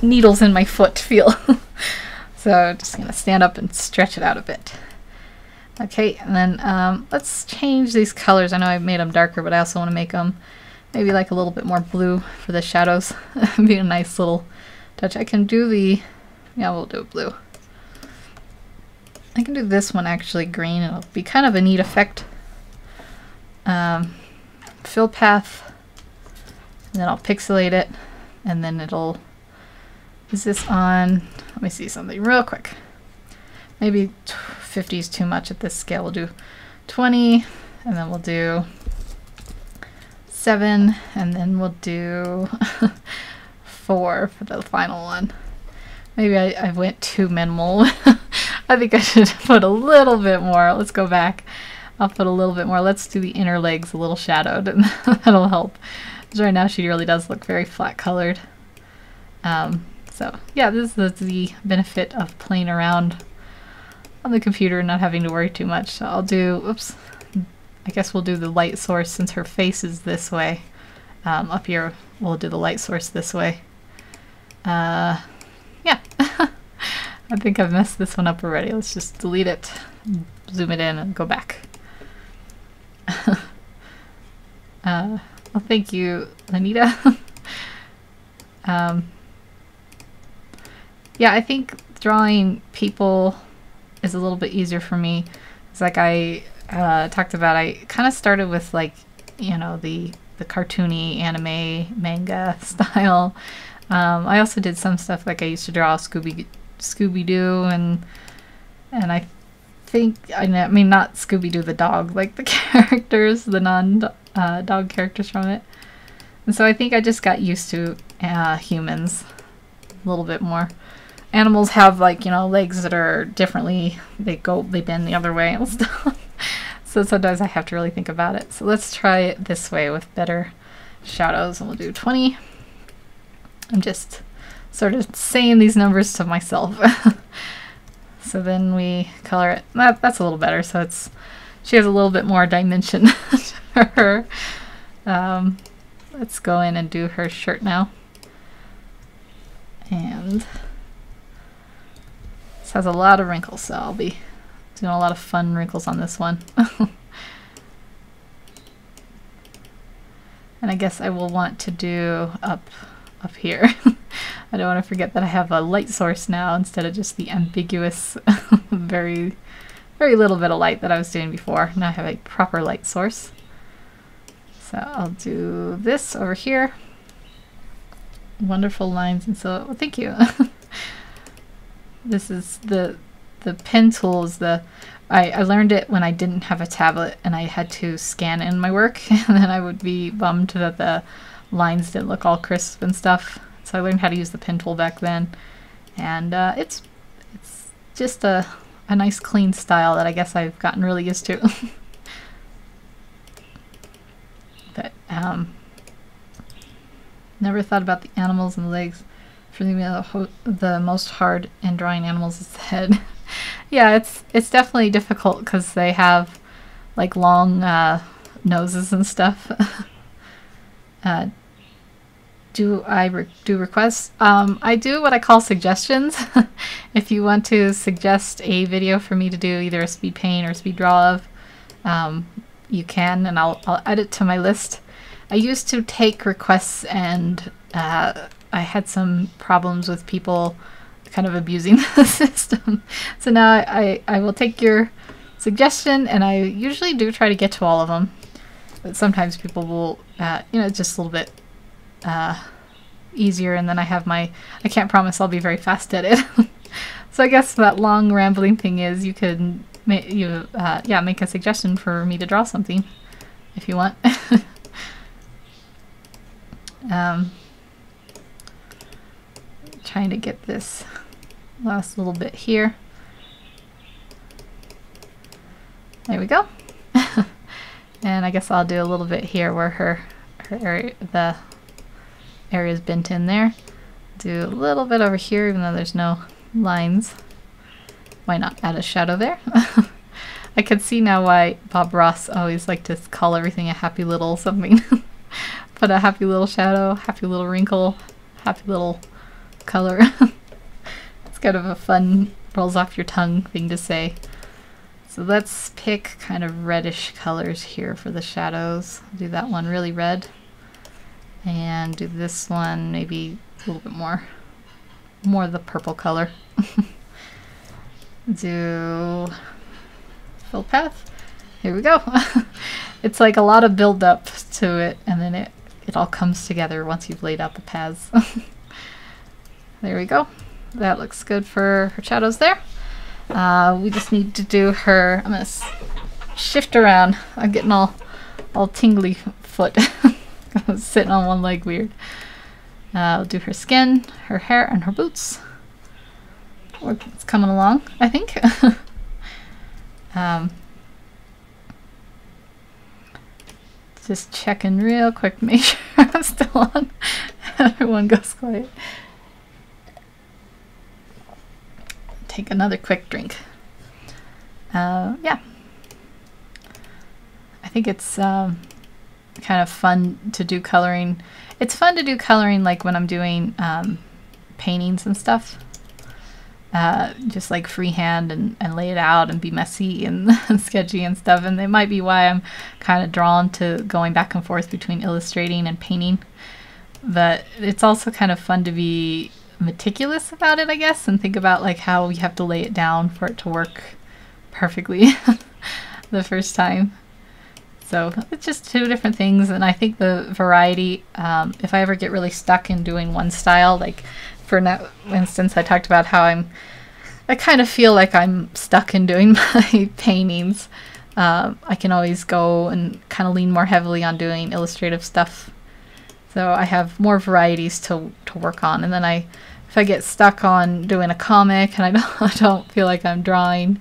needles in my foot feel. So I'm just gonna stand up and stretch it out a bit. Okay, and then let's change these colors. I know I made them darker, but I also want to make them maybe like a little bit more blue for the shadows. Be a nice little touch. I can do yeah, we'll do blue. I can do this one actually green. It'll be kind of a neat effect. fill path, and then I'll pixelate it, and then it'll, is this on, let me see something real quick. Maybe 50 is too much at this scale. We'll do 20, and then we'll do 7, and then we'll do 4 for the final one. Maybe I went too minimal. I think I should put a little bit more. Let's go back. I'll put a little bit more. Let's do the inner legs a little shadowed, and that'll help. Because right now she really does look very flat colored. So yeah, this is the benefit of playing around on the computer and not having to worry too much. So I'll do, oops, I guess we'll do the light source since her face is this way. Up here we'll do the light source this way. Yeah. I think I've messed this one up already. Let's just delete it, zoom it in, and go back. Well, thank you, Anita. Yeah, I think drawing people is a little bit easier for me. It's like I talked about, I kind of started with, like, you know, the cartoony anime manga style. I also did some stuff, like I used to draw Scooby-Doo, and I think, I mean not Scooby-Doo the dog, like the characters, the non-dog characters from it. And so I think I just got used to humans a little bit more. Animals have, like, you know, legs that are differently, they bend the other way and stuff. So sometimes I have to really think about it. So let's try it this way with better shadows, and we'll do 20. I'm just sort of saying these numbers to myself. So then we color it. That's a little better. So it's, she has a little bit more dimension to her. Let's go in and do her shirt now. And this has a lot of wrinkles, so I'll be doing a lot of fun wrinkles on this one. And I guess I will want to do up here. I don't want to forget that I have a light source now instead of just the ambiguous very little bit of light that I was doing before. Now I have a proper light source. So I'll do this over here. Wonderful lines, and so, well, thank you. This is the pen tool is I learned it when I didn't have a tablet and I had to scan in my work, and then I would be bummed that the lines didn't look all crisp and stuff. So I learned how to use the pen tool back then, and it's just a nice clean style that I guess I've gotten really used to. But never thought about the animals and the legs. For me, the most hard in drawing animals is the head. Yeah, it's definitely difficult because they have, like, long noses and stuff. Do I do requests? I do what I call suggestions. If you want to suggest a video for me to do either a speed paint or a speed draw of, you can, and I'll add it to my list. I used to take requests, and I had some problems with people kind of abusing the system. So now I will take your suggestion, and I usually do try to get to all of them. But sometimes people will, you know, just a little bit easier, and then I have I can't promise I'll be very fast at it. So I guess that long rambling thing is you could make a suggestion for me to draw something if you want. Trying to get this last little bit here. There we go. And I guess I'll do a little bit here where her area, the area's bent in there. Do a little bit over here, even though there's no lines. Why not add a shadow there? I can see now why Bob Ross always liked to call everything a happy little something. Put a happy little shadow, happy little wrinkle, happy little color. It's kind of a fun, rolls off your tongue thing to say. So let's pick kind of reddish colors here for the shadows. Do that one really red, and do this one maybe a little bit more the purple color. Do fill path. Here we go. it's like a lot of build up to it, and then it all comes together once you've laid out the paths. There we go. That looks good for her shadows there. We just need to do her, I'm gonna shift around. I'm getting all tingly foot. I was sitting on one leg weird. I'll do her skin, her hair, and her boots. It's coming along, I think. Just checking real quick to make sure I'm still on. Everyone goes quiet. Take another quick drink. Yeah. I think it's kind of fun to do coloring. It's fun to do coloring like when I'm doing paintings and stuff. Just like freehand and lay it out and be messy and sketchy and stuff. And it might be why I'm kind of drawn to going back and forth between illustrating and painting. But it's also kind of fun to be meticulous about it, I guess, and think about like how you have to lay it down for it to work perfectly the first time. So it's just two different things, and I think the variety, if I ever get really stuck in doing one style, like for instance, I talked about how I kind of feel like I'm stuck in doing my paintings. I can always go and kind of lean more heavily on doing illustrative stuff. So I have more varieties to work on. And then if I get stuck on doing a comic and I don't feel like I'm drawing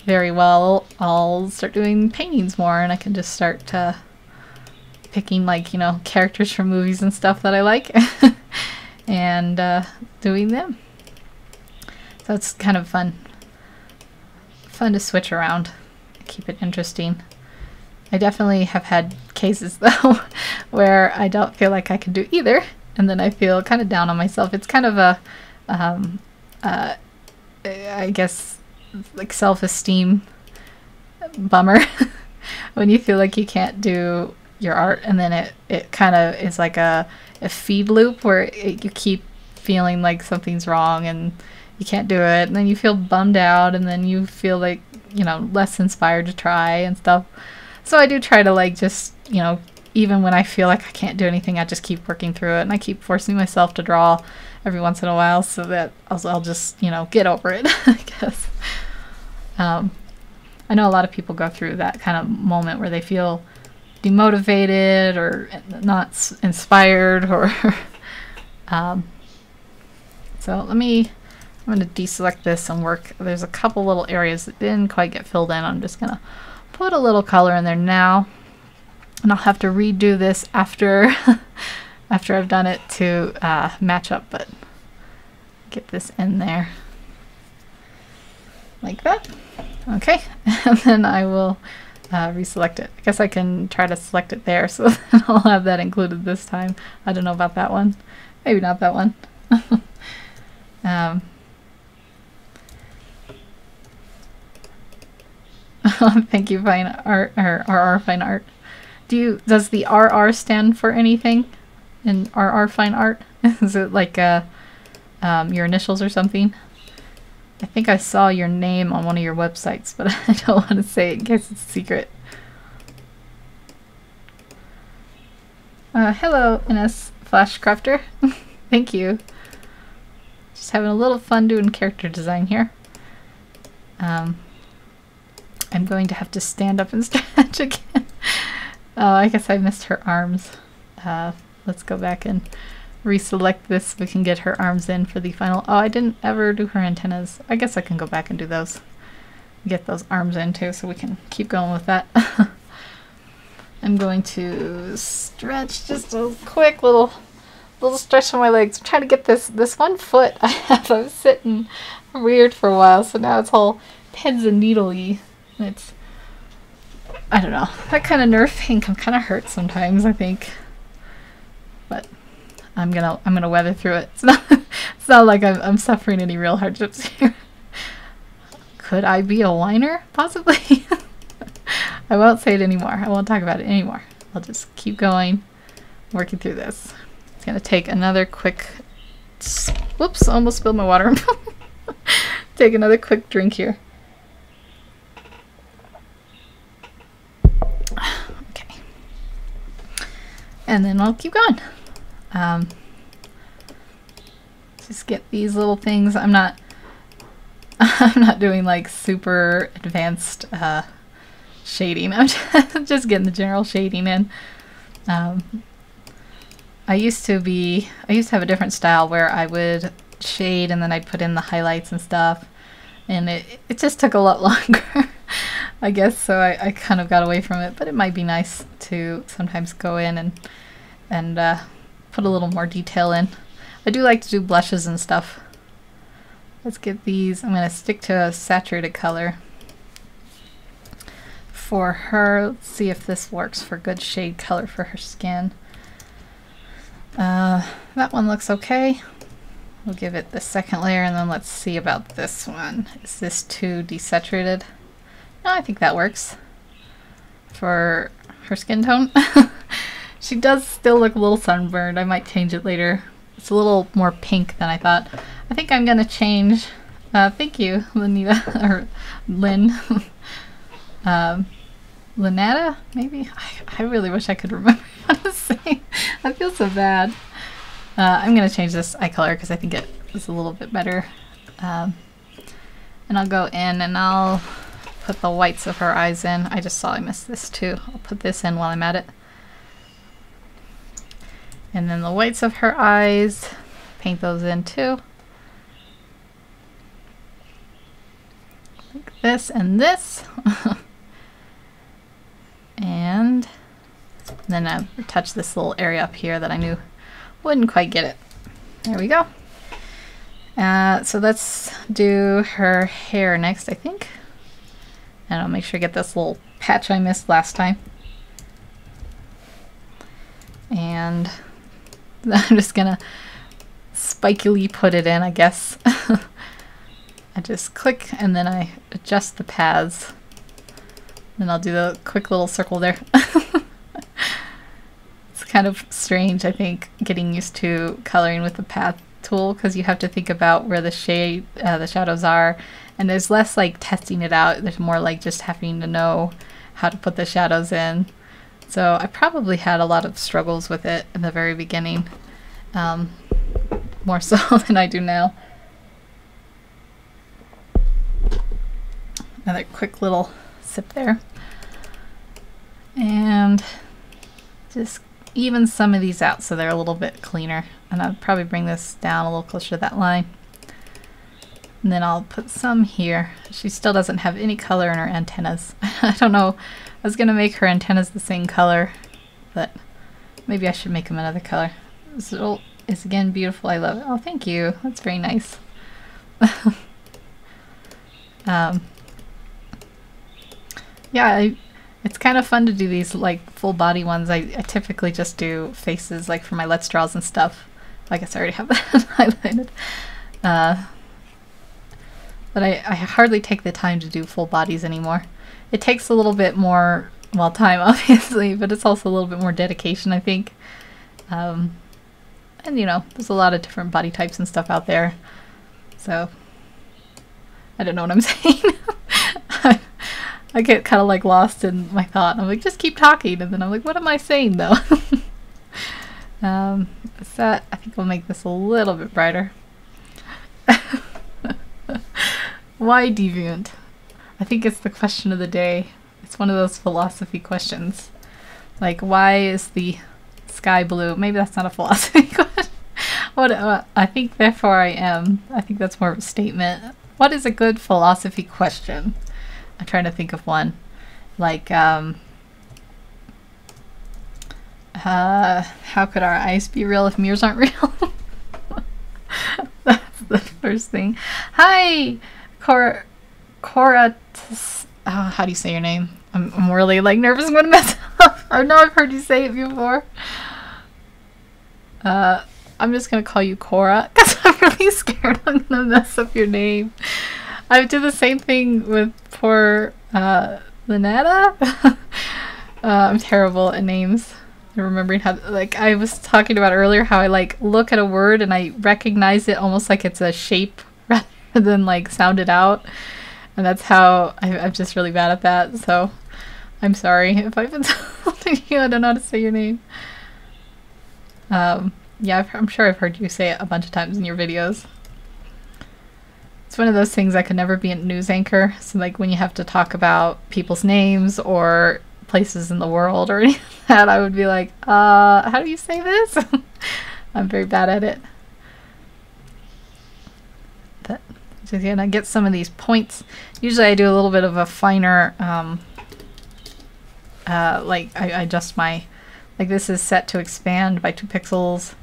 very well, I'll start doing paintings more, and I can just start picking, like, you know, characters from movies and stuff that I like and doing them. So it's kind of fun to switch around, keep it interesting. I definitely have had cases though where I don't feel like I can do either, and then I feel kind of down on myself. It's kind of a I guess like self-esteem bummer when you feel like you can't do your art, and then it kind of is like a feed loop where you keep feeling like something's wrong and you can't do it, and then you feel bummed out, and then you feel like, you know, less inspired to try and stuff. So I do try to, like, just, you know, even when I feel like I can't do anything, I just keep working through it, and I keep forcing myself to draw every once in a while so that I'll just, you know, get over it, I guess. I know a lot of people go through that kind of moment where they feel demotivated or not inspired, or so I'm going to deselect this and work. There's a couple little areas that didn't quite get filled in. I'm just going to put a little color in there now, and I'll have to redo this after after I've done it to match up, but get this in there like that. Okay, and then I will reselect it. I guess I can try to select it there, so then I'll have that included this time. I don't know about that one. Maybe not that one. Thank you, Fine Art, or RR Fine Art. Does the RR stand for anything in RR Fine Art? Is it like your initials or something? I think I saw your name on one of your websites, but I don't want to say it in case it's a secret. Hello, NS Flashcrafter. Thank you. Just having a little fun doing character design here. I'm going to have to stand up and stretch again. Oh, I guess I missed her arms. Let's go back and reselect this so we can get her arms in for the final. Oh, I didn't ever do her antennas. I guess I can go back and do those. Get those arms in too, so we can keep going with that. I'm going to stretch just a quick little stretch on my legs. I'm trying to get this one foot I have. I was sitting weird for a while, so now it's all pins and needle-y. It's, I don't know, that kind of nerve pain can kind of hurt sometimes, I think. But I'm gonna weather through it. It's not like I'm suffering any real hardships here. Could I be a whiner? Possibly. I won't say it anymore. I won't talk about it anymore. I'll just keep going, working through this. It's gonna take another quick. Whoops! Almost spilled my water. Take another quick drink here. Okay. And then I'll keep going. Just get these little things. I'm not doing like super advanced shading. I'm just getting the general shading in. I used to have a different style where I would shade and then I'd put in the highlights and stuff, and it just took a lot longer, I guess, so I kind of got away from it, but it might be nice to sometimes go in and put a little more detail in. I do like to do blushes and stuff. Let's get these. I'm going to stick to a saturated color for her. Let's see if this works for good shade color for her skin. That one looks okay. We'll give it the second layer, and then let's see about this one. Is this too desaturated? No, I think that works for her skin tone. She does still look a little sunburned. I might change it later. It's a little more pink than I thought. I think I'm gonna change. Thank you, Lenita, or Lynn. Lynetta, maybe? I really wish I could remember how to say. I feel so bad. I'm gonna change this eye color because I think it is a little bit better. And I'll go in and I'll put the whites of her eyes in. I just saw I missed this too. I'll put this in while I'm at it. And then the whites of her eyes, paint those in too. Like this and this. And then I touch this little area up here that I knew wouldn't quite get it. There we go. So let's do her hair next, I think. And I'll make sure I get this little patch I missed last time. And I'm just gonna spikily put it in, I guess. I just click and then I adjust the paths. Then I'll do the quick little circle there. It's kind of strange, I think, getting used to coloring with the path tool, because you have to think about where the shadows are, and there's less like testing it out. There's more like just having to know how to put the shadows in. So I probably had a lot of struggles with it in the very beginning, more so than I do now. Another quick little sip there. And just even some of these out so they're a little bit cleaner. And I'll probably bring this down a little closer to that line. And then I'll put some here. She still doesn't have any color in her antennas. I don't know. I was going to make her antennas the same color, but maybe I should make them another color. This is again beautiful. I love it. Oh, thank you. That's very nice. Yeah, it's kind of fun to do these like full body ones. I typically just do faces like for my Let's Draws and stuff. I guess I already have that highlighted. But I hardly take the time to do full bodies anymore. It takes a little bit more, well, time obviously, but it's also a little bit more dedication, I think. And you know, there's a lot of different body types and stuff out there. So, I don't know what I'm saying. I get kind of like lost in my thought. I'm like, just keep talking, and then I'm like, what am I saying though? I think I'll make this a little bit brighter. Why deviant? I think it's the question of the day. It's one of those philosophy questions. Like, why is the sky blue? Maybe that's not a philosophy question. I think therefore I am. I think that's more of a statement. What is a good philosophy question? I'm trying to think of one. Like, how could our eyes be real if mirrors aren't real? That's the first thing. Hi, Cora. How do you say your name? I'm really like nervous I'm gonna mess up. I know I've heard you say it before. I'm just gonna call you Cora because I'm really scared I'm gonna mess up your name. I do the same thing with poor Lynetta. I'm terrible at names. Remembering how, like I was talking about earlier, how I like look at a word and I recognize it almost like it's a shape rather than like sound it out. And that's how I'm just really bad at that. So I'm sorry if I've insulted you. I don't know how to say your name. Yeah, I'm sure I've heard you say it a bunch of times in your videos. It's one of those things I could never be a news anchor. So like when you have to talk about people's names or places in the world or anything like that, I would be like, how do you say this? I'm very bad at it. But just gonna get some of these points. Usually I do a little bit of a finer, like I adjust my, like this is set to expand by 2 pixels.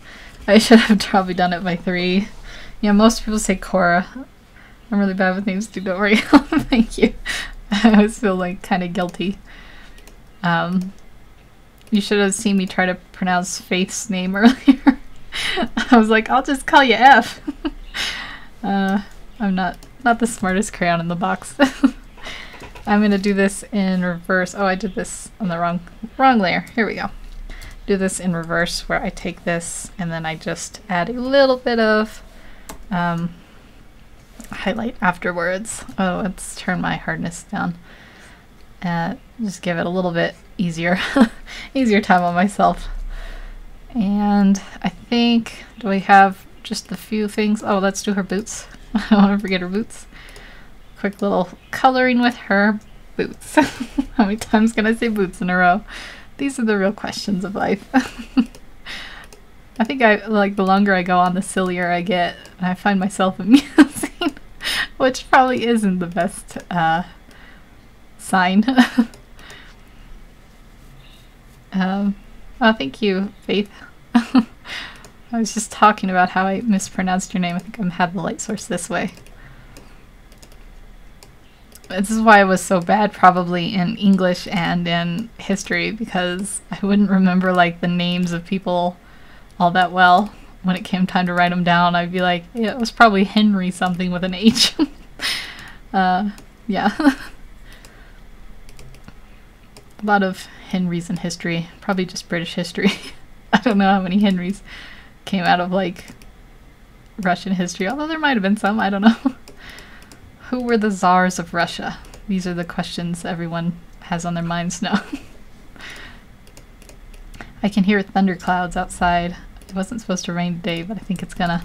I should have probably done it by 3. Yeah, most people say Cora. I'm really bad with names too, don't worry. Thank you. I always feel like kind of guilty. You should have seen me try to pronounce Faith's name earlier. I was like, I'll just call you F. I'm not the smartest crayon in the box. I'm gonna do this in reverse. Oh, I did this on the wrong layer. Here we go. Do this in reverse where I take this and then I just add a little bit of highlight afterwards. Oh, let's turn my hardness down. Just give it a little bit easier time on myself. And I think, do we have just a few things? Oh, let's do her boots. I don't want to forget her boots. Quick little coloring with her boots. How many times can I say boots in a row? These are the real questions of life. I think the longer I go on, the sillier I get. And I find myself amusing, which probably isn't the best sign. Oh, thank you, Faith. I was just talking about how I mispronounced your name. I think I had the light source this way. This is why I was so bad probably in English and in history, because I wouldn't remember like the names of people all that well. When it came time to write them down, I'd be like, yeah, it was probably Henry something with an H. Yeah. A lot of Henrys in history. Probably just British history. I don't know how many Henrys came out of like Russian history, although there might have been some, I don't know. Who were the czars of Russia? These are the questions everyone has on their minds now. I can hear thunderclouds outside. It wasn't supposed to rain today, but I think it's gonna.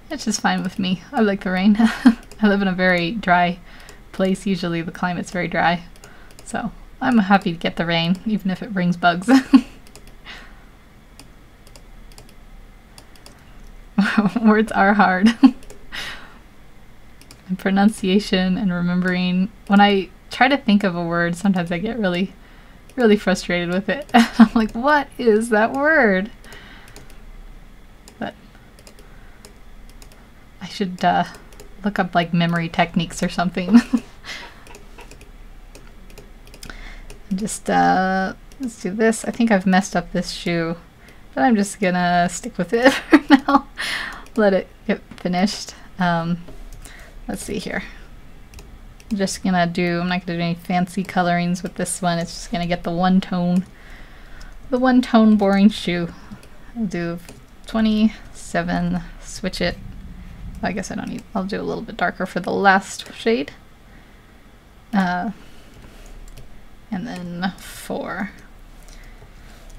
It's just fine with me. I like the rain. I live in a very dry place. Usually the climate's very dry. So I'm happy to get the rain, even if it brings bugs. Words are hard. And pronunciation and remembering. When I try to think of a word, sometimes I get really frustrated with it. I'm like, what is that word? But I should look up like memory techniques or something. And just let's do this. I think I've messed up this shoe, but I'm just gonna stick with it for now. Let it get finished. Let's see here. I'm not gonna do any fancy colorings with this one. It's just gonna get the one tone boring shoe. I'll do 27, switch it. I guess I don't need, I'll do a little bit darker for the last shade. And then 4.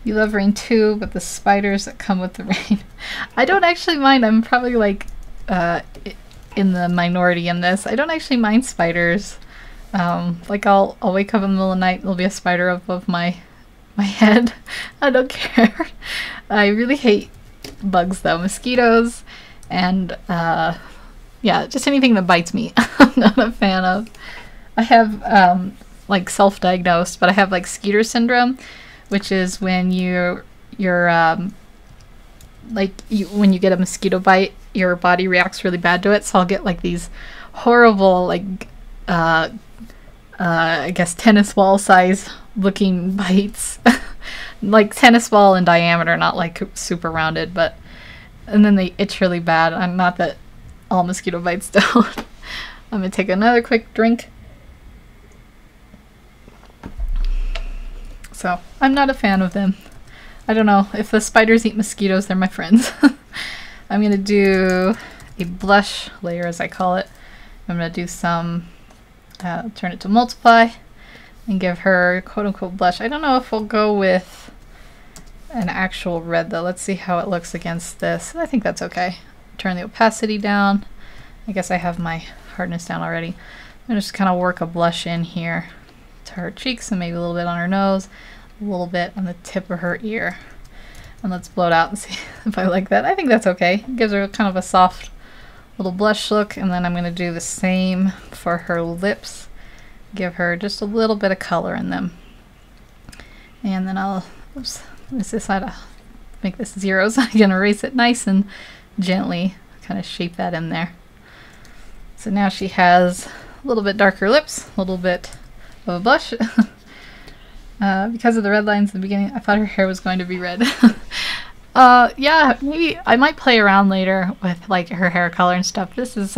You love rain too, but the spiders that come with the rain. I don't actually mind. I'm probably like in the minority in this. I don't actually mind spiders. Like I'll wake up in the middle of the night, there'll be a spider above my head. I don't care. I really hate bugs though. Mosquitoes and yeah, just anything that bites me. I'm not a fan of. I have like self-diagnosed, but I have like Skeeter syndrome, which is when you're like when you get a mosquito bite, your body reacts really bad to it. So I'll get like these horrible like I guess tennis ball size looking bites. Like tennis ball in diameter, not like super rounded, but and then they itch really bad. I'm not that all mosquito bites don't. I'm gonna take another quick drink. So I'm not a fan of them. I don't know, if the spiders eat mosquitoes, they're my friends. I'm gonna do a blush layer, as I call it. I'm gonna do some, turn it to multiply and give her quote unquote blush. I don't know if we'll go with an actual red though. Let's see how it looks against this. I think that's okay. Turn the opacity down. I guess I have my hardness down already. I'm gonna just kind of work a blush in here to her cheeks and maybe a little bit on her nose, a little bit on the tip of her ear. And let's blow it out and see if I like that. I think that's okay. It gives her kind of a soft little blush look, and then I'm gonna do the same for her lips. Give her just a little bit of color in them. And then I'll, oops, let's decide to make this 0, so I can erase it nice and gently, kind of shape that in there. So now she has a little bit darker lips, a little bit of a blush. Because of the red lines in the beginning, I thought her hair was going to be red. Yeah, maybe I might play around later with like her hair color and stuff. This is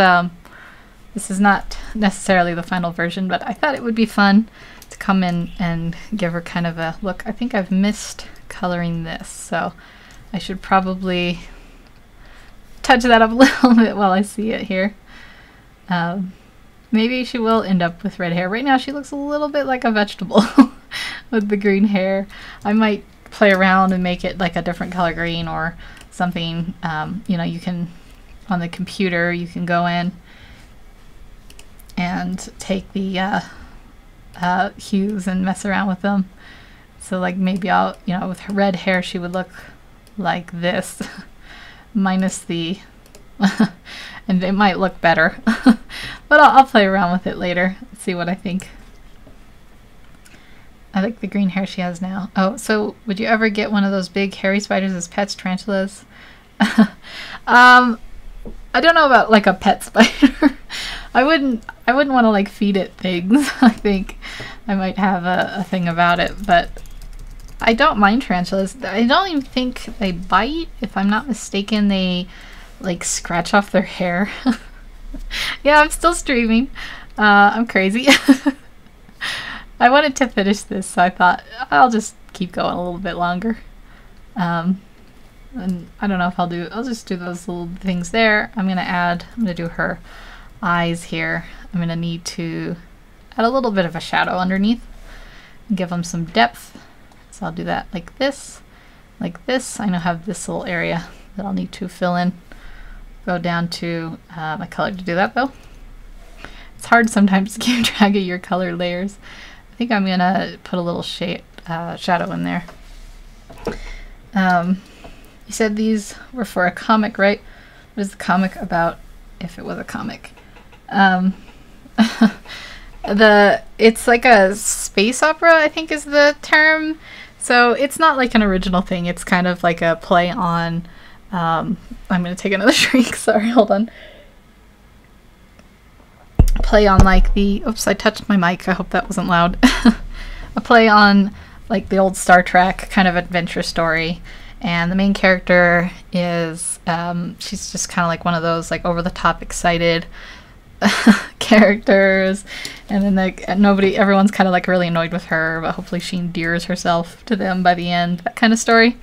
not necessarily the final version, but I thought it would be fun to come in and give her kind of a look. I think I've missed coloring this, so I should probably touch that up a little bit while I see it here. Maybe she will end up with red hair. Right now she looks a little bit like a vegetable with the green hair. I might play around and make it like a different color green or something. You know, you can, on the computer, you can go in and take the hues and mess around with them. So like maybe I'll, you know, with her red hair she would look like this minus the and it might look better. But I'll play around with it later, see what I think. I like the green hair she has now. Oh, so would you ever get one of those big hairy spiders as pets, tarantulas? I don't know about like a pet spider. I wouldn't want to like feed it things. I think I might have a thing about it, but I don't mind tarantulas. I don't even think they bite. If I'm not mistaken, they like scratch off their hair. Yeah, I'm still streaming. I'm crazy. I wanted to finish this, so I thought I'll just keep going a little bit longer. And I don't know if I'll just do those little things there. I'm gonna do her eyes here. I'm gonna need to add a little bit of a shadow underneath and give them some depth. So I'll do that like this, like this. I now have this little area that I'll need to fill in. Go down to my color to do that though. It's hard sometimes to keep track of your color layers. I think I'm gonna put a little shadow in there. You said these were for a comic, right? What is the comic about, if it was a comic? It's like a space opera, I think is the term. So it's not like an original thing. It's kind of like a play on, I'm gonna take another drink, sorry, hold on. Play on like the, oops, I touched my mic, I hope that wasn't loud. A play on like the old Star Trek kind of adventure story. And the main character is, she's just kind of like one of those like over the top excited characters, and then like everyone's kind of like really annoyed with her, but hopefully she endears herself to them by the end, that kind of story.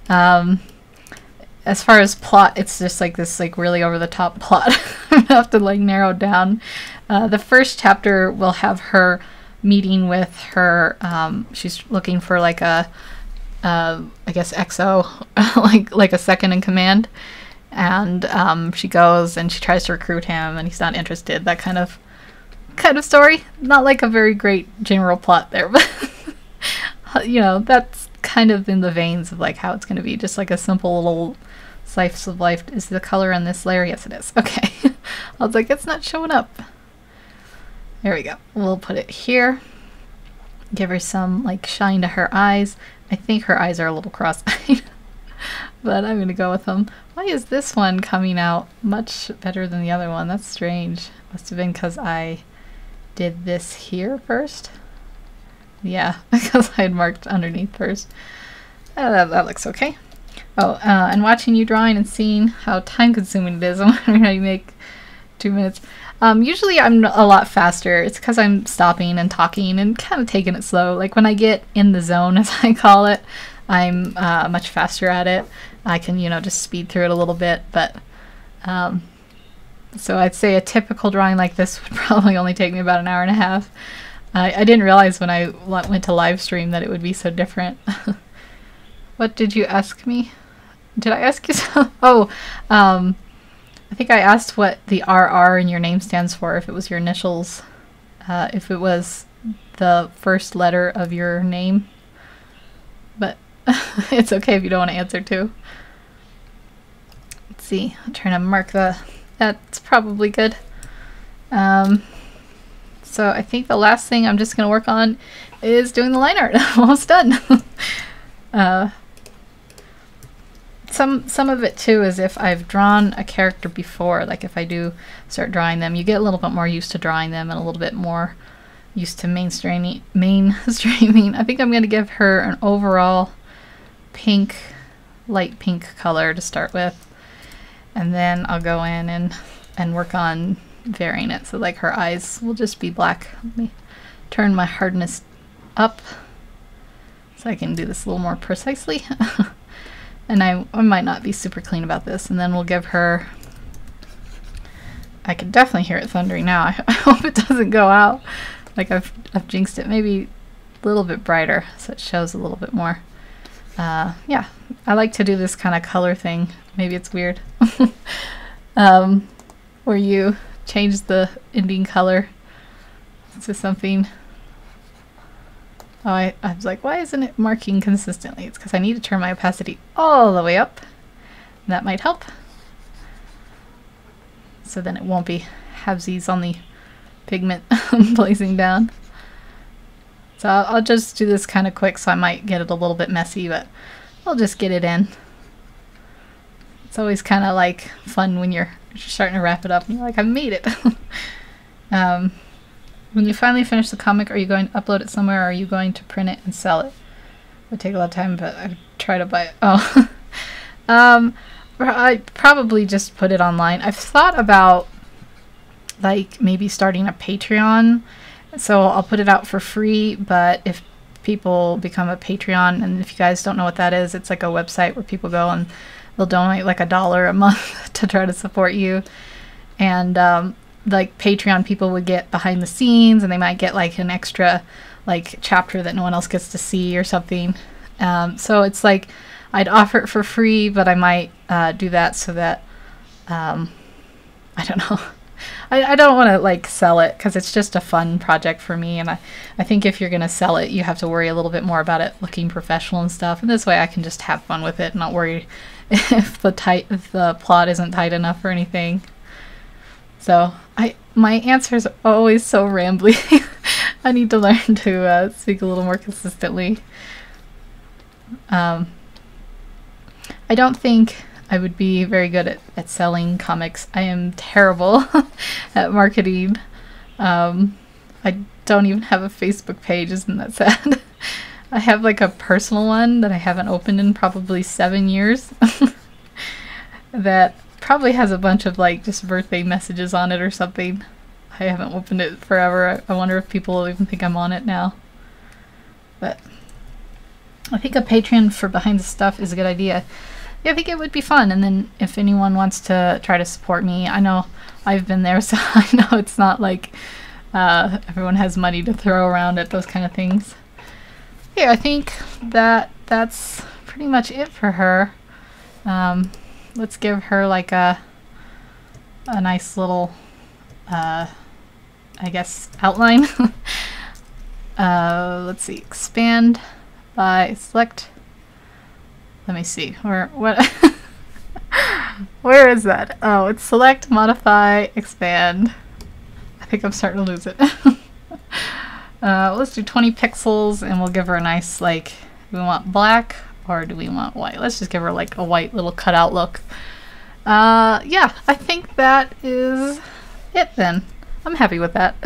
As far as plot, it's just like this like really over the top plot. I have to like narrow down. The first chapter will have her meeting with her, she's looking for like a I guess XO, like a second in command, and she goes and she tries to recruit him and he's not interested, that kind of story. Not like a very great general plot there, but you know, that's kind of in the veins of like how it's going to be, just like a simple little slice of life. Is the color on this layer? Yes it is. Okay. I was like, it's not showing up. There we go. We'll put it here. Give her some like shine to her eyes. I think her eyes are a little cross-eyed, but I'm gonna go with them. Why is this one coming out much better than the other one? That's strange. Must have been because I did this here first. Yeah, because I had marked underneath first. That looks okay. Oh, and watching you drawing and seeing how time-consuming it is, I'm wondering how you make 2 minutes. Usually I'm a lot faster. It's because I'm stopping and talking and kind of taking it slow. Like when I get in the zone, as I call it, I'm much faster at it. I can, you know, just speed through it a little bit. But so I'd say a typical drawing like this would probably only take me about an hour and a half. I didn't realize when I went to live stream that it would be so different. What did you ask me? Did I ask you something? Oh, I think I asked what the RR in your name stands for, if it was your initials, if it was the first letter of your name. But it's okay if you don't want to answer too. Let's see. I'm trying to mark that's probably good. So I think the last thing I'm just going to work on is doing the line art. I'm almost done. Some of it too is if I've drawn a character before, like if I do start drawing them, you get a little bit more used to drawing them and a little bit more used to mainstreaming. I think I'm going to give her an overall pink, light pink color to start with, and then I'll go in and work on varying it, so like her eyes will just be black. Let me turn my hardness up so I can do this a little more precisely. And I might not be super clean about this. And then we'll give her, I can definitely hear it thundering now. I hope it doesn't go out like I've jinxed it. Maybe a little bit brighter so it shows a little bit more. Yeah, I like to do this kind of color thing. Maybe it's weird. Where you change the ending color to something. Oh, I was like, why isn't it marking consistently? It's because I need to turn my opacity all the way up. That might help. So then it won't be halvesies on the pigment blazing down. So I'll just do this kind of quick, so I might get it a little bit messy, but I'll just get it in. It's always kind of like fun when you're starting to wrap it up and you're like, I made it. When you finally finish the comic, are you going to upload it somewhere, or are you going to print it and sell it? It would take a lot of time, but I'd try to buy it. Oh. I probably just put it online. I've thought about like maybe starting a Patreon, so I'll put it out for free, but if people become a Patreon, and if you guys don't know what that is, it's like a website where people go and they'll donate like $1 a month to try to support you. And like Patreon people would get behind the scenes, and they might get like an extra like chapter that no one else gets to see or something. So it's like I'd offer it for free, but I might do that so that I don't know. I don't want to like sell it because it's just a fun project for me, and I think if you're gonna sell it, you have to worry a little bit more about it looking professional and stuff. And this way, I can just have fun with it and not worry if the plot isn't tight enough or anything. So my answers are always so rambly. I need to learn to speak a little more consistently. I don't think I would be very good at selling comics. I am terrible at marketing. I don't even have a Facebook page, isn't that sad? I have like a personal one that I haven't opened in probably 7 years. That probably has a bunch of like just birthday messages on it or something. I haven't opened it forever. I wonder if people will even think I'm on it now. But I think a Patreon for behind the stuff is a good idea. Yeah, I think it would be fun. And then if anyone wants to try to support me, I know I've been there, so I know it's not like everyone has money to throw around at those kind of things. Yeah, I think that's pretty much it for her. Let's give her like a nice little, I guess, outline. Let's see, expand by select. Let me see, what? Where is that? Oh, it's select, modify, expand. I think I'm starting to lose it. Let's do 20 pixels, and we'll give her a nice, like, do we want black or do we want white? Let's just give her like a white little cutout look. Yeah, I think that is it then. I'm happy with that.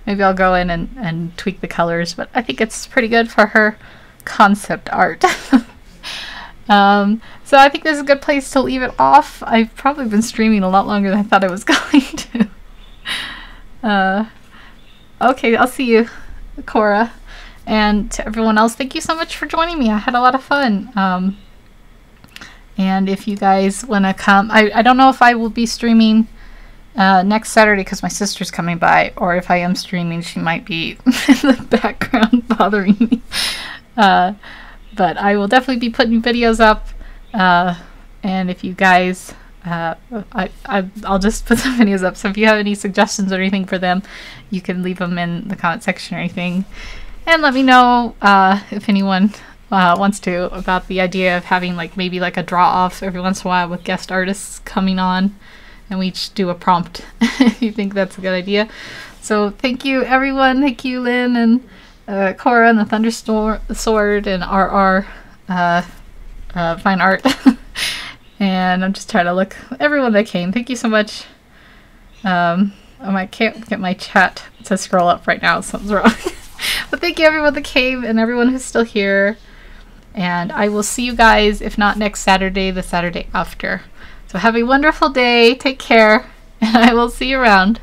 Maybe I'll go in and tweak the colors, but I think it's pretty good for her concept art. So I think this is a good place to leave it off. I've probably been streaming a lot longer than I thought I was going to. Okay, I'll see you, Cora. And to everyone else, thank you so much for joining me. I had a lot of fun. And if you guys want to come, I don't know if I will be streaming next Saturday because my sister's coming by, or if I am streaming, she might be in the background bothering me. But I will definitely be putting videos up, and if you guys, I'll just put some videos up. So if you have any suggestions or anything for them, you can leave them in the comment section or anything. And let me know if anyone wants to, about the idea of having like maybe like a draw off every once in a while with guest artists coming on, and we each do a prompt if you think that's a good idea. So thank you everyone. Thank you Lynn and Cora and the Thundersword and RR Fine Art. And I'm just trying to look everyone that came. Thank you so much. I can't get my chat to scroll up right now. Something's wrong. But thank you everyone that came and everyone who's still here. And I will see you guys, if not next Saturday, the Saturday after. So have a wonderful day. Take care. And I will see you around.